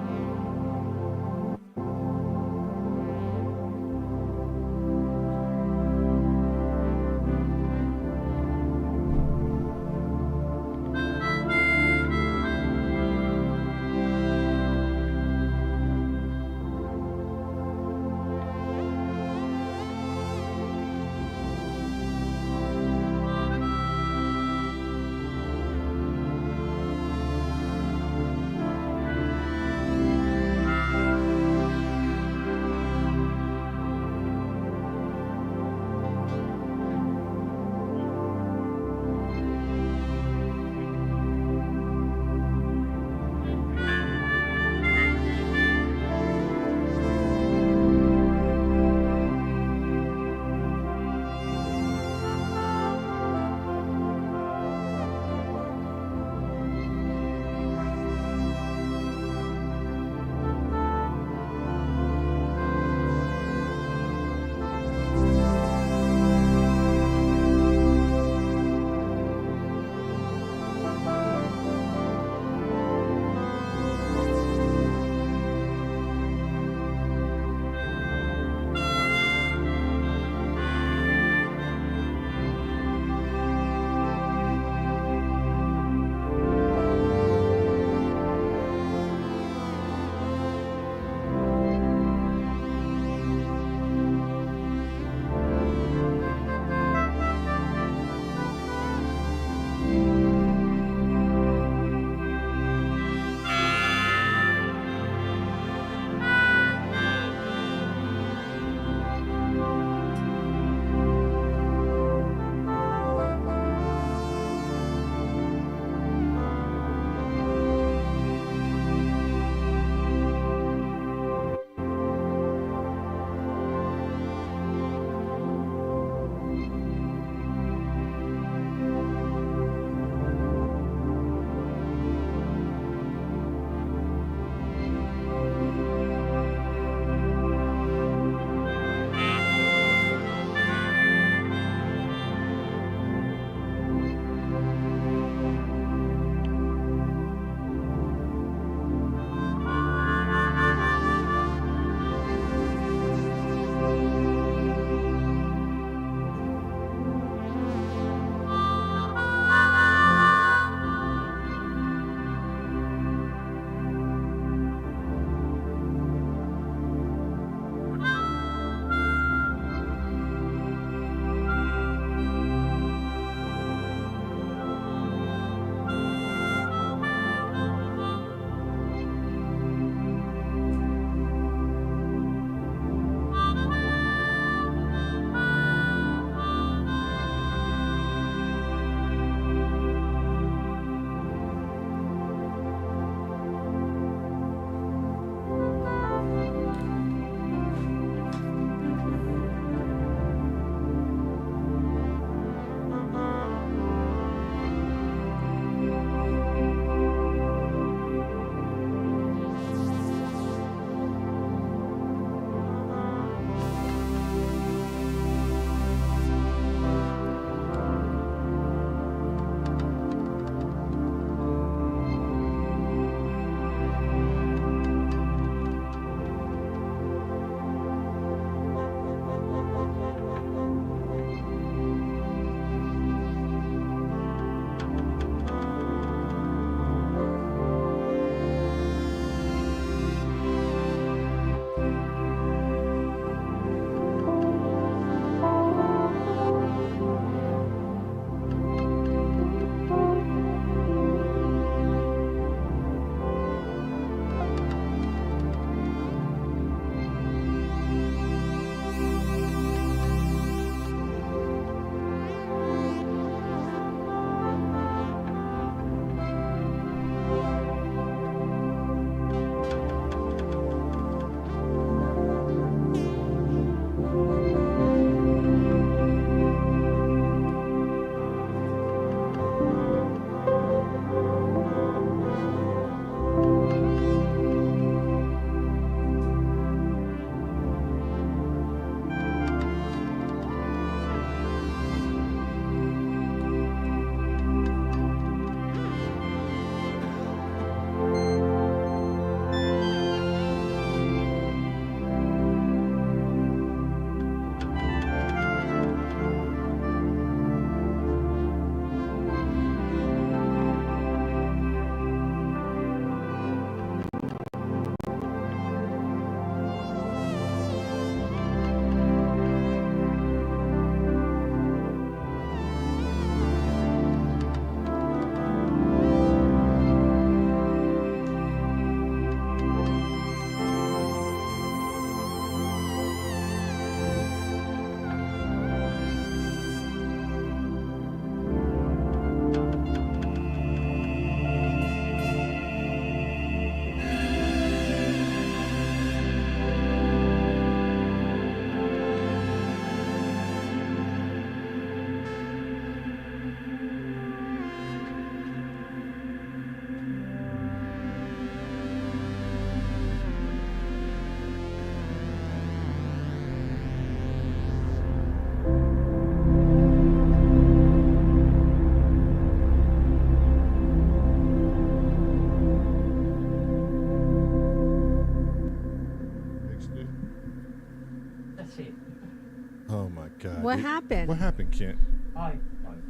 God. What happened? What happened, Kent? I don't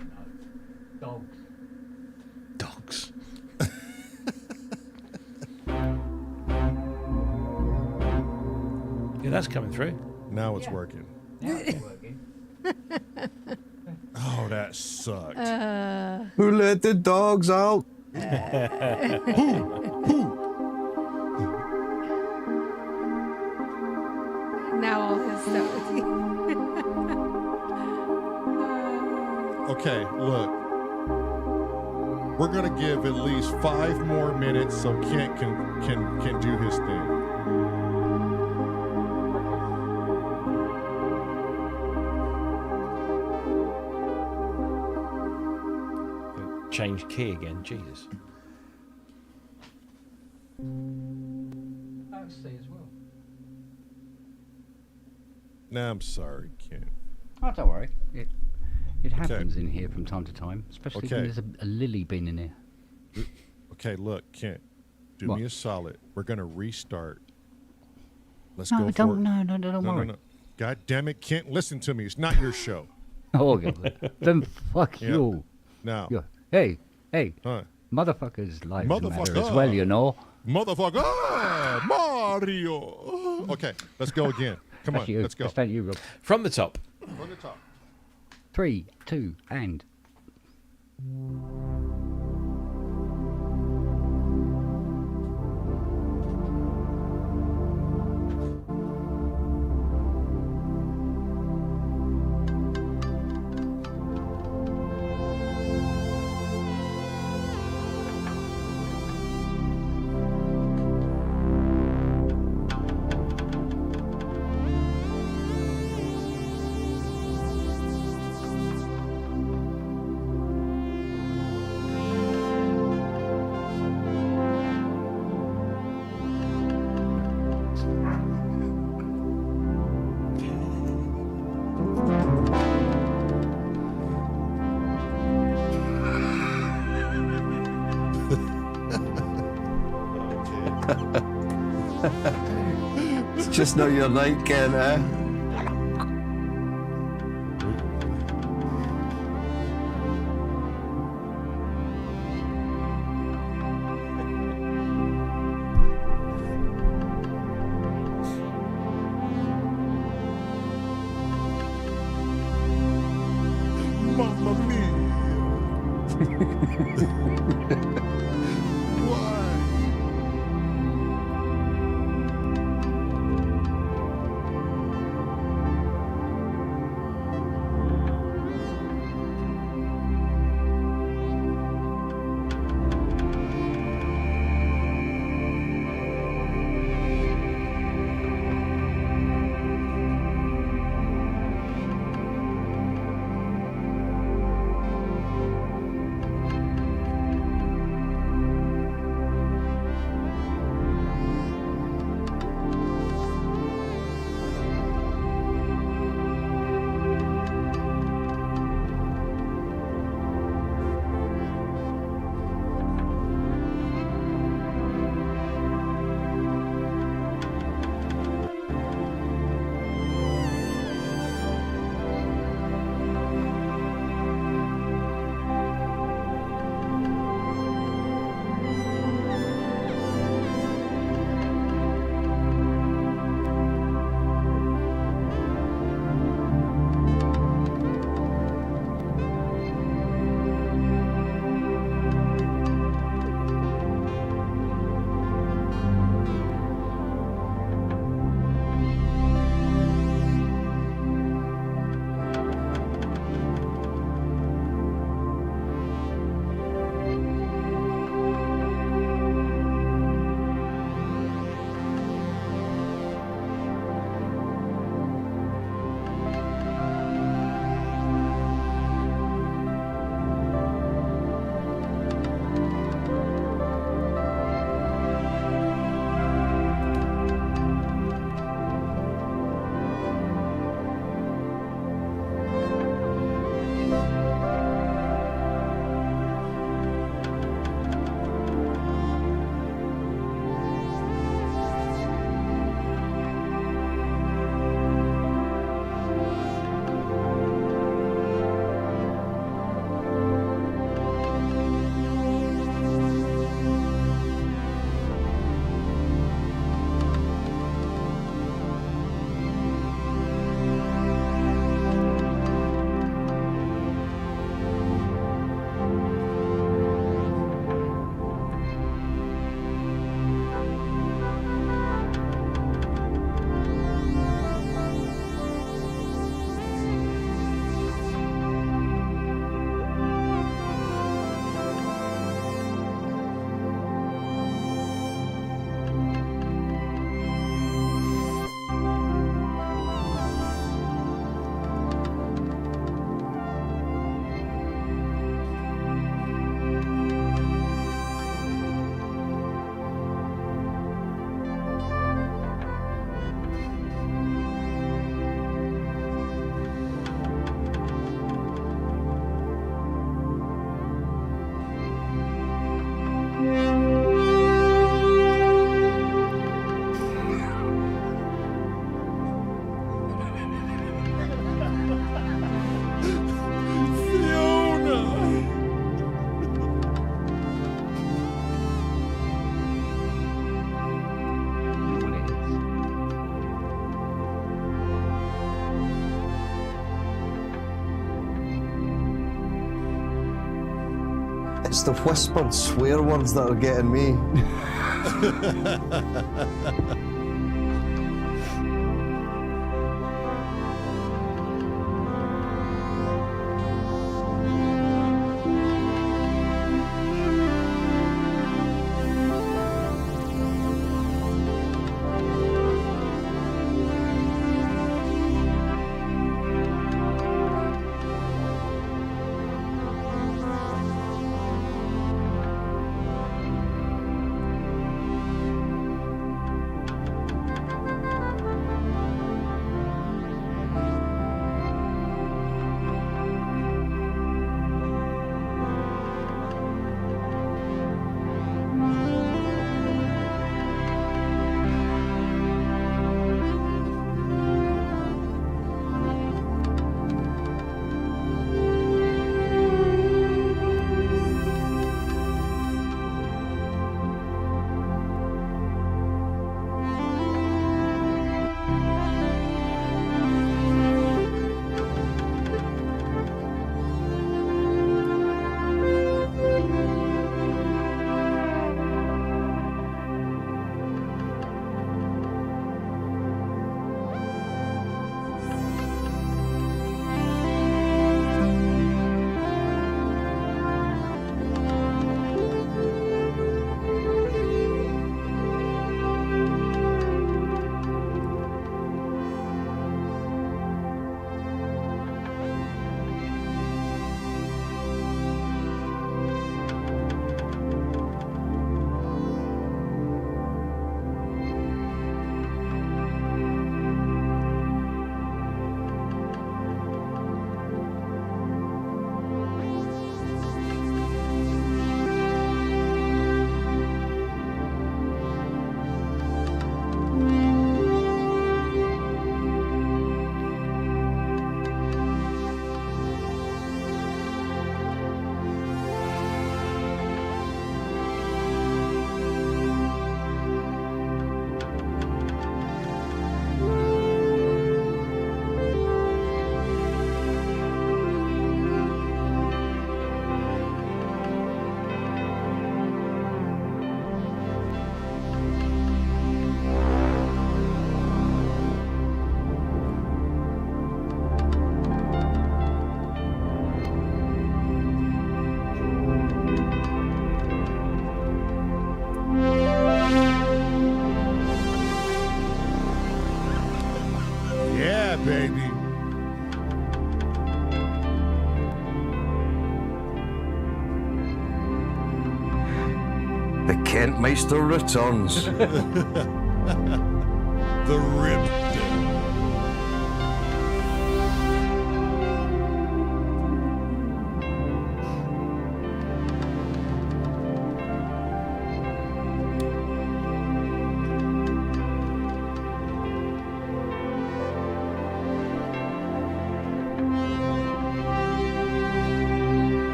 know. Dogs. Dogs. Yeah, that's coming through. Now it's working. Now it's working. Oh, that sucked. Who let the dogs out? Now all his stuff. Okay, look. We're gonna give at least 5 more minutes so Kent can do his thing. Change key again. Jesus. I'll see as well. Nah, I'm sorry, Kent. Oh, don't worry. It happens in here from time to time, especially when there's a lily bin in here. Okay, look, Kent. Do What? me a solid. We're gonna restart. Let's No, go don't. for it. No, don't worry. No. God damn it, Kent! Listen to me. It's not your show. Oh, God. Then fuck Yeah. you. Now, Hey, huh? motherfuckers' lives matter as Motherfucker. well, you know. Motherfucker, Mario. Okay, let's go again. Come That's on, you. let's go. That's you, Rob. From the top. From the top. 3, 2, and. It's just not your night, Ken, eh? Mamma mia. Why? It's the whispered swear words that are getting me. baby. The Kentmeister returns. The rib.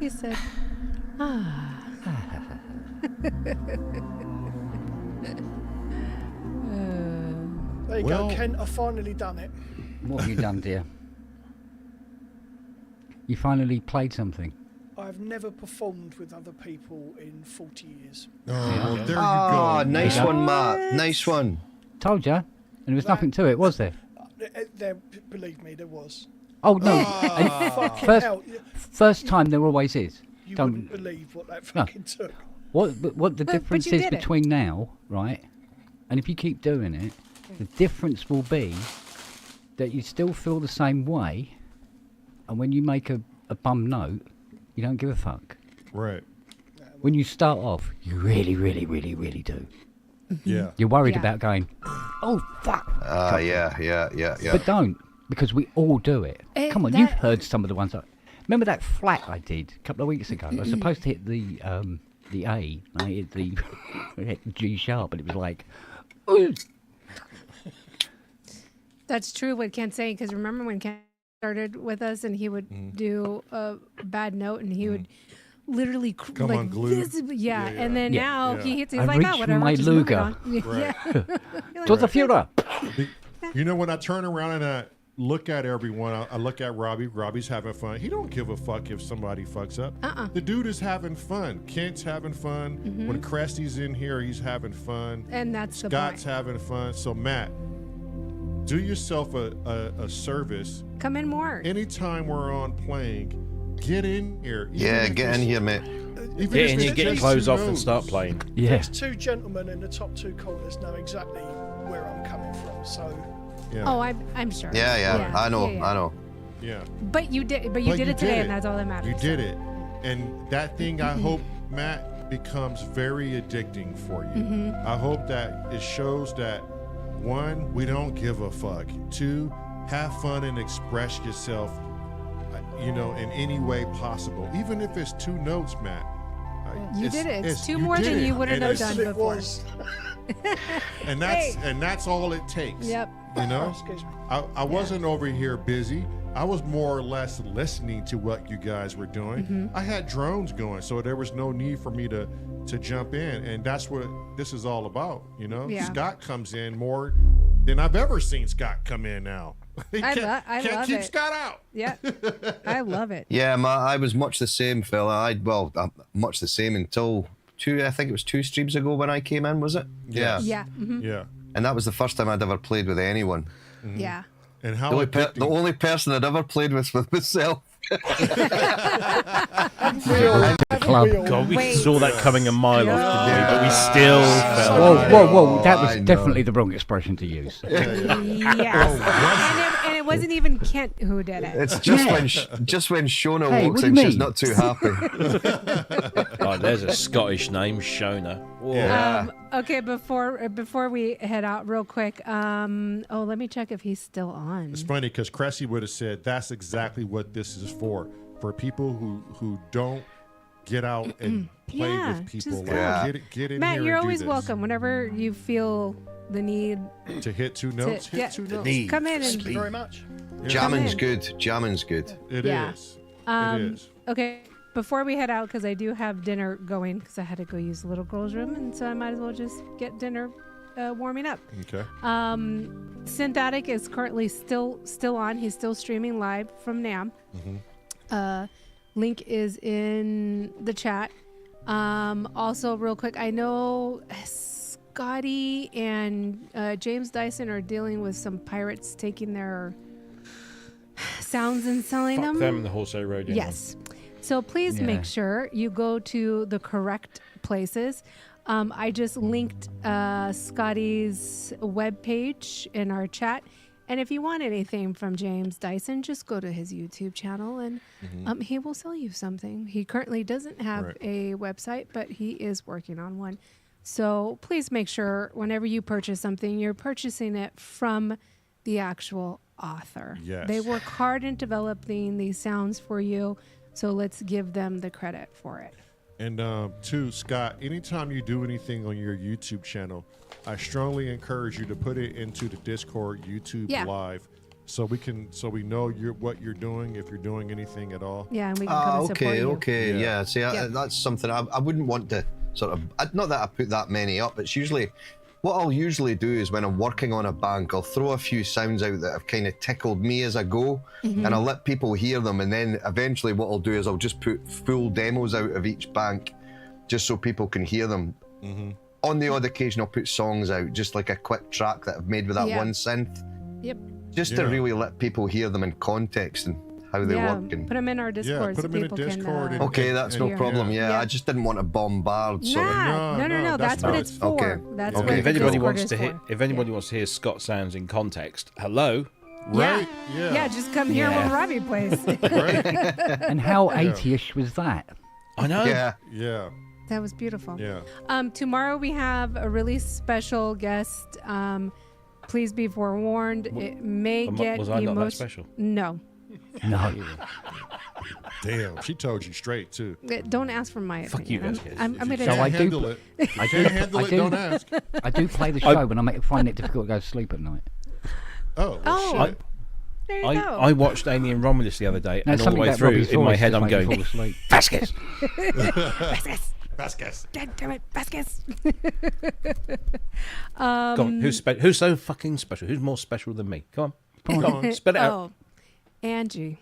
He said, ah. There you Well- go, Kent. I've finally done it. What have you done, dear? You finally played something. I've never performed with other people in 40 years. Oh, well, there you Oh, go. nice Yeah. one, Matt. Nice one. Told you. And there was nothing to it, was there? There, believe me, there was. Oh, no. Fucking First- hell. First time there always is. You Don't- wouldn't believe what that fucking took. What the But difference you is did it. between now, right? And if you keep doing it, the difference will be that you still feel the same way. And when you make a bum note, you don't give a fuck. Right. When you start off, you really, really, really, really do. Yeah. You're worried Yeah. about going, oh, fuck. Yeah. But don't, because we all do it. Come on, you've that- heard some of the ones. Remember that flat I did a couple of weeks ago? I was supposed to hit the A, I hit the I hit the G sharp, and it was like, ooh. That's true what Kent's saying, because remember when Kent started with us and he would do a bad note and he would literally Come like unglued. yeah, Yeah, and then yeah. now Yeah. he hits he's I like, reached oh, for whatever, my just move it Luger. on. Right. Yeah. To the Führer. You know, when I turn around and I look at everyone, I look at Robbie. Robbie's having fun. He don't give a fuck if somebody fucks up. The dude is having fun. Kent's having fun. When Cresty's in here, he's having fun. And that's the Scott's point. having fun. So, Matt, do yourself a service. Come in more. Anytime we're on playing, get in here. Even Yeah, if get it's- in here, mate. even Get if in it's here, get your just clothes two off and notes. start playing. Yeah. There's two gentlemen in the top two corners know exactly where I'm coming from. So Yeah. Oh, I'm sure. Yeah. I know. yeah. I know. Yeah. But you did But it today, and that's all that matters. You did it. And that thing, I hope, Matt, becomes very addicting for you. I hope that it shows that, one, we don't give a fuck. Two, have fun and express yourself, in any way possible. Even if it's two notes, Matt. You did it. It's two you more did than it. you wouldn't And have it's- done it before. was. And that's all it takes. Yep. You know? Excuse me. I wasn't over here busy. I was more or less listening to what you guys were doing. I had drones going, so there was no need for me to jump in, and that's what this is all about. Yeah. Scott comes in more than I've ever seen Scott come in now. I Can't love keep it. Scott out. Yeah. I love it. Yeah, I was much the same, fella. Much the same until I think it was 2 streams ago when I came in, was it? Yes. Yeah. Yeah. And that was the first time I'd ever played with anyone. Yeah. And how The addicting- only person I'd ever played with myself. Club. God, we Wait. saw that coming a mile off Yeah. today, but we still fell. Whoa. That was I know. definitely the wrong expression to use. Yes. And it wasn't even Kent who did it. It's just when Shona Hey, walks what do in, you she's mean? not too happy. Oh, there's a Scottish name, Shona. Whoa. Yeah. Okay, before we head out real quick, let me check if he's still on. It's funny because Cressy would have said that's exactly what this is for people who don't get out and play Yeah, with people. just Like, go. get in Matt, here you're and do always this. welcome whenever you feel the need To hit two notes, to hit two notes. need. come in Thank you and very much. Jamming's in. good. Jamming's good. It Yeah. is. It is. Okay, before we head out, because I do have dinner going, because I had to go use the little girl's room, and so I might as well just get dinner warming up. Okay. Synthetic is currently still on. He's still streaming live from NAMM. Link is in the chat. Also, real quick, I know Scotty and James Dyson are dealing with some pirates taking their sounds and selling Fuck them. them and the Horse Radio. Yes. So please Yeah. make sure you go to the correct places. I just linked Scotty's webpage in our chat. And if you want anything from James Dyson, just go to his YouTube channel and he will sell you something. He currently doesn't have Right. a website, but he is working on one. So please make sure whenever you purchase something, you're purchasing it from the actual author. Yes. They work hard in developing these sounds for you. So let's give them the credit for it. And two, Scott, anytime you do anything on your YouTube channel, I strongly encourage you to put it into the Discord YouTube Yeah. live so we know what you're doing, if you're doing anything at all. Yeah, and we can come and support you. Okay. Yeah. See, that's something I wouldn't want to sort of. Not that I put that many up. It's usually what I'll usually do is when I'm working on a bank, I'll throw a few sounds out that have kind of tickled me as I go, and I'll let people hear them, and then eventually what I'll do is I'll just put full demos out of each bank, just so people can hear them. On the odd occasion, I'll put songs out, just like a quick track that I've made with that one synth. Yep. Just to really let people hear them in context and how they work. And put them in our Discord. put them in a Discord. okay, that's no problem. Yeah, I just didn't want to bombard. No. That's what it's for. Okay. That's Okay. what If anybody Discord wants is to hear, for. if anybody wants to hear Scott sounds in context, hello. Right? Yeah, just come here when Robbie plays. Right? And how 80ish was that? I know. Yeah. That was beautiful. Yeah. Tomorrow we have a really special guest. Please be forewarned. It may get Was I not that special? No. No. Damn, she told you straight too. Don't ask for my Fuck opinion. you, Vasquez. I'm gonna Can't I do handle it. I Can't do- handle I it. do- Don't ask. I do play the show, but I find it difficult to go to sleep at night. Oh, well, shit. There you go. I watched Amy and Romulus the other day, No, and all the something way about through, Robbie's in my voice head, just I'm made me going, fall asleep. Vasquez. Vasquez. Vasquez. God damn it, Vasquez. Go on, who's so fucking special? Who's more special than me? Come on. Come on, spit it out. Oh, Angie.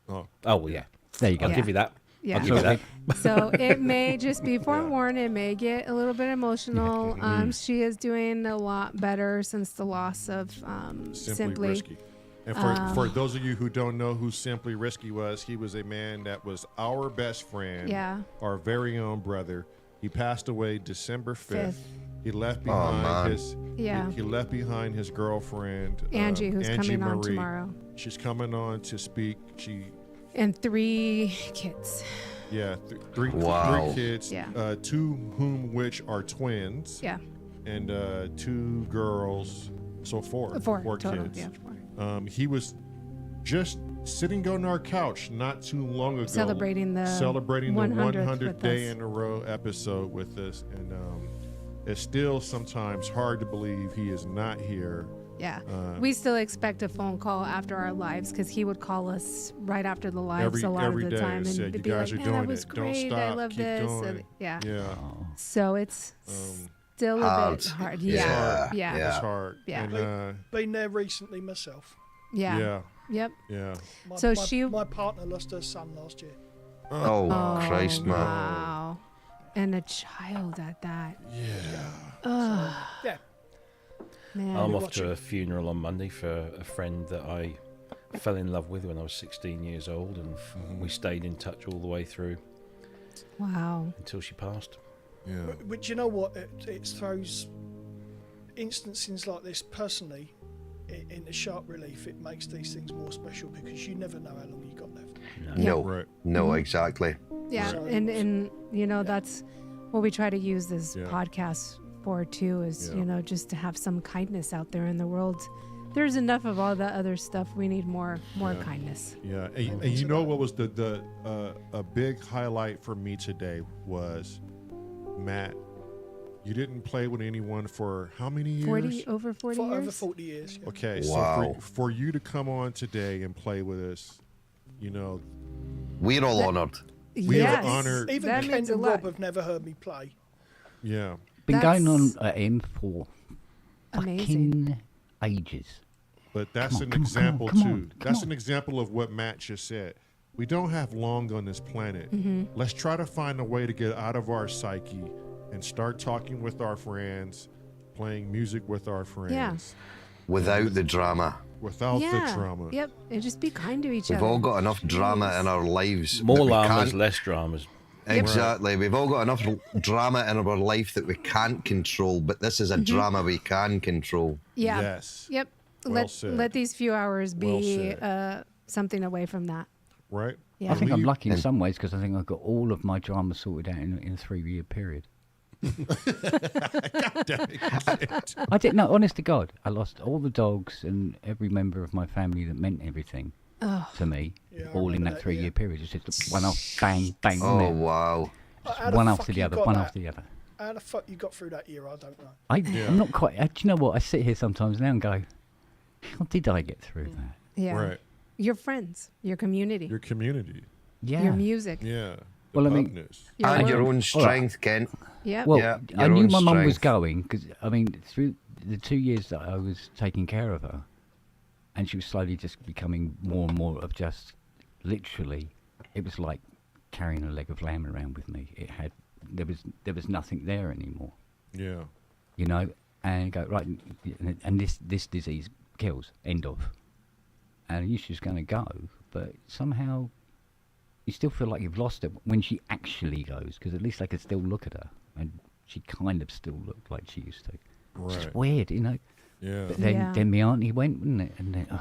Oh, well, yeah. There you go. I'll give you that. Yeah. I'll give you that. So it may just be forewarned. It may get a little bit emotional. She is doing a lot better since the loss of Simply. Risky. And for those of you who don't know who Simply Risky was, he was a man that was our best friend, our very own brother. He passed away December 5th. He left behind he left behind his girlfriend Angie, who's coming Marie. on tomorrow. She's coming on to speak. And 3 kids. Yeah, three kids. Yeah. 2 whom which are twins. Yeah. And 2 girls. So 4 total, kids. Yeah, 4. He was just sitting on our couch not too long ago, celebrating the 100th day in a row episode with us, and it's still sometimes hard to believe he is not here. Yeah, we still expect a phone call after our lives because he would call us right after the lives a lot of the time and said, be "You guys like, are "Man, that doing was it. great. Don't stop. I love Keep this." going." And, yeah. So it's still a bit hard. Yeah. It's hard. Yeah. And, Been there recently myself. Yeah. Yep. Yeah. My partner lost her son last year. Oh, Christ, man. Wow. And a child at that. Yeah. Man. I'm off to a funeral on Monday for a friend that I fell in love with when I was 16 years old, and we stayed in touch all the way through. Wow. Until she passed. Yeah. But you know what? It throws instances like this personally into sharp relief. It makes these things more special because you never know how long you got left. No, exactly. Yeah, So- and you know that's what we try to use this podcast for too. Is just to have some kindness out there in the world. There's enough of all that other stuff. We need more kindness. Yeah, and you know what was the a big highlight for me today was, Matt, you didn't play with anyone for how many years? Over 40 years? Over 40 years. Yeah. Okay, Wow. so for you to come on today and play with us, we're all honoured. We yes. are honored. Even That Ken means a and lot. Rob have never heard me play. Yeah. Been going on That's at him for amazing. fucking ages. But that's Come on, an example too. come That's on. an example of what Matt just said. We don't have long on this planet. Let's try to find a way to get out of our psyche and start talking with our friends, playing music with our friends. Without the drama. Without the drama. Yep, and just be kind to each We've other. all got enough drama in our lives. More that we llamas, can't- less dramas. Exactly. We've all got enough drama in our life that we can't control, but this is a drama we can control. Yeah. Yes. Yep. Well said. Let these few hours Well be said. something away from that. Right? Yeah. I think I'm We- lucky in some ways because I think I've got all of my drama sorted out in a 3-year period. I didn't know, honest to God, I lost all the dogs and every member of my family that meant everything to me, Yeah, I all in remember that that, 3-year yeah. period. Just one off, bang, bang, Oh, wasn't it? wow. How the One fuck after the you other, got one that? after the other. How the fuck you got through that year? I don't know. I'm not quite. Do you know what? I sit here sometimes now and go, how did I get through that? Yeah. Right. Your friends, your community, Your community. Yeah. your music. Yeah. Well, I mean- pubness. Your And your work. own strength, Kent. Yep. Well, Yeah, I your knew own my mum was strength. going because, I mean, through the 2 years that I was taking care of her, and she was slowly just becoming more and more of just literally, it was like carrying a leg of lamb around with me. There was nothing there anymore, Yeah. you know. And go right, and this disease kills. End of. And you she's going to go, but somehow you still feel like you've lost her when she actually goes, because at least I could still look at her, and she kind of still looked like she used to. It's just Right. weird, you know. Yeah. But then, Yeah. then my auntie went, wasn't it? And then,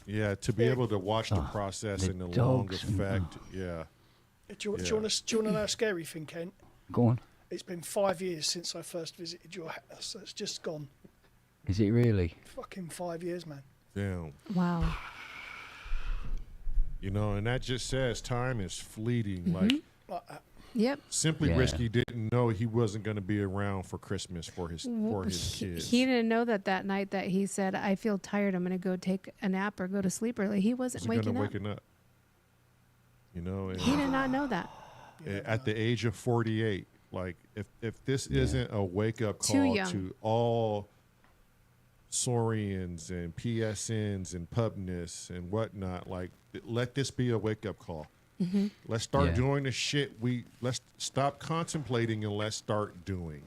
Yeah. To be able to watch the Oh, process the and the long dogs and- effect. Yeah. Do you Yeah. want to know a scary thing, Kent? go on. It's been 5 years since I first visited your house. It's just gone. Is it really? Fucking 5 years, man. Damn. Wow. You know, and that just says time is fleeting. Like Like that. Yep. Simply Yeah. Risky didn't know he wasn't going to be around for Christmas for his kids. He didn't know that night that he said, "I feel tired. I'm going to go take a nap or go to sleep early." He wasn't waking up. waking up. You know, and He did not know that. at the age of 48, like if this isn't a wake up Too call young. to all Saurians and PSNs and Pubness and whatnot, like let this be a wake up call. Mm-hmm. Let's start Yeah. doing the shit let's stop contemplating and let's start doing.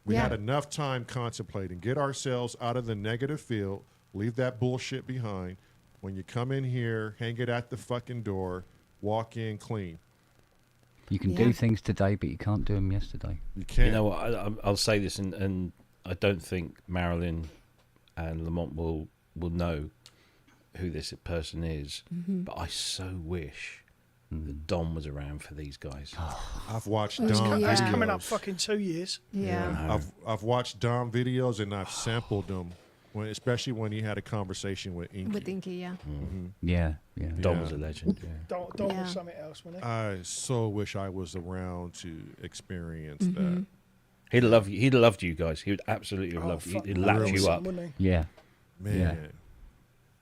We Yeah. had enough time contemplating. Get ourselves out of the negative field. Leave that bullshit behind. When you come in here, hang it at the fucking door. Walk in clean. You can Yeah. do things today, but you can't do them yesterday. You can't. You know what? I'll say this, and I don't think MARELYN and Lamont will know who this person is, but I so wish that Dom was around for these guys. I've watched Oh, Dom yeah. It's videos. coming up fucking 2 years. Yeah. I've watched Dom videos and I've sampled them, especially when he had a conversation with Inky. With Inky, yeah. Yeah, yeah. Dom Yeah. was a legend. Yeah. Dom Yeah. was something else, wasn't he? I so wish I was around to experience Mm-hmm. that. He'd have loved you. He'd have loved you guys. He would absolutely have loved you. fuck, He'd lap really you up. awesome, wouldn't Yeah. Man,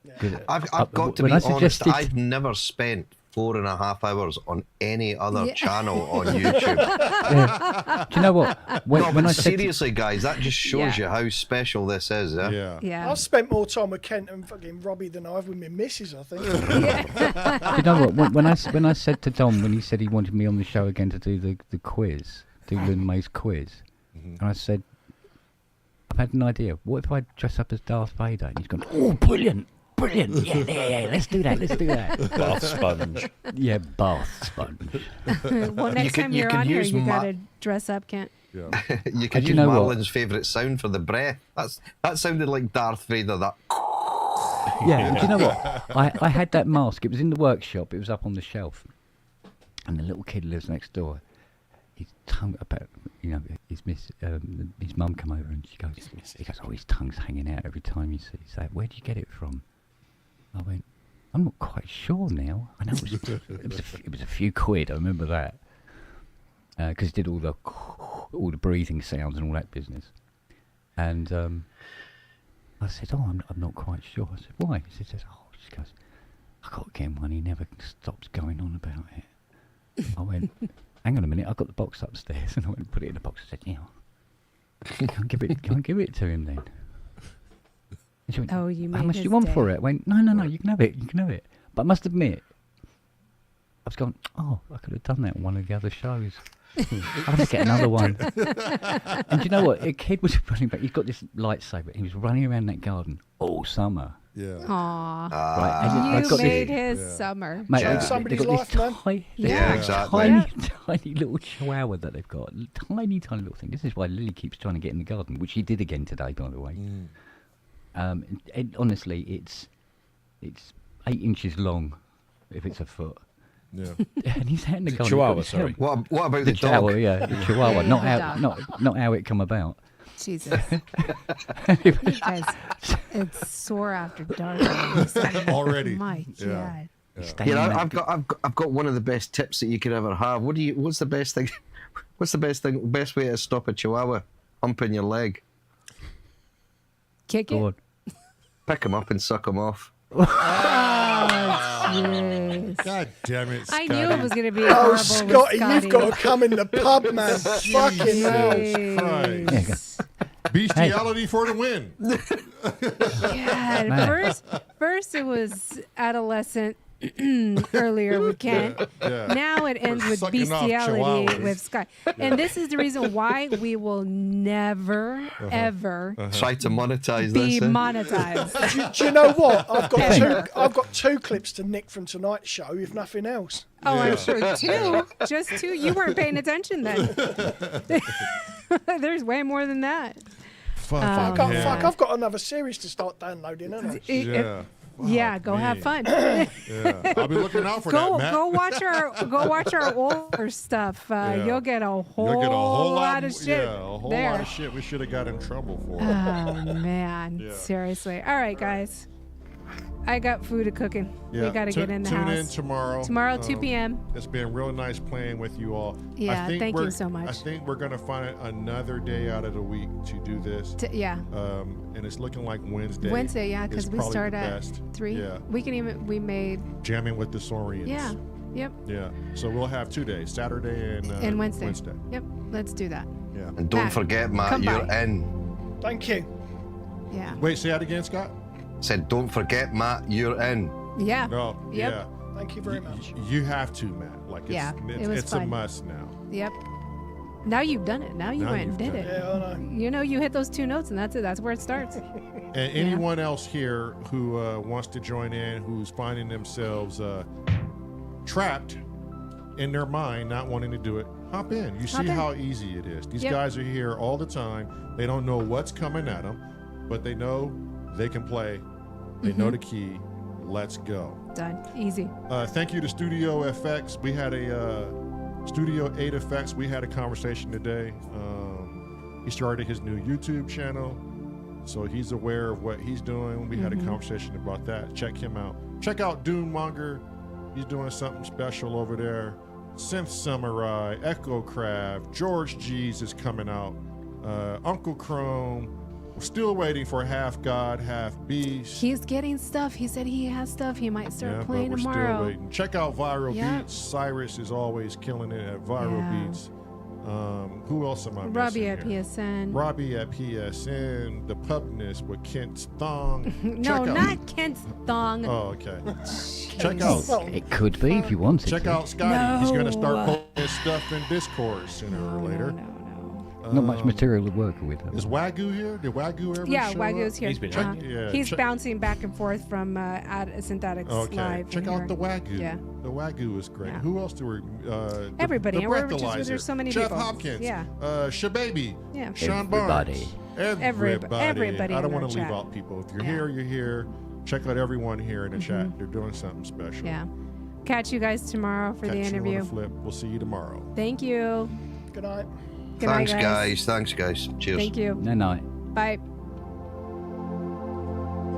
he? 'Cause Yeah. I've got to when be I honest, suggested- I've never spent 4.5 hours on any other Yeah. channel on YouTube. Do you know what? When, No, when but I said to- seriously, guys, that just shows you how special this is. Eh? yeah. Yeah. I've spent more time with Kent and fucking Robbie than I have with my missus, I think. you know what? When I said to Dom when he said he wanted me on the show again to do the quiz, do Lynn May's quiz, and I said, I've had an idea. What if I dress up as Darth Vader? And he's gone, oh, brilliant, brilliant. Yeah. Let's do that. Bath sponge. Yeah, bath sponge. Well, next can- time you you're can on here, use you Ma- got to dress up, Kent. Yeah. You can you use know what? Marlon's favourite sound for the breath. That sounded like Darth Vader. That Yeah, do you know what? I had that mask. It was in the workshop. It was up on the shelf. And the little kid lives next door. His tongue about, his mum come over and he goes, oh, his tongue's hanging out every time he sees that. Where'd you get it from? I went, I'm not quite sure now. I know it was a few quid. I remember that. Because it did all the breathing sounds and all that business. And I said, oh, I'm not quite sure. I said, why? He says, oh, she goes, I got to get him one. He never stops going on about it. I went, hang on a minute. I got the box upstairs, and I went and put it in the box. I said, yeah, can't give it to him then. And she went, Oh, you made how much do his you want day. for it? I went, no, you can have it. You can have it. But I must admit, I was going, oh, I could have done that on one of the other shows. I'll have to get another one. And do you know what? A kid was running back. He's got this lightsaber. He was running around that garden all summer. Yeah. Aw. Right, and You I've got made this, his summer. mate, Yeah. they've Somebody's got this life, man. Yeah, exactly. tiny little chihuahua that they've got. Tiny little thing. This is why Lily keeps trying to get in the garden, which she did again today, by the way. Honestly, it's 8 inches long, if it's a foot. Yeah. And he's out in the garden. Chihuahua, He's got sorry. this help. what about The the dog? chihuahua, yeah, the chihuahua. Not Dog. how, not how it come about. Jesus. You guys, it's sore after dark. Already. My Yeah. God. He's You know, standing there- I've got one of the best tips that you could ever have. What's the best thing? What's the best way to stop a chihuahua humping your leg? Kick Go it. on. Pick him up and suck him off. jeez. God damn it, I Scotty. knew it was going to be Oh, horrible with Scotty, you've got to Scotty. come in the pub, man. Fucking hell. Jesus Christ. Bestiality for the win. God, Man. first it was adolescent earlier with Kent. Yeah. Now it ends with Sucking off bestiality chihuahuas. with Scott. And this is the reason why we will never, ever Try to monetize be this. Eh? monetized. Do you know what? I've got two clips to nick from tonight's show, if nothing else. Oh, Yeah. I'm sure two. Just two. You weren't paying attention then. There's way more than that. Fuck, Fuck, I've got another series to start downloading, haven't I? Yeah. Yeah, go have me. fun. Yeah. I'll be looking out for that, Matt. Go watch our older stuff. Yeah. You'll get a whole, You'll get a whole lot of shit. Yeah, a whole there. lot of shit we should have got in trouble for. Oh man, Yeah. seriously. All right, guys. I got food cooking. We got to get in the tune house. in tomorrow. Tomorrow, 2 p.m. It's been real nice playing with you all. Yeah, I think thank you we're- so much. I think we're going to find another day out of the week to do this. Yeah. And it's looking like Wednesday. Wednesday, yeah, is because we probably start the at best. 3. Yeah. We made, Jamming with the Saurians. yeah. Yep. Yeah. So we'll have 2 days, Saturday and Wednesday. Yep. Let's do that. Yeah. And don't Matt, forget, Matt, come you're by. in. Thank you. Yeah. Wait, say that again, Scott? Said, don't forget, Matt, you're in. Yeah. No. Yep. Yeah. Thank you very much. You have to, Matt. Like, it's, Yeah, it was it's a fun. must now. Yep. Now you've done it. Now you Now went and you've did done it. Yeah, I know. You know, you hit those 2 notes, and that's it. That's where it starts. And anyone else here who wants to join in, who's finding themselves trapped in their mind, not wanting to do it, hop in. You Hop see in. how easy it is. These Yep. guys are here all the time. They don't know what's coming at them, but they know they can play. They Mm-hmm. know the key. Let's go. Done. Easy. Thank you to Studio FX. We had a Studio 8 Effects. We had a conversation today. He started his new YouTube channel, so he's aware of what he's doing. We had a conversation about that. Check him out. Check out Doommonger. He's doing something special over there. Synth Samurai, Echo Craft, George G's is coming out. Uncle Chrome. We're still waiting for Half God, Half Beast. He's getting stuff. He said he has stuff. He might start playing but we're tomorrow. still waiting. Check out Viral Yep. Beats. Cyrus is always killing it at Viral Yeah. Beats. Who else am I missing Robbie at here? PSN. Robbie at PSN. The Pubness with Kent's Thong. No, Check out- not Kent's thong. Oh, okay. Check out. It could be if you wanted Check to. out Scotty. He's going to start No. posting his stuff in Discord sooner or later. No. Not much material to work with. Is Wagyu here? Did Wagyu ever Yeah, show Wagyu's up? here. He's been Yeah, He's check- bouncing back and forth from Synthetics Okay, Live. check in out here. the Wagyu. Yeah. The Wagyu is great. Yeah. Who else do we? Everybody, The and we're just- Breathalyzer. there's so many Jeff people. Hopkins. Yeah. Shababy. Yeah. Sean Everybody. Barnes. Everybody I don't in want our to leave chat. out people. If you're Yeah. here, you're here. Check out everyone here in the chat. They're doing something special. Yeah. Catch you guys tomorrow for Catch the you on interview. the flip. We'll see you tomorrow. Thank you. Good night. Good Thanks, night, guys. Thanks, guys. Cheers. Thank you. No night. Bye.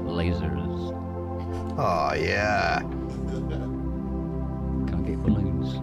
Lasers. Oh, yeah. Can I get balloons?